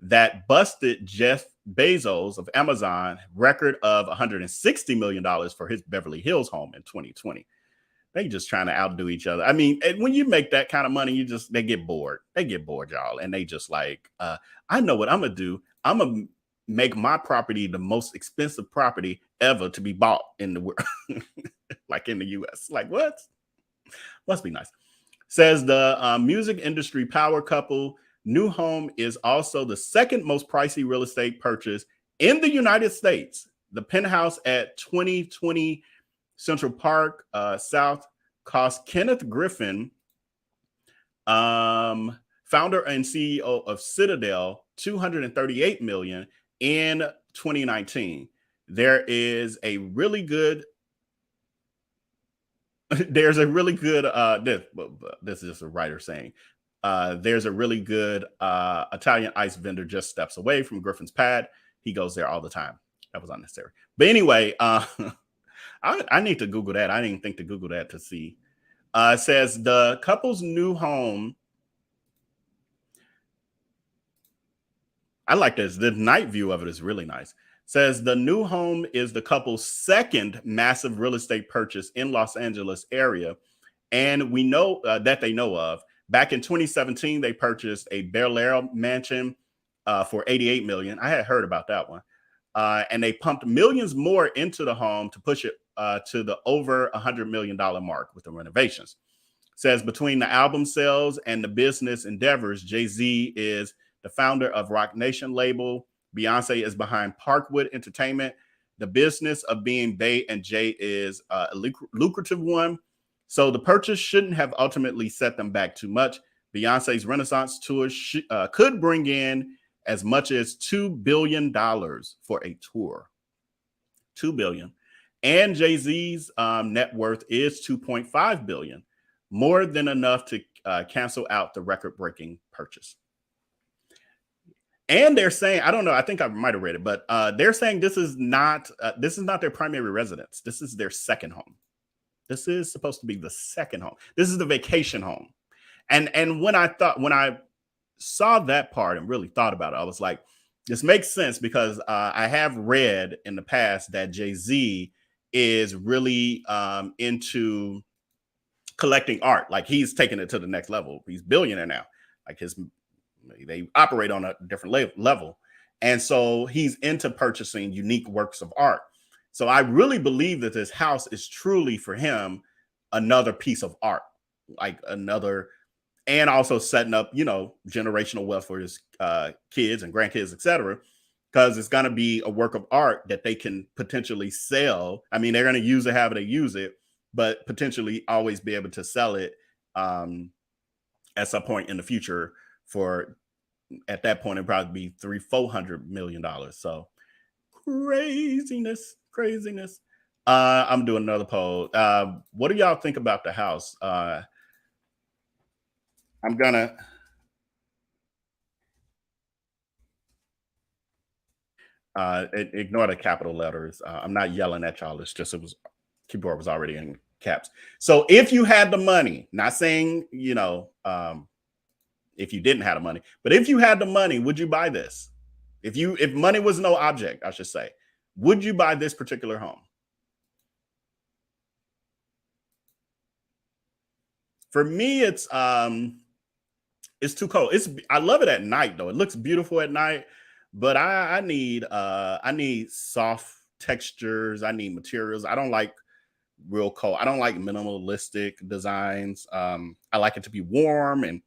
that busted Jeff Bezos of Amazon record of $160 million for his Beverly Hills home in 2020. They just trying to outdo each other. I mean, when you make that kind of money, they get bored. They get bored, y'all. And they just like, I know what I'm going to do. I'm going to make my property the most expensive property ever to be bought in the world, like in the US. Like, what? Must be nice. Says the music industry power couple new home is also the second most pricey real estate purchase in the United States. The penthouse at 2020 Central Park South cost Kenneth Griffin, founder and CEO of Citadel, $238 million in 2019. There is a really good this is just a writer saying there's a really good Italian ice vendor just steps away from Griffin's pad. He goes there all the time. That was unnecessary. But anyway, I need to Google that. I didn't think to Google that to see. It says the couple's new home. I like this. The night view of it is really nice. Says the new home is the couple's second massive real estate purchase in Los Angeles area. And we know that they know of. Back in 2017, they purchased a Bel Air mansion for $88 million. I had heard about that one. And they pumped millions more into the home to push it to the over $100 million mark with the renovations. Says between the album sales and the business endeavors, Jay-Z is the founder of Rock Nation label. Beyonce is behind Parkwood Entertainment. The business of being Bey and Jay is a lucrative one. So the purchase shouldn't have ultimately set them back too much. Beyonce's Renaissance tour could bring in as much as $2 billion for a tour. $2 billion. And Jay-Z's net worth is $2.5 billion, more than enough to cancel out the record-breaking purchase. And they're saying, I don't know, I think I might have read it, but they're saying this is not their primary residence. This is their second home. This is supposed to be the second home. This is the vacation home. And when I saw that part and really thought about it, I was like, this makes sense because I have read in the past that Jay-Z is really into collecting art. Like he's taking it to the next level. He's billionaire now. Like they operate on a different level. And so he's into purchasing unique works of art. So I really believe that this house is truly for him another piece of art, like another, and also setting up, generational wealth for his kids and grandkids, etc. Because it's going to be a work of art that they can potentially sell. I mean, they're going to use it however they use it, but potentially always be able to sell it at some point in the future for, at that point, it'd probably be $300-400 million. So craziness. I'm doing another poll. What do y'all think about the house? I'm gonna ignore the capital letters. I'm not yelling at y'all. It's just keyboard was already in caps. So if you had the money, not saying if you didn't have the money, but if you had the money, would you buy this? If money was no object, I should say. Would you buy this particular home? For me, it's too cold. I love it at night though. It looks beautiful at night, but I need soft textures. I need materials. I don't like real cold. I don't like minimalistic designs. I like it to be warm, and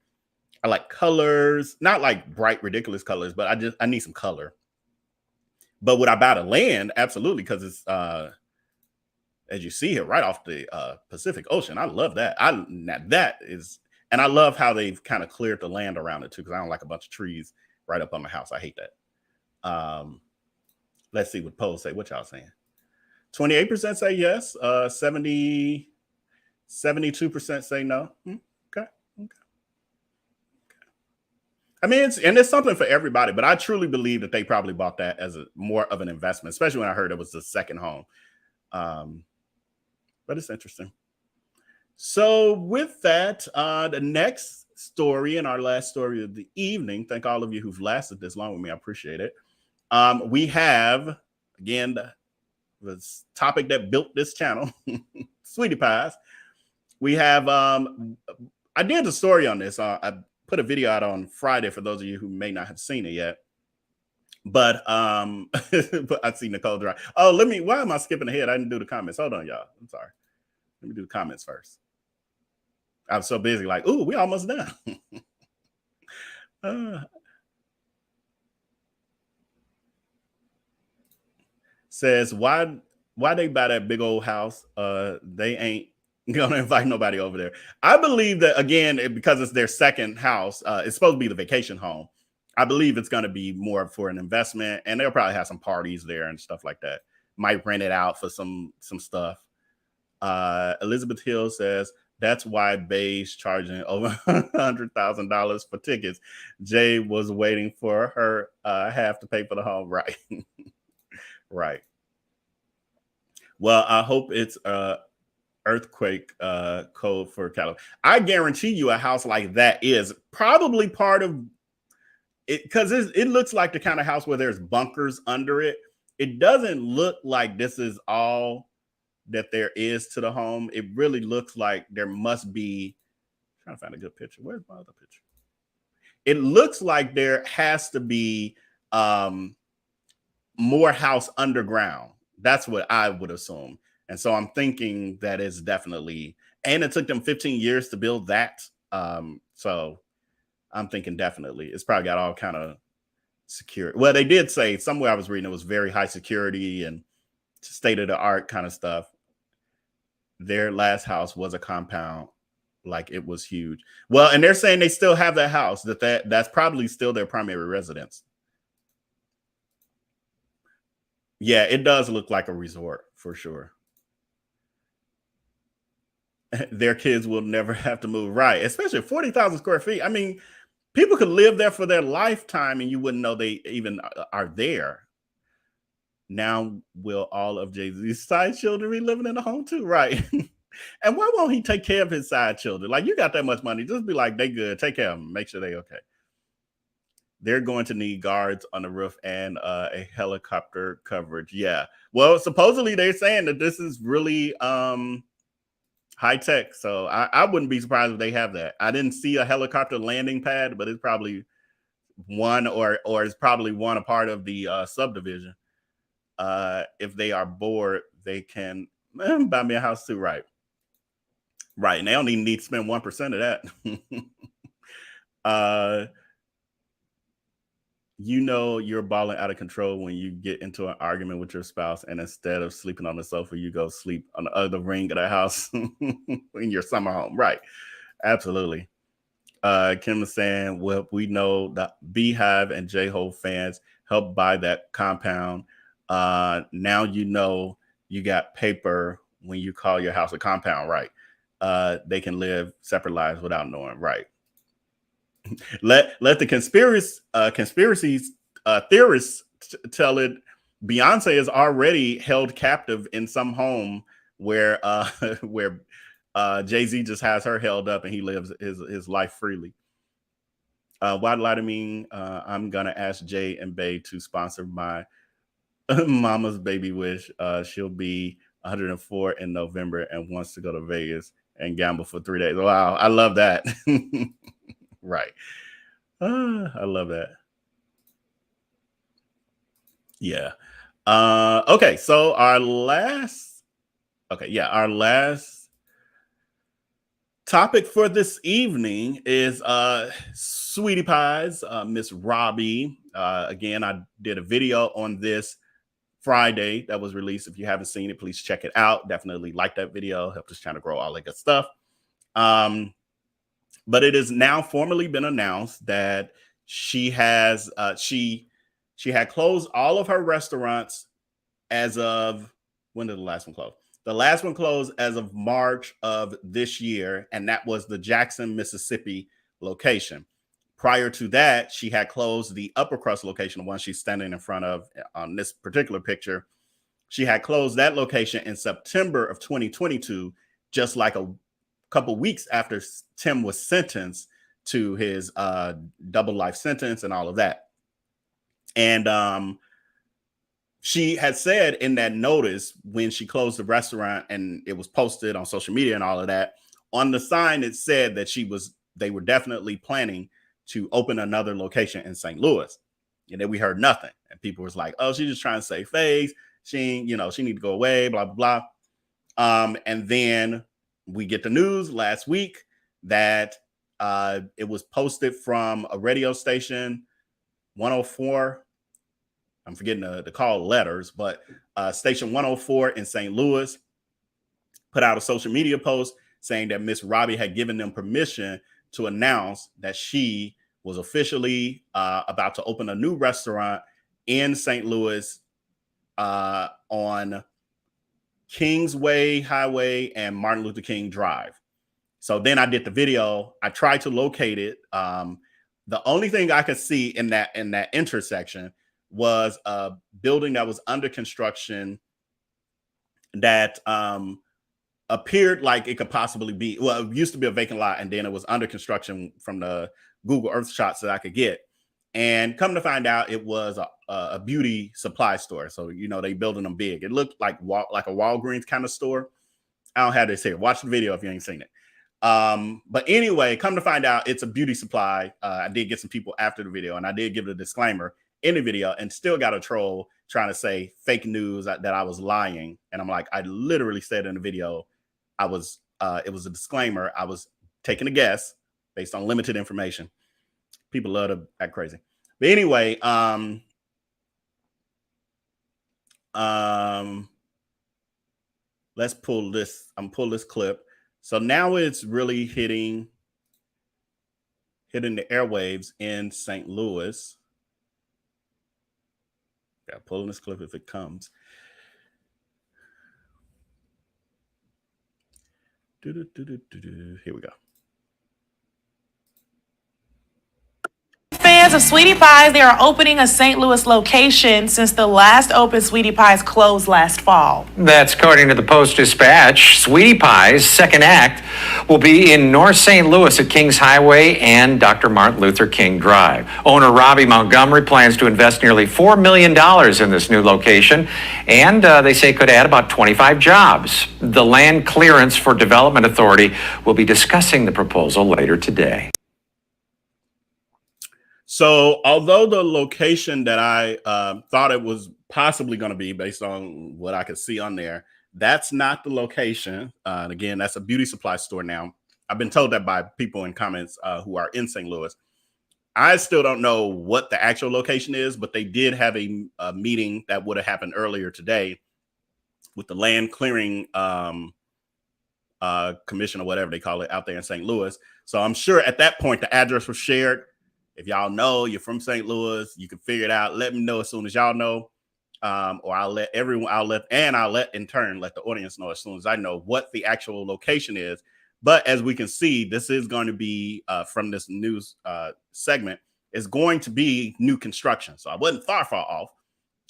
I like colors, not like bright, ridiculous colors, but I need some color. But would I buy the land? Absolutely, because it's as you see here, right off the Pacific Ocean. I love that. And I love how they've kind of cleared the land around it too, because I don't like a bunch of trees right up on the house. I hate that. Let's see what polls say. What y'all saying? 28% say yes. 72% say no. Okay. I mean, it's something for everybody, but I truly believe that they probably bought that as more of an investment, especially when I heard it was the second home. But it's interesting. So with that, the next story and our last story of the evening, thank all of you who've lasted this long with me. I appreciate it. We have, again, the topic that built this channel, Sweetie Pies. We have, I did a story on this. I put a video out on Friday for those of you who may not have seen it yet. But I see Nicole Dry. Oh, why am I skipping ahead? I didn't do the comments. Hold on, y'all. I'm sorry. Let me do the comments first. I'm so busy, like, ooh, we almost done. Says, why they buy that big old house? They ain't gonna invite nobody over there. I believe that, again, because it's their second house, it's supposed to be the vacation home. I believe it's going to be more for an investment, and they'll probably have some parties there and stuff like that. Might rent it out for some stuff. Elizabeth Hill says that's why Bay's charging over $100,000 for tickets. Jay was waiting for her half to pay for the home, right? Right. Well, I hope it's earthquake code for California. I guarantee you, a house like that is probably part of it, because it looks like the kind of house where there's bunkers under it. It doesn't look like this is all that there is to the home. It really looks like there must be, I'm trying to find a good picture. Where's my other picture? It looks like there has to be more house underground. That's what I would assume. And so I'm thinking that is definitely, and it took them 15 years to build that. So I'm thinking definitely it's probably got all kind of security. Well, they did say somewhere I was reading it was very high security and state of the art kind of stuff. Their last house was a compound, like it was huge. Well, and they're saying they still have that house, that's probably still their primary residence. Yeah, it does look like a resort for sure. Their kids will never have to move, right? Especially 40,000 square feet. I mean, people could live there for their lifetime and you wouldn't know they even are there. Now, will all of Jay-Z's side children be living in the home too? Right. And why won't he take care of his side children? Like, you got that much money, just be like, they good. Take care of them. Make sure they okay. They're going to need guards on the roof and a helicopter coverage. Yeah. Well, supposedly they're saying that this is really high tech. So I wouldn't be surprised if they have that. I didn't see a helicopter landing pad, but it's probably one or it's probably one a part of the subdivision. If they are bored, they can buy me a house too, right? Right. And they don't even need to spend 1% of that. You know you're balling out of control when you get into an argument with your spouse and instead of sleeping on the sofa, you go sleep on the other ring of the house in your summer home. Right. Absolutely. Kim is saying, well, we know that Beehive and J-Ho fans helped buy that compound. Now you know you got paper when you call your house a compound, right? They can live separate lives without knowing, right? Let the conspiracies theorists tell it. Beyonce is already held captive in some home where Jay-Z just has her held up and he lives his life freely. Why do I mean? I'm gonna ask Jay and Bay to sponsor my mama's baby wish. She'll be 104 in November and wants to go to Vegas and gamble for 3 days. Wow, I love that. Right. I love that. Yeah. Okay, so our last topic for this evening is Sweetie Pies, Miss Robbie. Again, I did a video on this Friday that was released. If you haven't seen it, please check it out. Definitely like that video. Help us trying to grow all that good stuff. But it has now formally been announced that she has she had closed all of her restaurants as of, when did the last one close? The last one closed as of March of this year, and that was the Jackson, Mississippi location. Prior to that, she had closed the Upper Crust location, the one she's standing in front of on this particular picture. She had closed that location in September of 2022, just like a couple weeks after Tim was sentenced to his double life sentence and all of that. And she had said in that notice when she closed the restaurant, and it was posted on social media and all of that, on the sign it said that they were definitely planning to open another location in St. Louis. And then we heard nothing. And people was like, oh, she's just trying to save face. She need to go away, blah, blah, blah. And then we get the news last week that it was posted from a radio station, 104. I'm forgetting the call letters, but station 104 in St. Louis put out a social media post saying that Miss Robbie had given them permission to announce that she was officially about to open a new restaurant in St. Louis on Kingsway Highway and Martin Luther King Drive. So then I did the video. I tried to locate it. The only thing I could see in that intersection was a building that was under construction that appeared like it could possibly be, well, it used to be a vacant lot, and then it was under construction from the Google Earth shots that I could get. And come to find out, it was a beauty supply store. So, you know, they building them big. It looked like a Walgreens kind of store. I don't have this here. Watch the video if you ain't seen it. But anyway, come to find out, it's a beauty supply. I did get some people after the video, and I did give it a disclaimer in the video, and still got a troll trying to say fake news that I was lying. And I'm like, I literally said in the video, it was a disclaimer. I was taking a guess based on limited information. People love to act crazy. But anyway, let's pull this. Pull this clip. So now it's really hitting the airwaves in St. Louis. Got pulling this clip if it comes. Here we go. Fans of Sweetie Pies, they are opening a St. Louis location since the last open Sweetie Pies closed last fall. That's according to the Post-Dispatch. Sweetie Pies' second act will be in North St. Louis at Kings Highway and Dr. Martin Luther King Drive. Owner Robbie Montgomery plans to invest nearly $4 million in this new location, and they say could add about 25 jobs. The Land Clearance for Development Authority will be discussing the proposal later today. So although the location that I thought it was possibly going to be based on what I could see on there, that's not the location. And again, that's a beauty supply store now. I've been told that by people in comments who are in St. Louis. I still don't know what the actual location is, but they did have a meeting that would have happened earlier today with the Land Clearing Commission or whatever they call it out there in St. Louis. So I'm sure at that point the address was shared. If y'all know you're from St. Louis, you can figure it out. Let me know as soon as y'all know, or I'll let in turn let the audience know as soon as I know what the actual location is. But as we can see, this is going to be from this news segment is going to be new construction. So I wasn't far off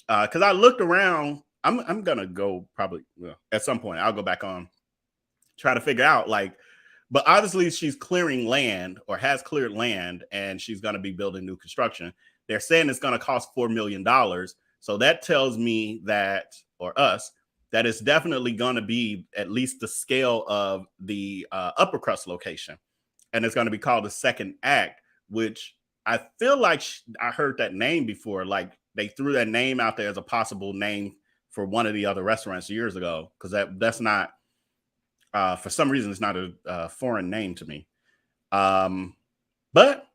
because I looked around. I'm gonna go probably at some point. I'll go back on try to figure out like. But obviously she's clearing land or has cleared land, and she's going to be building new construction. They're saying it's going to cost $4 million. So that tells me that, or us, that it's definitely going to be at least the scale of the upper crust location. And it's going to be called the second act, which I feel like I heard that name before. Like they threw that name out there as a possible name for one of the other restaurants years ago. Because that's not, for some reason, it's not a foreign name to me. But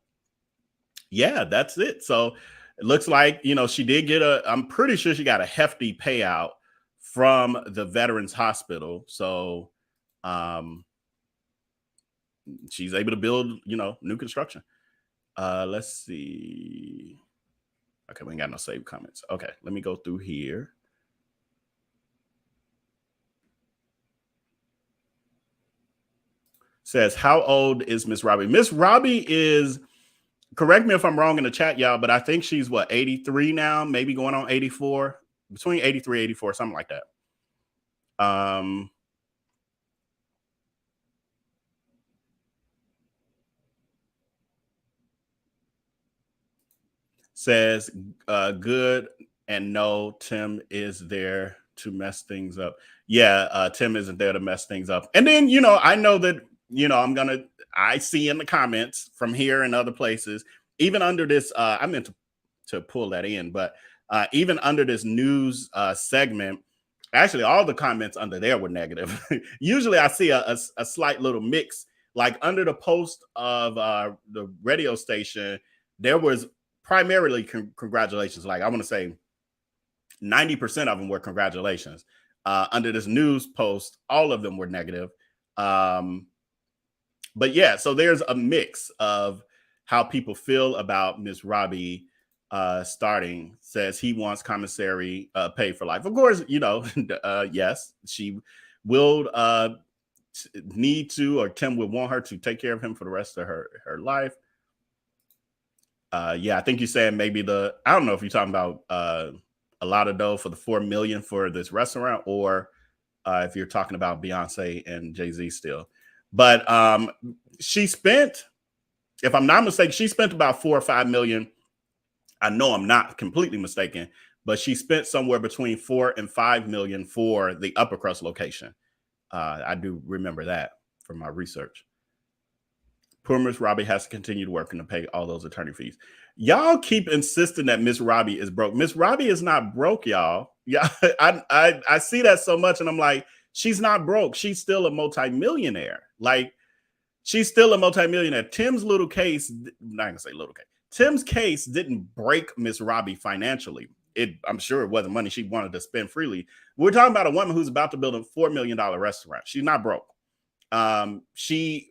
yeah, that's it. So it looks like, you know, she did get I'm pretty sure she got a hefty payout from the Veterans Hospital. So she's able to build, you know, new construction. Let's see. Okay, we ain't got no saved comments. Okay, let me go through here. Says, how old is Miss Robbie? Miss Robbie is, correct me if I'm wrong in the chat, y'all, but I think she's what, 83 now, maybe going on 84, between 83, 84, something like that. Says, good and no, Tim is there to mess things up. Yeah, Tim isn't there to mess things up. And then, you know, I know that, you know, I see in the comments from here and other places, even under this, I meant to pull that in, but even under this news segment, actually all the comments under there were negative. Usually I see a slight little mix, like under the post of the radio station, there was primarily congratulations. Like I want to say 90% of them were congratulations. Under this news post, all of them were negative. But yeah, so there's a mix of how people feel about Miss Robbie starting. Says he wants commissary paid for life. Of course, you know, yes, she will need to, or Tim would want her to take care of him for the rest of her life. Yeah, I think you're saying maybe I don't know if you're talking about a lot of dough for the $4 million for this restaurant, or if you're talking about Beyonce and Jay-Z still. But she spent, if I'm not mistaken, she spent about $4 or $5 million. I know I'm not completely mistaken, but she spent somewhere between $4 and $5 million for the upper crust location. I do remember that from my research. Poor Miss Robbie has to continue to work and to pay all those attorney fees. Y'all keep insisting that Miss Robbie is broke. Miss Robbie is not broke, y'all. Yeah, I see that so much, and I'm like, she's not broke. She's still a multimillionaire. Like, she's still a multimillionaire. Tim's little case, I'm not gonna say little case. Tim's case didn't break Miss Robbie financially. I'm sure it wasn't money she wanted to spend freely. We're talking about a woman who's about to build a $4 million restaurant. She's not broke. She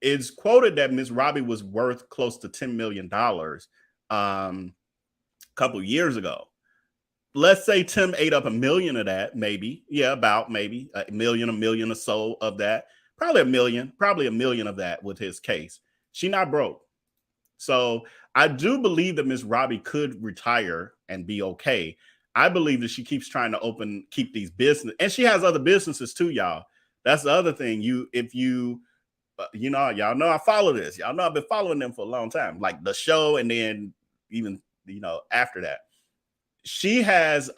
is quoted that Miss Robbie was worth close to $10 million a couple years ago. Let's say Tim ate up $1 million of that, maybe. Yeah, about maybe a million or so of that. Probably a million of that with his case. She not broke. So I do believe that Miss Robbie could retire and be okay. I believe that she keeps trying to keep these business, and she has other businesses too, y'all. That's the other thing. You know, y'all know I follow this. Y'all know I've been following them for a long time, like the show, and then even, you know, after that, she has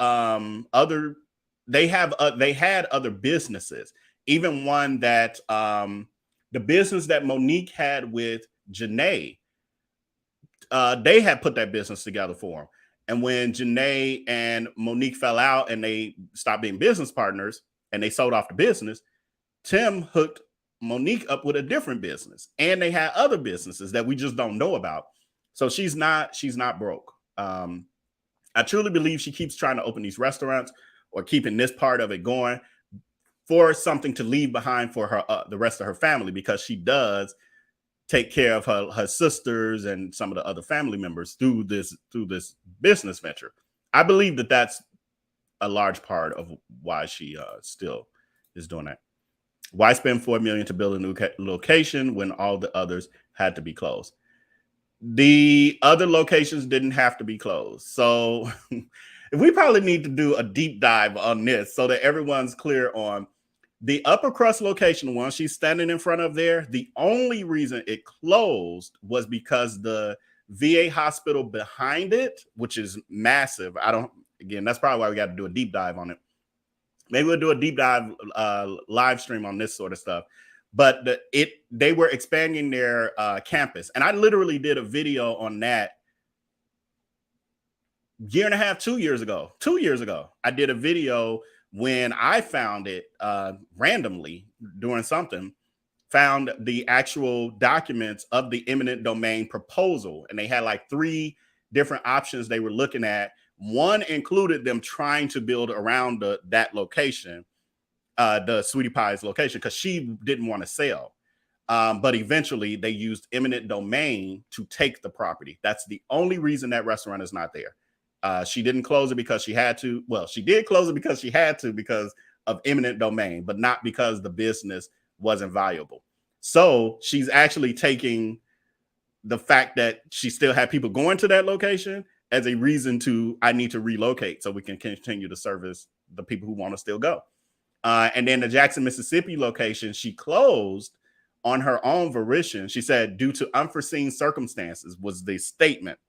they had other businesses. Even one that the business that Monique had with Janae, they had put that business together for him. And when Janae and Monique fell out and they stopped being business partners and they sold off the business, Tim hooked Monique up with a different business, and they had other businesses that we just don't know about. So she's not broke. I truly believe she keeps trying to open these restaurants or keeping this part of it going for something to leave behind for her, the rest of her family, because she does take care of her sisters and some of the other family members through this business venture. I believe that that's a large part of why she still is doing that. Why spend $4 million to build a new location when all the others had to be closed? The other locations didn't have to be closed. So we probably need to do a deep dive on this so that everyone's clear on the upper crust location. One she's standing in front of there, the only reason it closed was because the VA hospital behind it, which is massive. That's probably why we got to do a deep dive on it. Maybe we'll do a deep dive live stream on this sort of stuff. But they were expanding their campus. And I literally did a video on that year and a half, 2 years ago. 2 years ago, I did a video when I found it randomly doing something, found the actual documents of the eminent domain proposal. And they had like 3 different options they were looking at. One included them trying to build around that location, the Sweetie Pie's location, because she didn't want to sell. But eventually they used eminent domain to take the property. That's the only reason that restaurant is not there. She didn't close it because she had to. Well, she did close it because she had to because of eminent domain, but not because the business wasn't valuable. So she's actually taking the fact that she still had people going to that location as a reason I need to relocate so we can continue to service the people who want to still go. And then the Jackson, Mississippi location, she closed on her own volition. She said, due to unforeseen circumstances was the statement.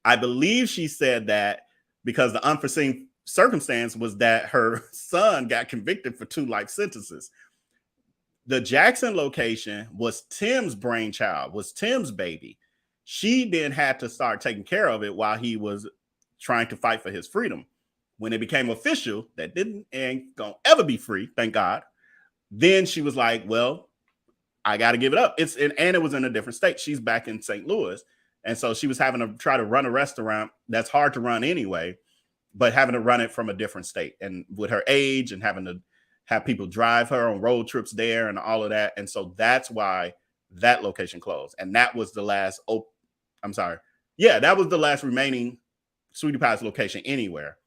I believe she said that because the unforeseen circumstance was that her son got convicted for 2 life sentences. The Jackson location was Tim's brainchild, was Tim's baby. She then had to start taking care of it while he was trying to fight for his freedom. When it became official, that ain't gonna ever be free, thank God. Then she was like, well, I got to give it up. And it was in a different state. She's back in St. Louis. And so she was having to try to run a restaurant that's hard to run anyway, but having to run it from a different state. And with her age and having to have people drive her on road trips there and all of that. And so that's why that location closed. And that was the last, that was the last remaining Sweetie Pie's location anywhere.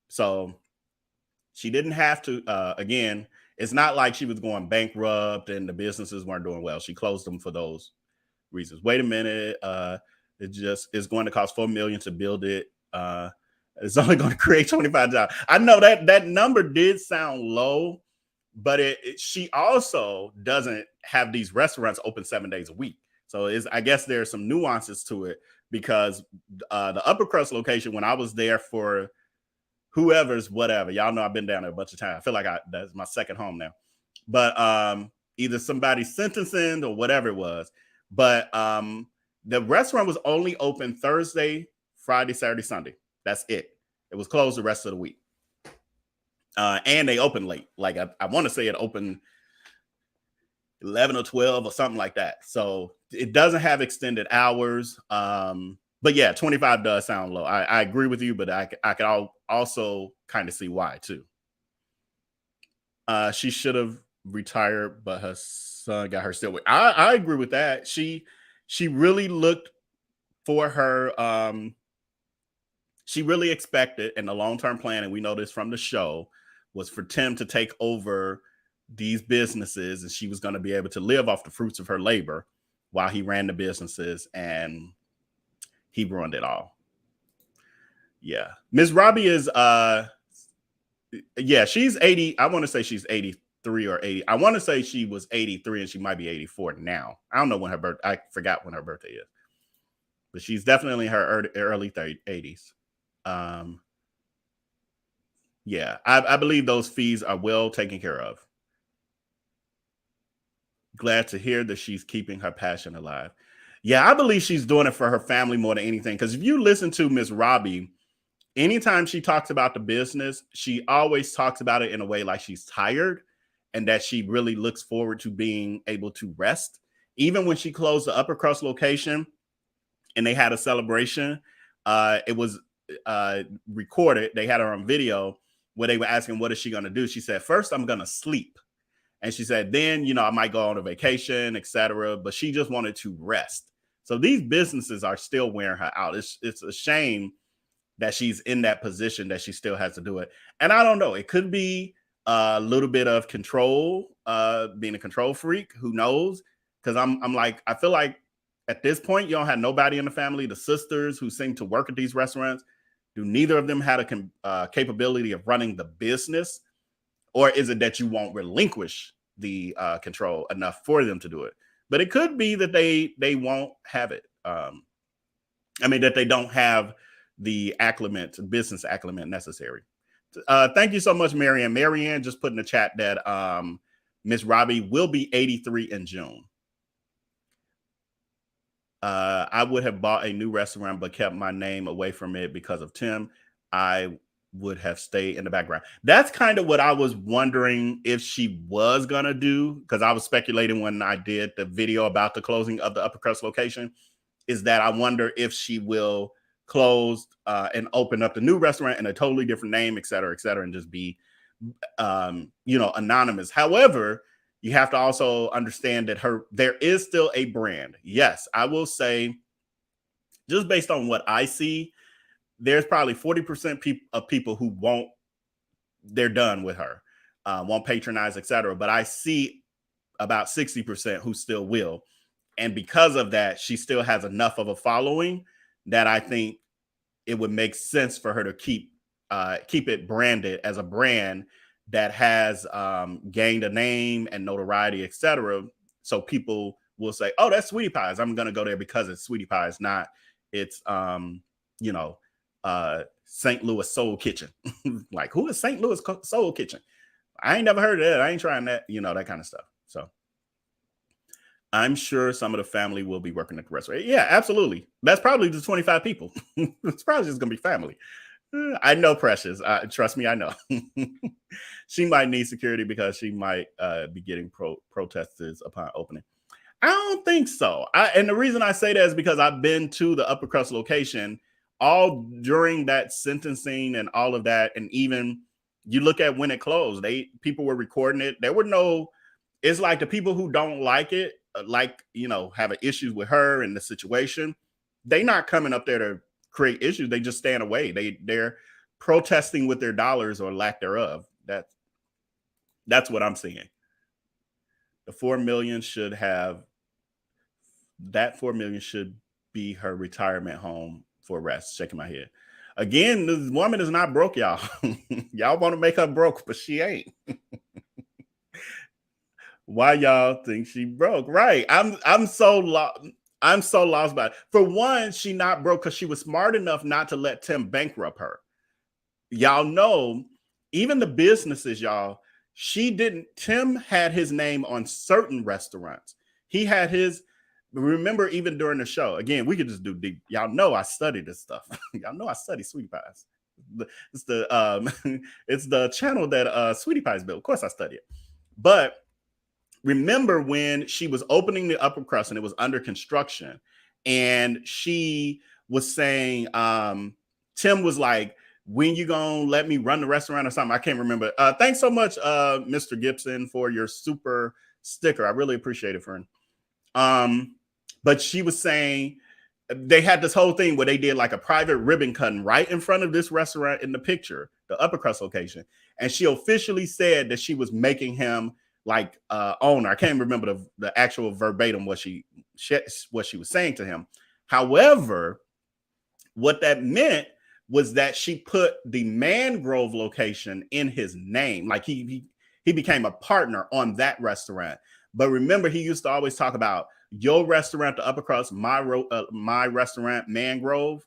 So she didn't have to, again, it's not like she was going bankrupt and the businesses weren't doing well. She closed them for those reasons. Wait a minute. It's going to cost $4 million to build it. It's only going to create 25 jobs. I know that number did sound low, but she also doesn't have these restaurants open 7 days a week. So I guess there's some nuances to it, because the upper crust location, when I was there for whoever's whatever, y'all know I've been down there a bunch of times. I feel like that's my second home now. But either somebody's sentencing or whatever it was. But the restaurant was only open Thursday, Friday, Saturday, Sunday. That's it. It was closed the rest of the week. And they opened late. Like I want to say it opened 11 or 12 or something like that. So it doesn't have extended hours. But yeah, 25 does sound low. I agree with you, but I could also kind of see why too. She should have retired, but her son got her still with. I agree with that. She really looked for her. She really expected, and the long-term plan, and we know this from the show, was for Tim to take over these businesses, and she was going to be able to live off the fruits of her labor while he ran the businesses, and he ruined it all. Ms. Robbie is she's 80. I want to say she's 83 or 80. I want to say she was 83 and she might be 84 now. I don't know when I forgot when her birthday is, but she's definitely in her early 80s. I believe those fees are well taken care of. Glad to hear that she's keeping her passion alive. Yeah, I believe she's doing it for her family more than anything. Because if you listen to Miss Robbie, anytime she talks about the business, she always talks about it in a way like she's tired and that she really looks forward to being able to rest. Even when she closed the upper crust location and they had a celebration, it was recorded. They had her on video where they were asking, what is she going to do? She said, first, I'm going to sleep. And she said, then, I might go on a vacation, etc. But she just wanted to rest. So these businesses are still wearing her out. It's a shame that she's in that position that she still has to do it. And I don't know. It could be a little bit of control, being a control freak. Who knows? Because I feel like at this point, you don't have nobody in the family. The sisters who seem to work at these restaurants, do neither of them have a capability of running the business? Or is it that you won't relinquish the control enough for them to do it? But it could be that they won't have it. That they don't have the business acclimate necessary. Thank you so much, Marianne. Marianne just put in the chat that Miss Robbie will be 83 in June. I would have bought a new restaurant, but kept my name away from it because of Tim. I would have stayed in the background. That's kind of what I was wondering if she was going to do, because I was speculating when I did the video about the closing of the upper crust location, is that I wonder if she will close and open up the new restaurant in a totally different name, et cetera, and just be, anonymous. However, you have to also understand that there is still a brand. Yes, I will say, just based on what I see, there's probably 40% of people who they're done with her, won't patronize, etc. But I see about 60% who still will. And because of that, she still has enough of a following that I think it would make sense for her to keep it branded as a brand that has gained a name and notoriety, etc. So people will say, oh, that's Sweetie Pie's. I'm going to go there because it's Sweetie Pie's, not it's, St. Louis Soul Kitchen. Like, who is St. Louis Soul Kitchen? I ain't never heard of that. I ain't trying that, that kind of stuff. So I'm sure some of the family will be working at the restaurant. Yeah, absolutely. That's probably just 25 people. It's probably just going to be family. I know Precious. Trust me, I know. She might need security because she might be getting protesters upon opening. I don't think so. And the reason I say that is because I've been to the upper crust location all during that sentencing and all of that. And even you look at when it closed, people were recording it. There were it's like the people who don't like it, have issues with her and the situation, they not coming up there to create issues. They just stand away. They're protesting with their dollars or lack thereof. That's what I'm seeing. The 4 million should be her retirement home for rest. Shaking my head. Again, this woman is not broke, y'all. Y'all want to make her broke, but she ain't. Why y'all think she broke? Right. I'm so lost by it. For one, she not broke because she was smart enough not to let Tim bankrupt her. Y'all know, even the businesses, y'all, Tim had his name on certain restaurants. He had his, remember, even during the show, again, we could just do deep. Y'all know I study this stuff. Y'all know I study Sweetie Pies. It's the channel that Sweetie Pies built. Of course I study it. But remember when she was opening the upper crust and it was under construction, and she was saying, Tim was like, when you gonna let me run the restaurant or something? I can't remember. Thanks so much, Mr. Gibson, for your super sticker. I really appreciate it, friend. But she was saying they had this whole thing where they did like a private ribbon cutting right in front of this restaurant in the picture, the upper crust location. And she officially said that she was making him like owner. I can't remember the actual verbatim what she was saying to him. However, what that meant was that she put the Mangrove location in his name. Like he became a partner on that restaurant. But remember, he used to always talk about your restaurant, the upper crust, my restaurant, Mangrove.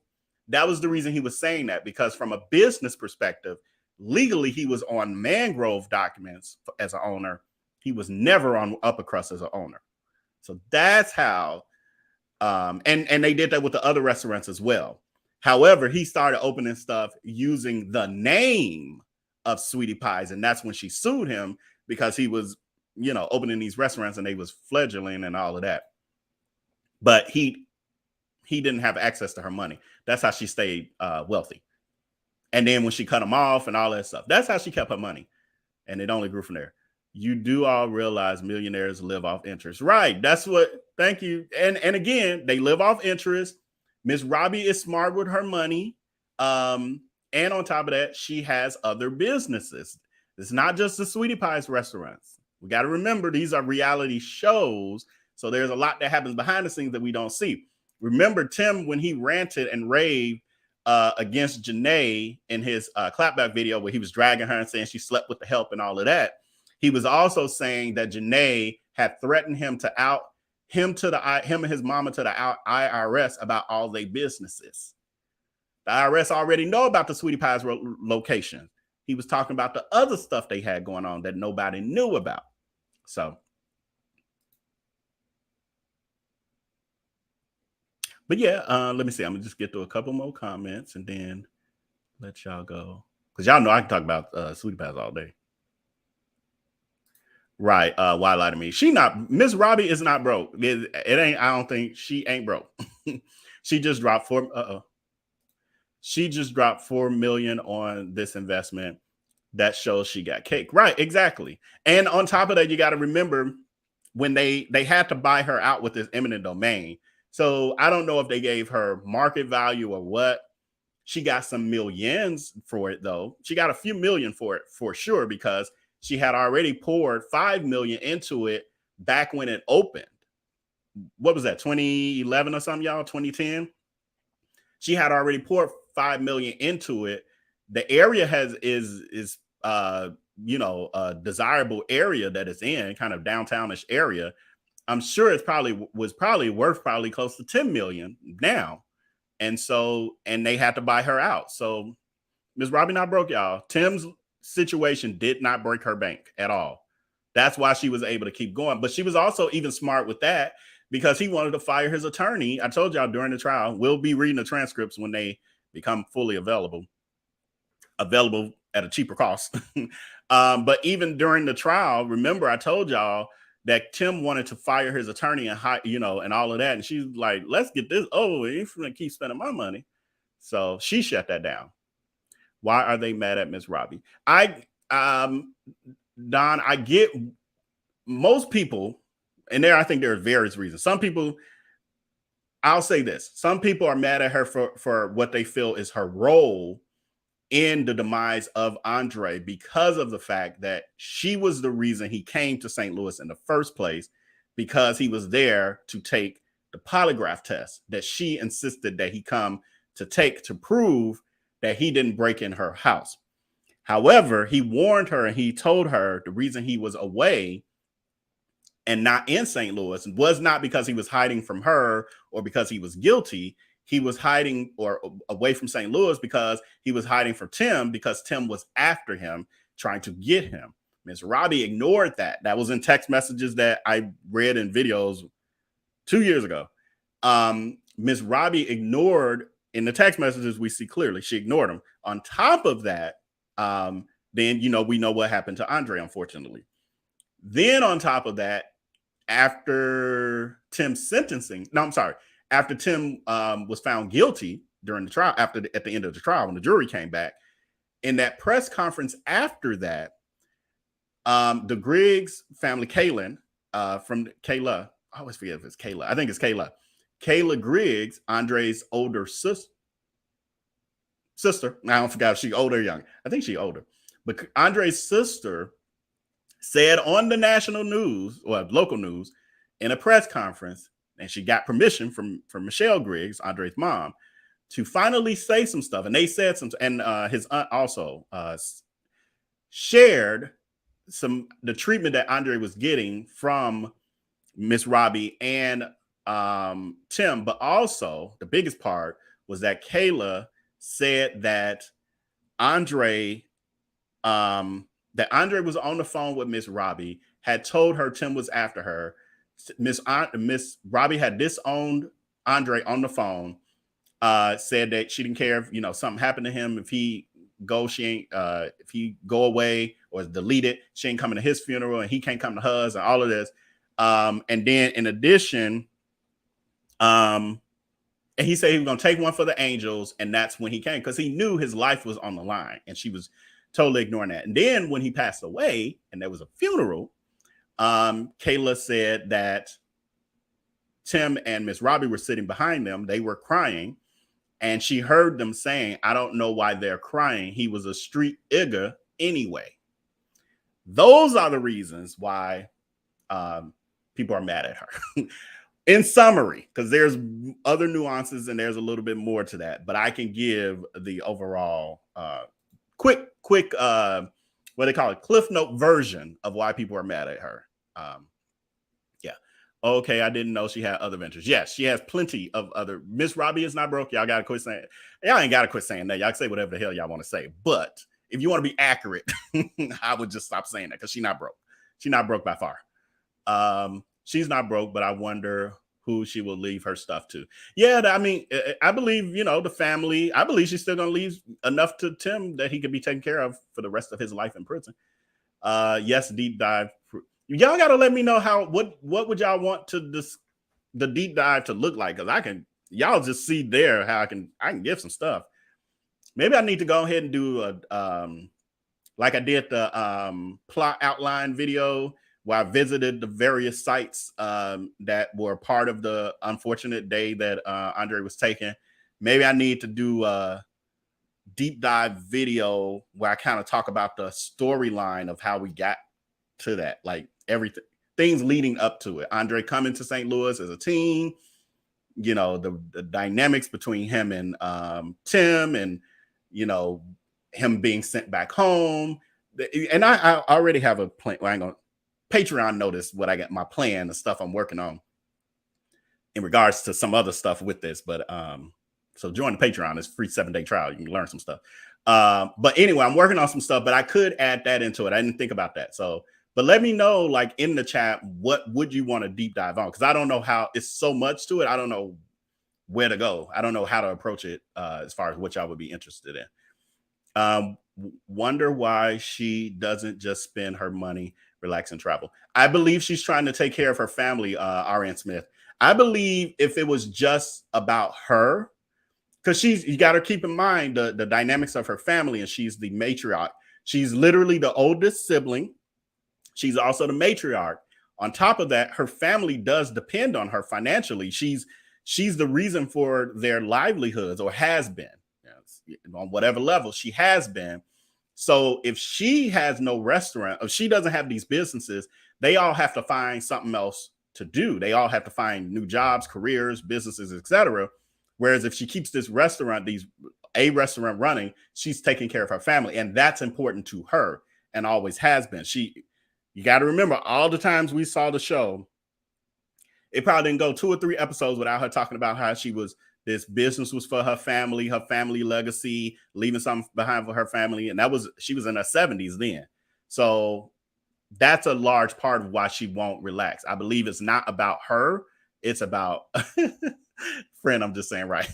That was the reason he was saying that, because from a business perspective, legally, he was on Mangrove documents as an owner. He was never on upper crust as an owner. So that's how, and they did that with the other restaurants as well. However, he started opening stuff using the name of Sweetie Pies, and that's when she sued him, because he was, opening these restaurants and they was fledgling and all of that. But he didn't have access to her money. That's how she stayed wealthy. And then when she cut him off and all that stuff, that's how she kept her money. And it only grew from there. You do all realize millionaires live off interest. Right. That's what, thank you. And again, they live off interest. Miss Robbie is smart with her money. And on top of that, she has other businesses. It's not just the Sweetie Pies restaurants. We got to remember, these are reality shows. So there's a lot that happens behind the scenes that we don't see. Remember Tim, when he ranted and raved against Janae in his clapback video, where he was dragging her and saying she slept with the help and all of that. He was also saying that Janae had threatened him to out him and his mama to the IRS about all their businesses. The IRS already know about the Sweetie Pies location. He was talking about the other stuff they had going on that nobody knew about. So, but yeah, let me see. I'm gonna just get through a couple more comments and then let y'all go, because y'all know I can talk about Sweetie Pies all day. Right. Why lie to me? Miss Robbie is not broke. It ain't, I don't think she ain't broke. She just dropped $4 million on this investment. That shows she got cake. Right, exactly. And on top of that, you got to remember when they had to buy her out with this eminent domain. So I don't know if they gave her market value or what. She got some millions for it, though. She got a few million for it for sure, because she had already poured $5 million into it back when it opened. What was that, 2011 or something, y'all? 2010? She had already poured $5 million into it. The area is a desirable area that it's in, kind of downtownish area. I'm sure it's was worth close to 10 million now. And they had to buy her out. So Ms. Robbie not broke, y'all. Tim's situation did not break her bank at all. That's why she was able to keep going. But she was also even smart with that, because he wanted to fire his attorney. I told y'all during the trial, we'll be reading the transcripts when they become fully available at a cheaper cost. But even during the trial, remember I told y'all that Tim wanted to fire his attorney and and all of that. And she's like, let's get this over. You ain't gonna keep spending my money. So she shut that down. Why are they mad at Miss Robbie? Don, I get most people, and I think there are various reasons. Some people, I'll say this, some people are mad at her for what they feel is her role in the demise of Andre because of the fact that she was the reason he came to St. Louis in the first place, because he was there to take the polygraph test that she insisted that he come to take to prove that he didn't break in her house. However, he warned her and he told her the reason he was away and not in St. Louis was not because he was hiding from her or because he was guilty. He was hiding or away from St. Louis because he was hiding from Tim, because Tim was after him, trying to get him. Miss Robbie ignored that. That was in text messages that I read in videos 2 years ago. Miss Robbie ignored in the text messages, we see clearly she ignored him. On top of that, then, you know, we know what happened to Andre, unfortunately. Then on top of that, after Tim's sentencing, after Tim was found guilty during the trial, at the end of the trial, when the jury came back, in that press conference after that, the Griggs family, Kayla, I always forget if it's Kayla. I think it's Kayla. Kayla Griggs, Andre's older sister. Now I don't forget if she's older or young. I think she's older. But Andre's sister said on the national news or local news in a press conference, and she got permission from Michelle Griggs, Andre's mom, to finally say some stuff. And they said some, and his aunt also shared the treatment that Andre was getting from Miss Robbie and Tim. But also the biggest part was that Kayla said that Andre was on the phone with Miss Robbie, had told her Tim was after her. Miss Robbie had disowned Andre on the phone, said that she didn't care if, you know, something happened to him. If he if he go away or is deleted, she ain't coming to his funeral and he can't come to hers and all of this. And then in addition, and he said he was going to take one for the Angels. And that's when he came, because he knew his life was on the line, and she was totally ignoring that. And then when he passed away and there was a funeral, Kayla said that Tim and Miss Robbie were sitting behind them. They were crying, and she heard them saying, "I don't know why they're crying. He was a street nigga anyway." Those are the reasons why people are mad at her. In summary, because there's other nuances and there's a little bit more to that, but I can give the overall quick what they call it, Cliff Note version of why people are mad at her. Yeah. Okay, I didn't know she had other ventures. Yes, she has plenty of other. Miss Robbie is not broke. Y'all gotta quit saying. Y'all ain't gotta quit saying that. Y'all can say whatever the hell y'all want to say. But if you want to be accurate, I would just stop saying that, because she's not broke. She's not broke by far. She's not broke, but I wonder who she will leave her stuff to. Yeah, I mean, I believe, you know, the family, I believe she's still going to leave enough to Tim that he could be taken care of for the rest of his life in prison. Yes, deep dive. Y'all got to let me know what would y'all want the deep dive to look like? Because y'all just see there how I can give some stuff. Maybe I need to go ahead and do like I did the plot outline video, where I visited the various sites that were part of the unfortunate day that Andre was taken. Maybe I need to do a deep dive video where I kind of talk about the storyline of how we got to that, like everything, things leading up to it. Andre coming to St. Louis as a teen, you know, the dynamics between him and Tim, and, you know, him being sent back home. And I already have a plan. Well, I ain't gonna Patreon notice what I got, my plan, the stuff I'm working on in regards to some other stuff with this. But so join the Patreon. It's free 7-day trial. You can learn some stuff. But anyway, I'm working on some stuff, but I could add that into it. I didn't think about that. So, but let me know, like, in the chat, what would you want to deep dive on? Because I don't know how, it's so much to it. I don't know where to go. I don't know how to approach it as far as what y'all would be interested in. Wonder why she doesn't just spend her money, relax and travel. I believe she's trying to take care of her family, R.N. Smith. I believe if it was just about her, because you got to keep in mind the dynamics of her family, and she's the matriarch. She's literally the oldest sibling. She's also the matriarch. On top of that, her family does depend on her financially. She's the reason for their livelihoods, or has been, on whatever level she has been. So if she has no restaurant, if she doesn't have these businesses, they all have to find something else to do. They all have to find new jobs, careers, businesses, etc. Whereas if she keeps this restaurant, a restaurant running, she's taking care of her family, and that's important to her and always has been. You got to remember, all the times we saw the show, it probably didn't go 2 or 3 episodes without her talking about how this business was for her family legacy, leaving something behind for her family. And she was in her 70s then. So that's a large part of why she won't relax. I believe it's not about her. It's about friend. I'm just saying, right.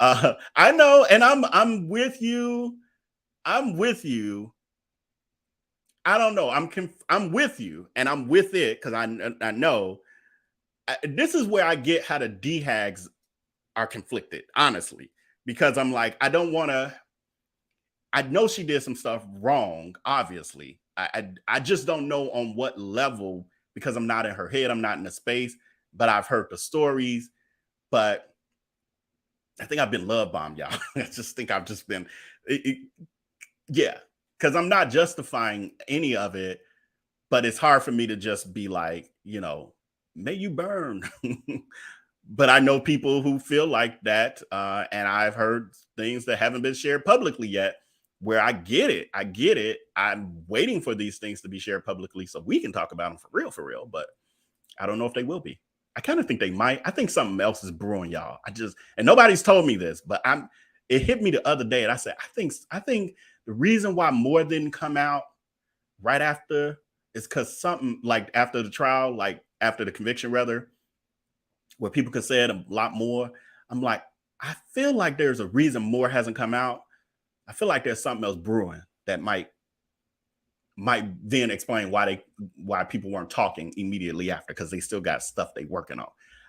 I know. And I'm with you. I'm with you. I don't know. I'm with you, and I'm with it because I know. This is where I get how the DHAGs are conflicted, honestly, because I'm like, I don't want to. I know she did some stuff wrong, obviously. I just don't know on what level, because I'm not in her head. I'm not in the space, but I've heard the stories. But I think I've been love bombed, y'all. I just think I've just been, yeah, because I'm not justifying any of it, but it's hard for me to just be like, may you burn. But I know people who feel like that, and I've heard things that haven't been shared publicly yet, where I get it. I'm waiting for these things to be shared publicly so we can talk about them for real, but I don't know if they will be. I kind of think they might. I think something else is brewing, y'all. And nobody's told me this, but it hit me the other day, and I said, I think the reason why more didn't come out right after is because something like after the trial, like after the conviction, rather, where people could say it a lot more. I'm like, I feel like there's a reason more hasn't come out. I feel like there's something else brewing that might then explain why people weren't talking immediately after, because they still got stuff they working on.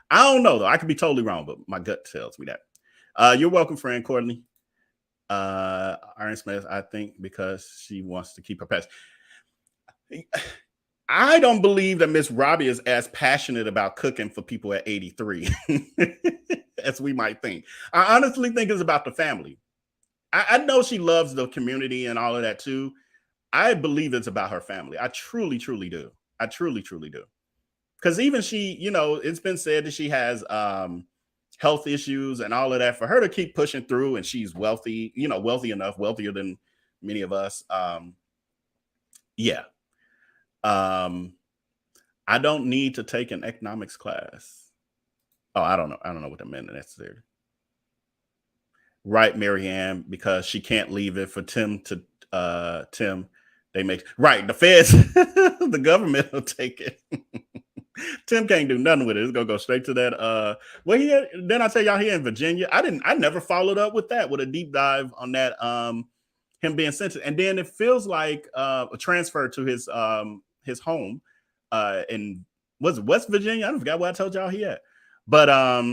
I don't know though. I could be totally wrong, but my gut tells me that. You're welcome, friend Courtney. Iron Smith, I think because she wants to keep her past. I don't believe that Miss Robbie is as passionate about cooking for people at 83 as we might think. I honestly think it's about the family. I know she loves the community and all of that too. I believe it's about her family. I truly, truly do. I truly, truly do. Because even she, it's been said that she has health issues and all of that. For her to keep pushing through, and she's wealthy, wealthy enough, wealthier than many of us. Yeah. I don't need to take an economics class. Oh, I don't know. I don't know what that meant necessarily. Right, Marianne, because she can't leave it for Tim to Tim. They make right. The feds, the government will take it. Tim can't do nothing with it. It's gonna go straight to that. Then I tell y'all here in Virginia. I never followed up with that, with a deep dive on that. Him being sentenced, and then it feels like a transfer to his home in was it West Virginia? I forgot what I told y'all he had. But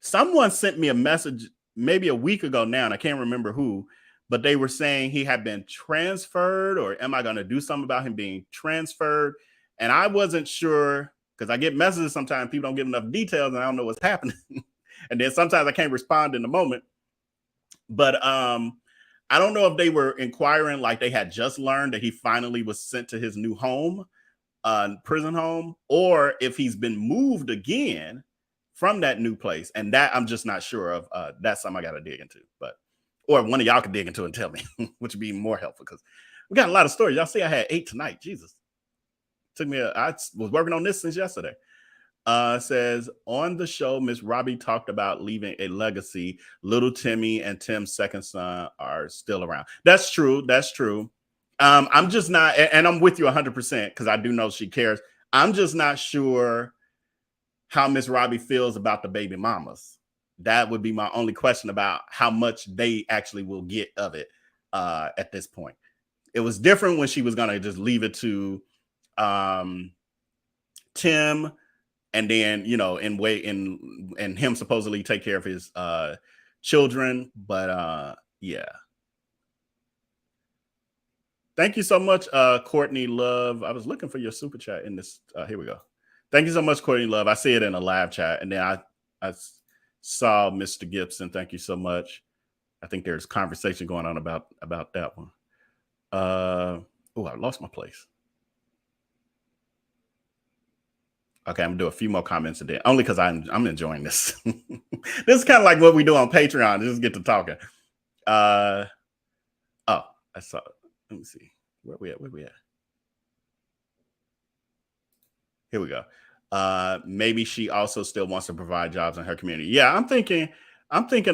someone sent me a message maybe a week ago now, and I can't remember who, but they were saying he had been transferred, or am I going to do something about him being transferred? And I wasn't sure, because I get messages sometimes, people don't give enough details, and I don't know what's happening. And then sometimes I can't respond in the moment. But I don't know if they were inquiring like they had just learned that he finally was sent to his new home, prison home, or if he's been moved again from that new place. And that I'm just not sure of. That's something I got to dig into, or one of y'all can dig into and tell me, which would be more helpful, because we got a lot of stories. Y'all see I had 8 tonight. Jesus. Took me I was working on this since yesterday. Says on the show, Miss Robbie talked about leaving a legacy. Little Timmy and Tim's second son are still around. That's true. That's true. I'm just not, and I'm with you 100% because I do know she cares. I'm just not sure how Miss Robbie feels about the baby mamas. That would be my only question about how much they actually will get of it at this point. It was different when she was going to just leave it to Tim, and then, and him supposedly take care of his children. But yeah. Thank you so much, Courtney Love. I was looking for your super chat in this. Here we go. Thank you so much, Courtney Love. I see it in a live chat, and then I saw Mr. Gibson. Thank you so much. I think there's conversation going on about that one. I lost my place. Okay, I'm gonna do a few more comments today, only because I'm enjoying this. This is kind of like what we do on Patreon. Just get to talking. I saw. Let me see. Where we at? Here we go. Maybe she also still wants to provide jobs in her community. Yeah, I'm thinking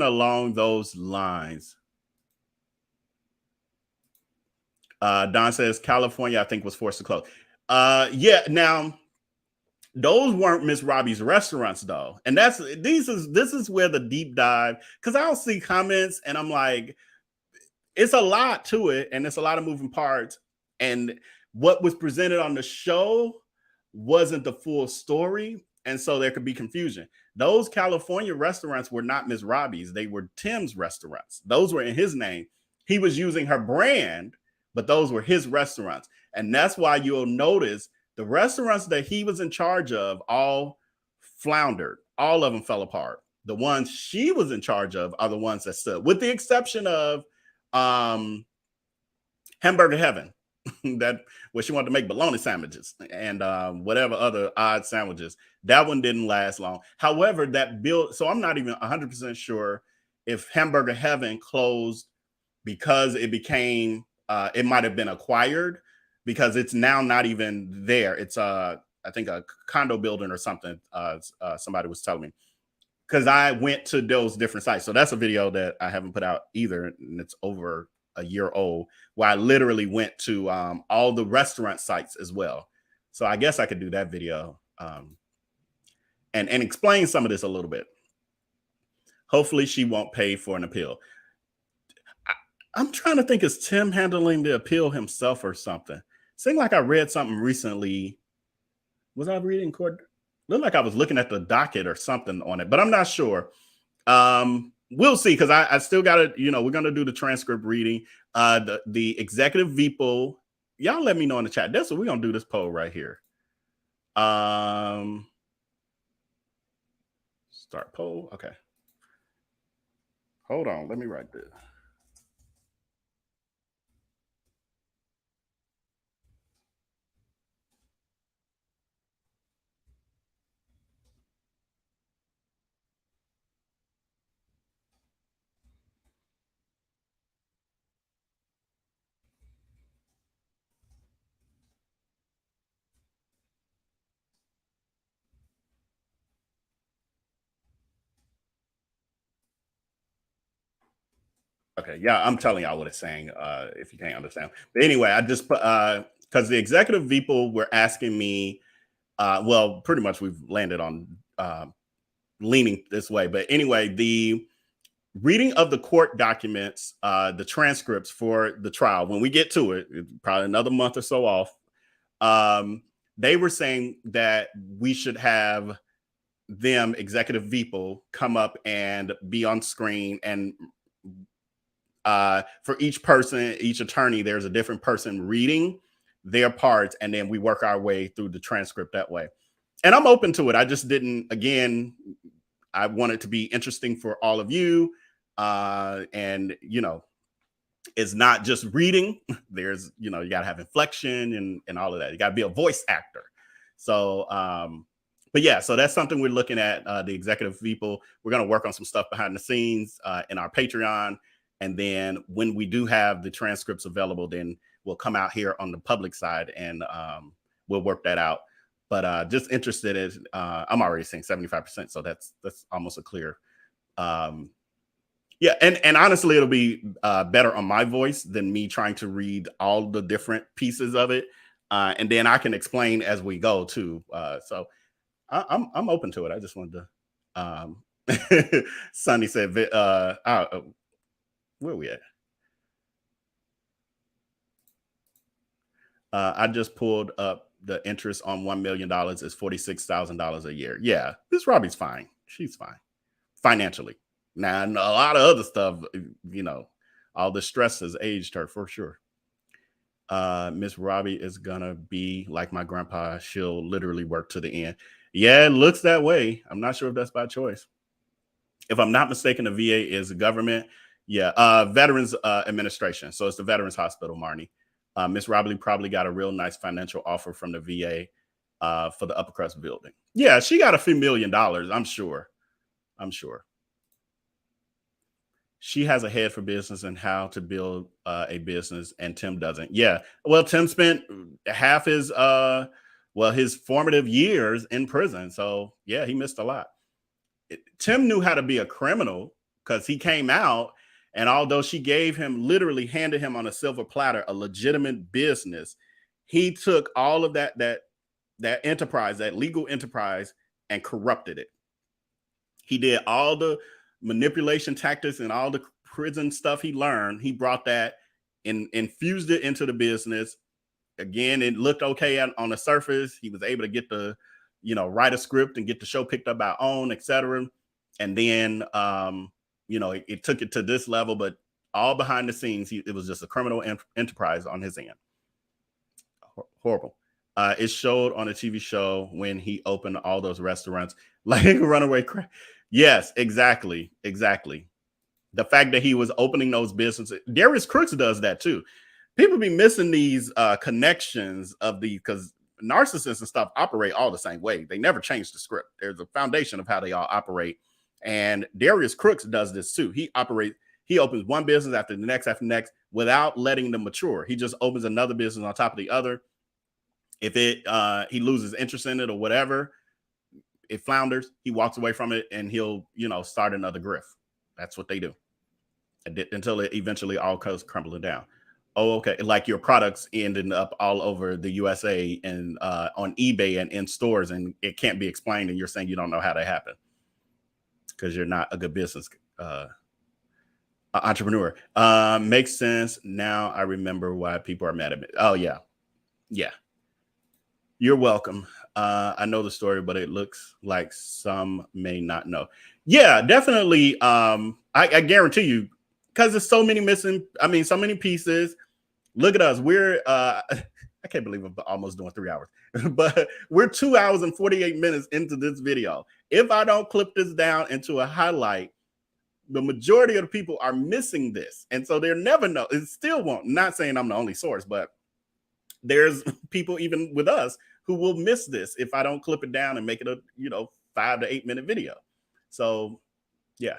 along those lines. Don says California, I think, was forced to close. Yeah, now those weren't Miss Robbie's restaurants though. And this is where the deep dive, because I'll see comments and I'm like, it's a lot to it, and it's a lot of moving parts. And what was presented on the show wasn't the full story, and so there could be confusion. Those California restaurants were not Miss Robbie's; they were Tim's restaurants. Those were in his name. He was using her brand, but those were his restaurants, and that's why you'll notice the restaurants that he was in charge of all floundered. All of them fell apart. The ones she was in charge of are the ones that stood, with the exception of Hamburger Heaven. That where she wanted to make bologna sandwiches and whatever other odd sandwiches. That one didn't last long. However, that built, so I'm not even 100% sure if Hamburger Heaven closed because it became it might have been acquired, because it's now not even there. It's I think a condo building or something. Somebody was telling me, because I went to those different sites. So that's a video that I haven't put out either, and it's over a year old, where I literally went to all the restaurant sites as well. So I guess I could do that video and explain some of this a little bit. Hopefully she won't pay for an appeal. I'm trying to think, is Tim handling the appeal himself or something? Seemed like I read something recently. Was I reading court? Looked like I was looking at the docket or something on it, but I'm not sure. We'll see, because I still got to, we're going to do the transcript reading. The executive VPO, y'all let me know in the chat. That's what we're going to do, this poll right here. Start poll. Okay. Hold on. Let me write this. Okay, yeah, I'm telling y'all what it's saying if you can't understand. But anyway, I just put, because the executive people were asking me, well, pretty much we've landed on leaning this way. But anyway, the reading of the court documents, the transcripts for the trial, when we get to it, probably another month or so off, they were saying that we should have them, executive people, come up and be on screen, and for each person, each attorney, there's a different person reading their parts, and then we work our way through the transcript that way. And I'm open to it. I just didn't, again, I want it to be interesting for all of you. And, it's not just reading. There's, you got to have inflection and all of that. You got to be a voice actor. So, but yeah, so that's something we're looking at, the executive people. We're going to work on some stuff behind the scenes in our Patreon. And then when we do have the transcripts available, then we'll come out here on the public side and we'll work that out. But just interested in, I'm already saying 75%. So that's almost a clear. Yeah. And honestly, it'll be better on my voice than me trying to read all the different pieces of it. And then I can explain as we go too. So I'm open to it. I just wanted to, Sonny said, where are we at? I just pulled up the interest on $1 million is $46,000 a year. Yeah, Miss Robbie's fine. She's fine financially. Now, a lot of other stuff, all the stress has aged her for sure. Miss Robbie is gonna be like my grandpa. She'll literally work to the end. Yeah, it looks that way. I'm not sure if that's by choice. If I'm not mistaken, the VA is the government. Yeah, Veterans Administration. So it's the Veterans Hospital, Marnie. Miss Robbie probably got a real nice financial offer from the VA for the Upper Crust building. Yeah, she got a few $1 million, I'm sure. She has a head for business and how to build a business, and Tim doesn't. Yeah, well, Tim spent half his his formative years in prison. So yeah, he missed a lot. Tim knew how to be a criminal because he came out, and although she literally handed him on a silver platter a legitimate business, he took all of that enterprise, that legal enterprise, and corrupted it. He did all the manipulation tactics and all the prison stuff he learned. He brought that and infused it into the business. Again, it looked okay on the surface. He was able to get the, write a script and get the show picked up by OWN, etc. And then, it took it to this level, but all behind the scenes, it was just a criminal enterprise on his end. Horrible. It showed on a TV show when he opened all those restaurants, like Runaway Crack. Yes, exactly. The fact that he was opening those businesses. Darius Crooks does that too. People be missing these connections because narcissists and stuff operate all the same way. They never change the script. There's a foundation of how they all operate. And Darius Crooks does this too. He opens one business after the next without letting them mature. He just opens another business on top of the other. If he loses interest in it or whatever, it flounders, he walks away from it and he'll, start another grift. That's what they do until it eventually all comes crumbling down. Oh, okay. Like your products ending up all over the USA and on eBay and in stores, and it can't be explained. And you're saying you don't know how that happened because you're not a good business entrepreneur. Makes sense. Now I remember why people are mad at me. Oh, yeah. You're welcome. I know the story, but it looks like some may not know. Yeah, definitely. I guarantee you, because there's so many so many pieces. Look at us. We're, I can't believe I'm almost doing 3 hours, but we're 2 hours and 48 minutes into this video. If I don't clip this down into a highlight, the majority of the people are missing this. And so they'll never know. It still won't. Not saying I'm the only source, but there's people even with us who will miss this if I don't clip it down and make it a 5 to 8 minute video. So yeah.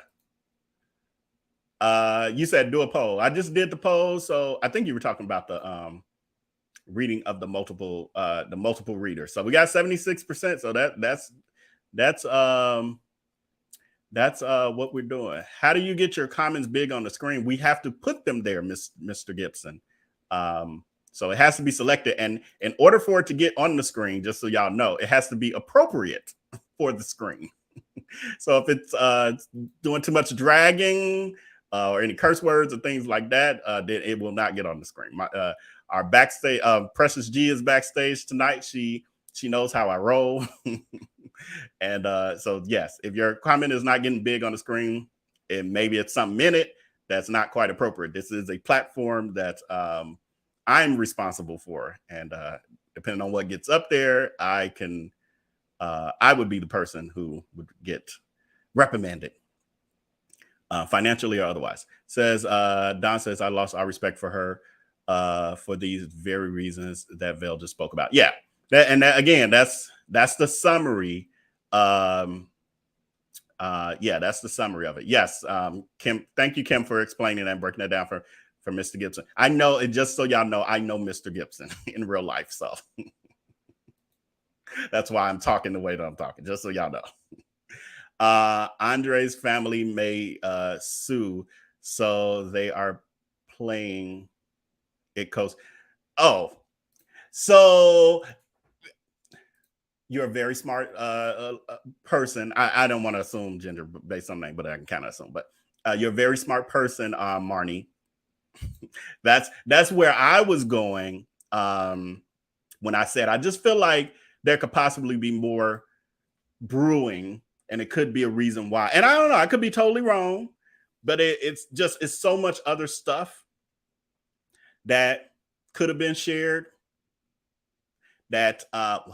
You said do a poll. I just did the poll. So I think you were talking about the reading of the multiple readers. So we got 76%. So that's what we're doing. How do you get your comments big on the screen? We have to put them there, Mr. Gibson. So it has to be selected. And in order for it to get on the screen, just so y'all know, it has to be appropriate for the screen. So if it's doing too much dragging or any curse words or things like that, then it will not get on the screen. Our backstage, Precious G is backstage tonight. She knows how I roll. And so, yes, if your comment is not getting big on the screen, and maybe it's something in it that's not quite appropriate. This is a platform that I'm responsible for. And depending on what gets up there, I would be the person who would get reprimanded financially or otherwise. Don says, I lost all respect for her for these very reasons that Vel just spoke about. Yeah. Again, that's the summary. Yeah, that's the summary of it. Yes. Kim, thank you, Kim, for explaining that and breaking that down for Mr. Gibson. I know, and just so y'all know, I know Mr. Gibson in real life. So that's why I'm talking the way that I'm talking, just so y'all know. Andre's family may sue, so they are playing it coast. Oh, so you're a very smart person. I don't want to assume gender based on name, but I can kind of assume. But you're a very smart person, Marnie. That's where I was going when I said I just feel like there could possibly be more brewing, and it could be a reason why. And I don't know, I could be totally wrong, but it's so much other stuff that could have been shared that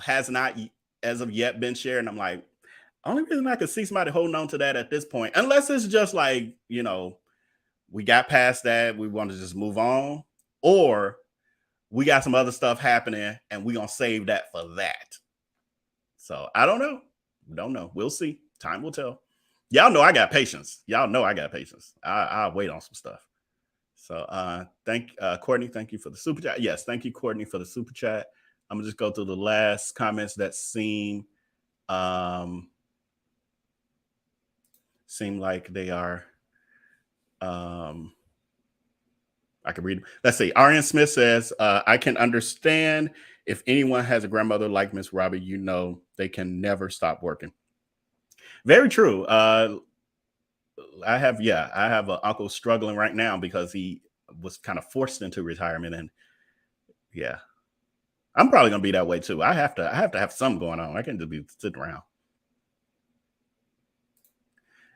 has not as of yet been shared. And I'm like, only reason I could see somebody holding on to that at this point, unless it's just like, you know, we got past that, we want to just move on, or we got some other stuff happening and we're going to save that for that. So I don't know. Don't know. We'll see. Time will tell. Y'all know I got patience. Y'all know I got patience. I'll wait on some stuff. So Courtney, thank you for the super chat. Yes, thank you, Courtney, for the super chat. I'm gonna just go through the last comments that seem like they are. I can read them. Let's see. Arian Smith says, I can understand if anyone has a grandmother like Miss Robbie, you know, they can never stop working. Very true. I have an uncle struggling right now because he was kind of forced into retirement, and yeah, I'm probably gonna be that way too. I have to have something going on. I can't just be sitting around.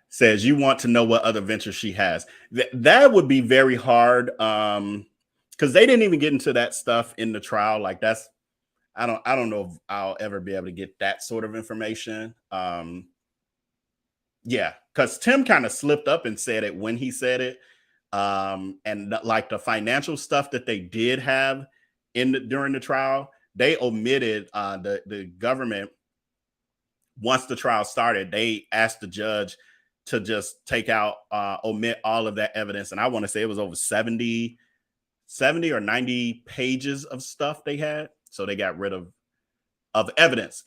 Says you want to know what other ventures she has. That would be very hard because they didn't even get into that stuff in the trial. Like that's I don't know if I'll ever be able to get that sort of information. Yeah, because Tim kind of slipped up and said it when he said it. And like the financial stuff that they did have during the trial, they omitted the government. Once the trial started, they asked the judge to just omit all of that evidence. And I want to say it was over 70 or 90 pages of stuff they had. So they got rid of evidence,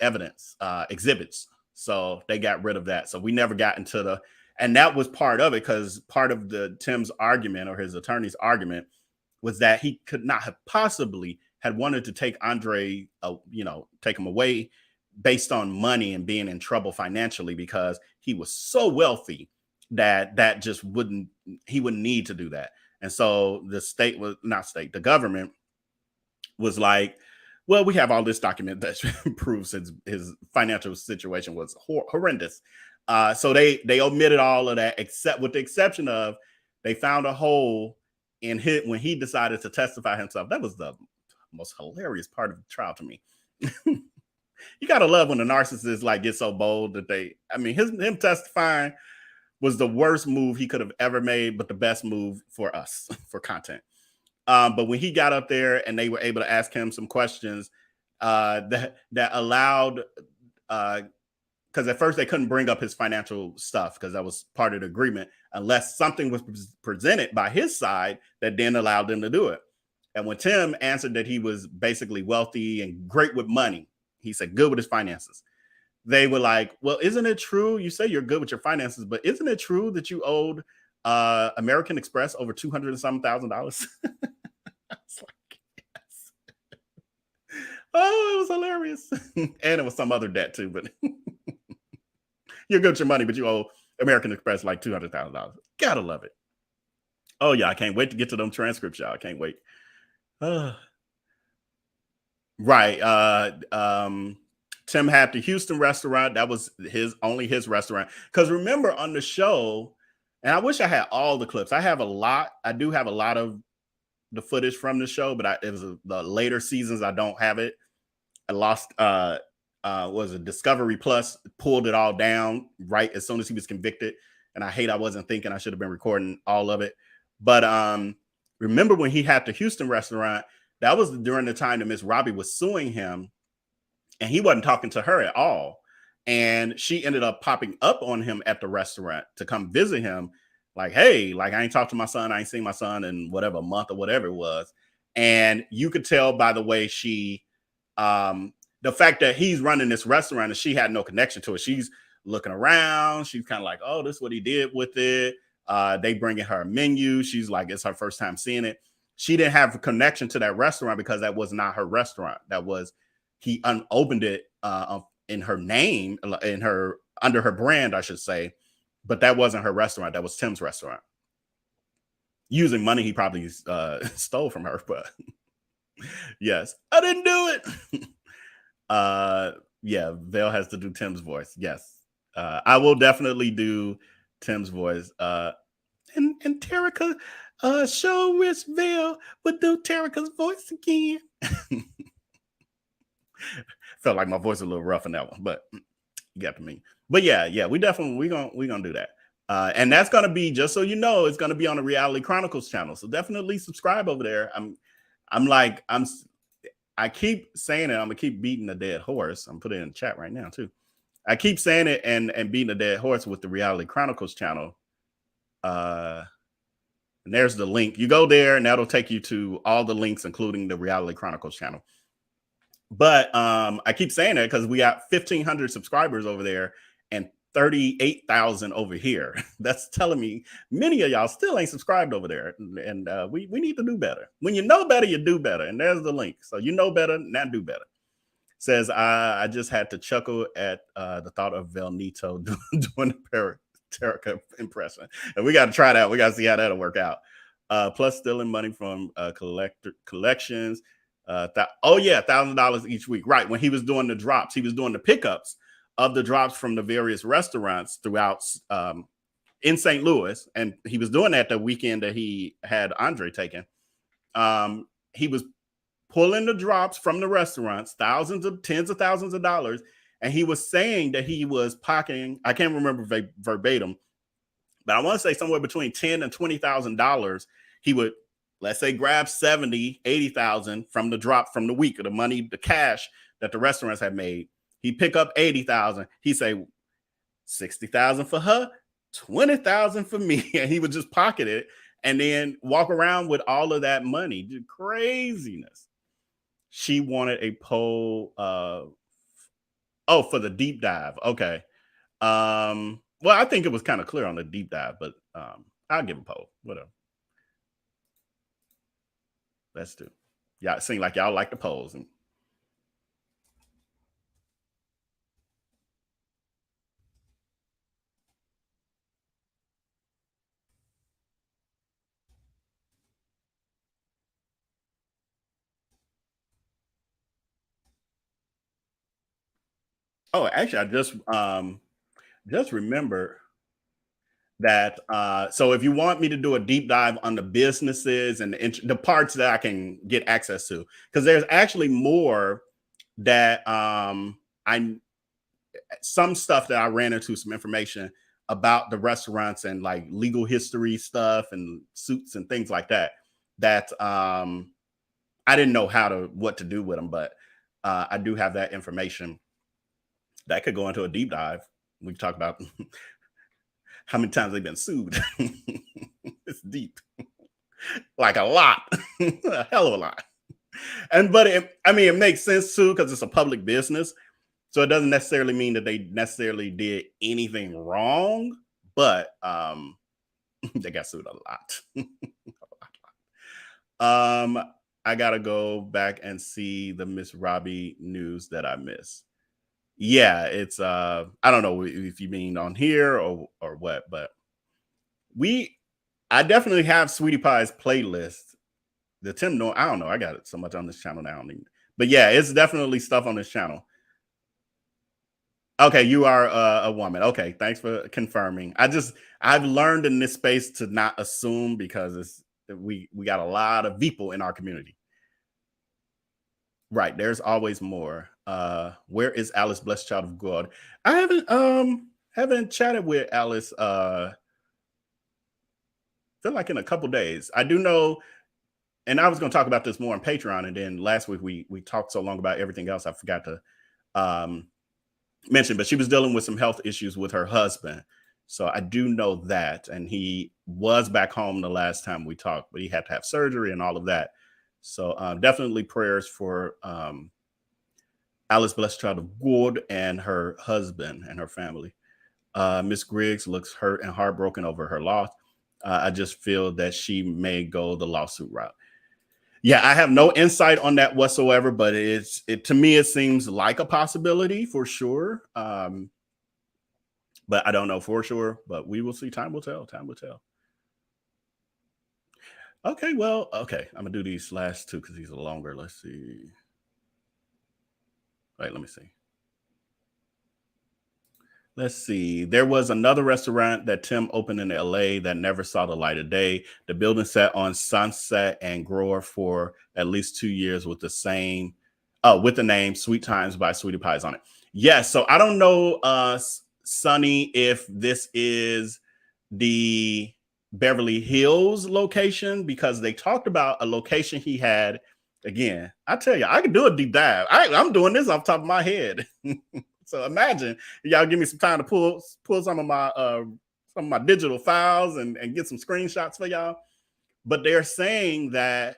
exhibits. So they got rid of that. So we never got into and that was part of it, because part of Tim's argument, or his attorney's argument, was that he could not have possibly had wanted to take Andre, take him away based on money and being in trouble financially, because he was so wealthy that just he wouldn't need to do that. And so the government was like, well, we have all this document that proves his financial situation was horrendous. So they omitted all of that, except with the exception of they found a hole in when he decided to testify himself. That was the most hilarious part of the trial to me. You gotta love when the narcissist like gets so bold that him testifying was the worst move he could have ever made, but the best move for us for content. But when he got up there and they were able to ask him some questions that allowed, because at first they couldn't bring up his financial stuff because that was part of the agreement, unless something was presented by his side that then allowed them to do it. And when Tim answered that he was basically wealthy and great with money, he said good with his finances. They were like, well, isn't it true? You say you're good with your finances, but isn't it true that you owed American Express over $200,000 and some thousand? I was like, yes. Oh, it was hilarious. And it was some other debt too, but you're good with your money, but you owe American Express like $200,000. Gotta love it. Oh yeah, I can't wait to get to them transcripts, y'all. I can't wait. Right. Tim had the Houston restaurant. That was only his restaurant. Because remember on the show, and I wish I had all the clips. I do have a lot of the footage from the show, but it was the later seasons. I don't have it. I lost. Was it Discovery Plus pulled it all down right as soon as he was convicted, and I wasn't thinking. I should have been recording all of it. But remember when he had the Houston restaurant? That was during the time that Miss Robbie was suing him, and he wasn't talking to her at all. And she ended up popping up on him at the restaurant to come visit him. Like, hey, like I ain't talked to my son. I ain't seen my son in whatever month or whatever it was. And you could tell by the way she, the fact that he's running this restaurant and she had no connection to it. She's looking around. She's kind of like, oh, this is what he did with it. They bringing her a menu. She's like, it's her first time seeing it. She didn't have a connection to that restaurant because that was not her restaurant. He opened it in her name, under her brand, I should say. But that wasn't her restaurant. That was Tim's restaurant. Using money he probably stole from her, but yes, I didn't do it. Yeah, Val has to do Tim's voice. Yes, I will definitely do Tim's voice. And Terica show Rich Bell would do Terica's voice again. Felt like my voice was a little rough in that one, but you got to me. But yeah, we gonna do that. And that's gonna be, just so you know, it's gonna be on the Reality Chronicles channel. So definitely subscribe over there. I keep saying it. I'm gonna keep beating the dead horse. I'm putting it in the chat right now too. I keep saying it and beating the dead horse with the Reality Chronicles channel. And there's the link. You go there and that'll take you to all the links, including the Reality Chronicles channel. But I keep saying that because we got 1,500 subscribers over there and 38,000 over here. That's telling me many of y'all still ain't subscribed over there. And we need to do better. When you know better, you do better. And there's the link. So you know better, now do better. Says, I just had to chuckle at the thought of Velnito doing the Terica impression. And we got to try that. We got to see how that'll work out. Plus stealing money from collections. $1,000 each week. Right. When he was doing the drops, he was doing the pickups of the drops from the various restaurants throughout in St. Louis. And he was doing that the weekend that he had Andre taken. He was pulling the drops from the restaurants, tens of thousands of dollars. And he was saying that he was pocketing, I can't remember verbatim, but I want to say somewhere between $10,000 and $20,000. He would, let's say, grab 70, 80,000 from the drop from the week, of the money, the cash that the restaurants had made. He'd pick up 80,000. He'd say 60,000 for her, 20,000 for me. And he would just pocket it and then walk around with all of that money. Just craziness. She wanted a poll. For the deep dive. Okay. Well, I think it was kind of clear on the deep dive, but I'll give a poll. Whatever. Let's do. Y'all seem like y'all like the polls. Oh, actually, I just remember that. So if you want me to do a deep dive on the businesses and the parts that I can get access to, because there's actually more that some stuff that I ran into, some information about the restaurants and like legal history stuff and suits and things like that I didn't know what to do with them, but I do have that information that could go into a deep dive. We can talk about how many times they've been sued. It's deep, like a lot, a hell of a lot. But it makes sense too, because it's a public business. So it doesn't necessarily mean that they necessarily did anything wrong, but they got sued a lot. I gotta go back and see the Miss Robbie news that I missed. Yeah, it's I don't know if you mean on here or what, but I definitely have Sweetie Pie's playlist. The Tim Norton, I don't know. I got it so much on this channel now. But yeah, it's definitely stuff on this channel. Okay, you are a woman. Okay, thanks for confirming. I've learned in this space to not assume, because we got a lot of people in our community. Right, there's always more. Where is Alice, blessed child of God? I haven't chatted with Alice. Feel like in a couple days. I do know, and I was going to talk about this more on Patreon, and then last week we talked so long about everything else I forgot to mention. But she was dealing with some health issues with her husband, so I do know that, and he was back home the last time we talked, but he had to have surgery and all of that. So definitely prayers for Alice, blessed child of God, and her husband and her family. Miss Griggs looks hurt and heartbroken over her loss. I just feel that she may go the lawsuit route. Yeah, I have no insight on that whatsoever, but to me, it seems like a possibility for sure. But I don't know for sure, but we will see. Time will tell. Time will tell. Okay, well, okay. I'm gonna do these last two because these are longer. Let's see. Wait, let me see. Let's see. There was another restaurant that Tim opened in LA that never saw the light of day. The building sat on Sunset and Grover for at least 2 years with with the name Sweet Times by Sweetie Pies on it. Yes. So I don't know, Sonny, if this is the Beverly Hills location, because they talked about a location he had. Again, I tell you, I can do a deep dive. I'm doing this off the top of my head. So imagine y'all give me some time to pull some of my digital files and get some screenshots for y'all. But they're saying that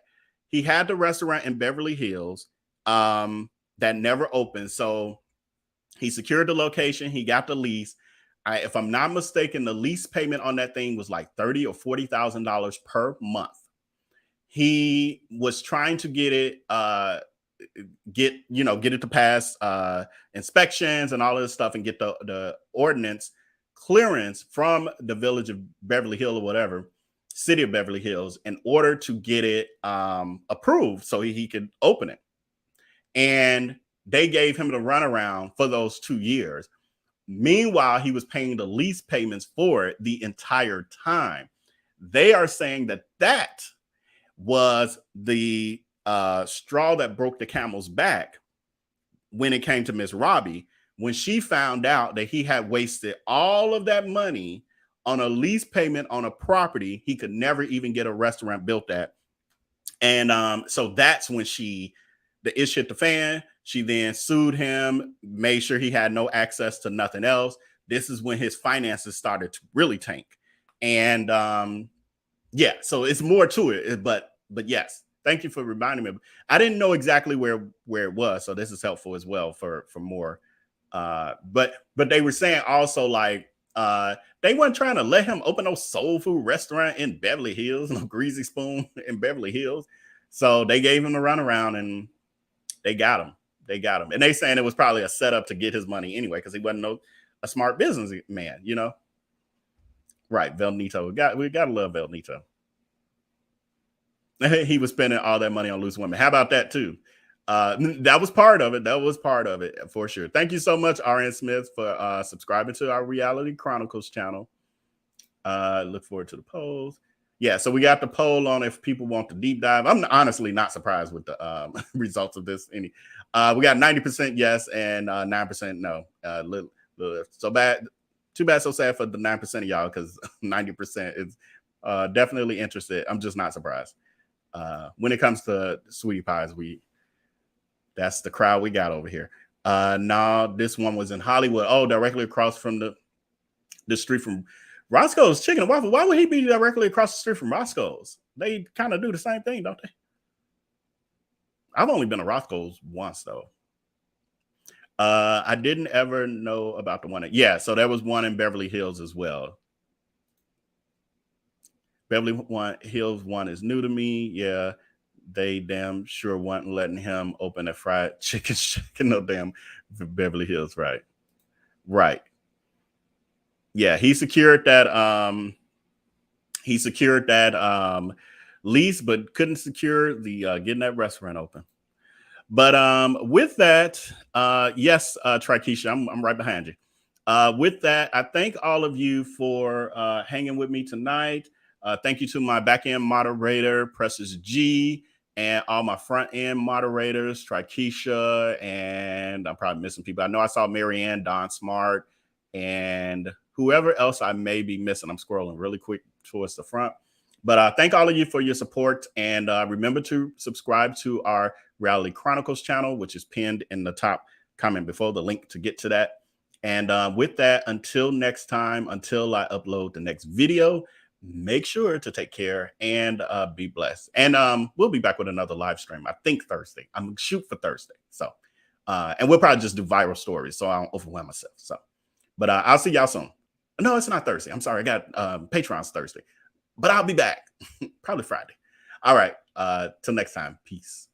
he had the restaurant in Beverly Hills that never opened. So he secured the location. He got the lease. If I'm not mistaken, the lease payment on that thing was like $30,000 or $40,000 per month. He was trying to get it to pass inspections and all of this stuff and get the ordinance clearance from the village of Beverly Hills or whatever, city of Beverly Hills, in order to get it approved so he could open it. And they gave him the runaround for those 2 years. Meanwhile, he was paying the lease payments for it the entire time. They are saying that was the straw that broke the camel's back when it came to Miss Robbie, when she found out that he had wasted all of that money on a lease payment on a property he could never even get a restaurant built at. And so that's when the ish hit the fan. She then sued him, made sure he had no access to nothing else. This is when his finances started to really tank. And yeah, so it's more to it, but yes, thank you for reminding me. I didn't know exactly where it was, so this is helpful as well for more. But they were saying also, like, they weren't trying to let him open no soul food restaurant in Beverly Hills, no Greasy Spoon in Beverly Hills. So they gave him the runaround and they got him. And they saying it was probably a setup to get his money anyway, because he wasn't a smart businessman, you know. Right, Velnito. We gotta love Velnito. He was spending all that money on loose women. How about that too? That was part of it. That was part of it for sure. Thank you so much, RN Smith, for subscribing to our Reality Chronicles channel. Look forward to the polls. Yeah, so we got the poll on if people want to deep dive. I'm honestly not surprised with the results of this. We got 90% yes and 9% no. So bad. Too bad, so sad for the 9% of y'all, because 90% is definitely interested. I'm just not surprised. When it comes to Sweetie Pies, that's the crowd we got over here. No, this one was in Hollywood. Oh, directly across from the street from Roscoe's Chicken and Waffle. Why would he be directly across the street from Roscoe's? They kind of do the same thing, don't they? I've only been to Roscoe's once, though. I didn't ever know about the one. Yeah, so there was one in Beverly Hills as well. Beverly Hills one is new to me. Yeah, they damn sure weren't letting him open a fried chicken shack in no damn Beverly Hills, right? Right. Yeah, he secured that lease, but couldn't secure the getting that restaurant open. But with that, yes, Trikesha, I'm right behind you. With that, I thank all of you for hanging with me tonight. Thank you to my back-end moderator, Precious G, and all my front-end moderators, Trikesha, and I'm probably missing people. I know I saw Marianne, Don Smart, and whoever else I may be missing. I'm scrolling really quick towards the front. But thank all of you for your support. And remember to subscribe to our Reality Chronicles channel, which is pinned in the top comment before, the link to get to that. And with that, until next time, until I upload the next video, make sure to take care and be blessed. And we'll be back with another live stream, I think Thursday. I'm going to shoot for Thursday. So, and we'll probably just do viral stories so I don't overwhelm myself. So, but I'll see y'all soon. No, it's not Thursday. I'm sorry. I got Patreon's Thursday, but I'll be back probably Friday. All right. Till next time. Peace.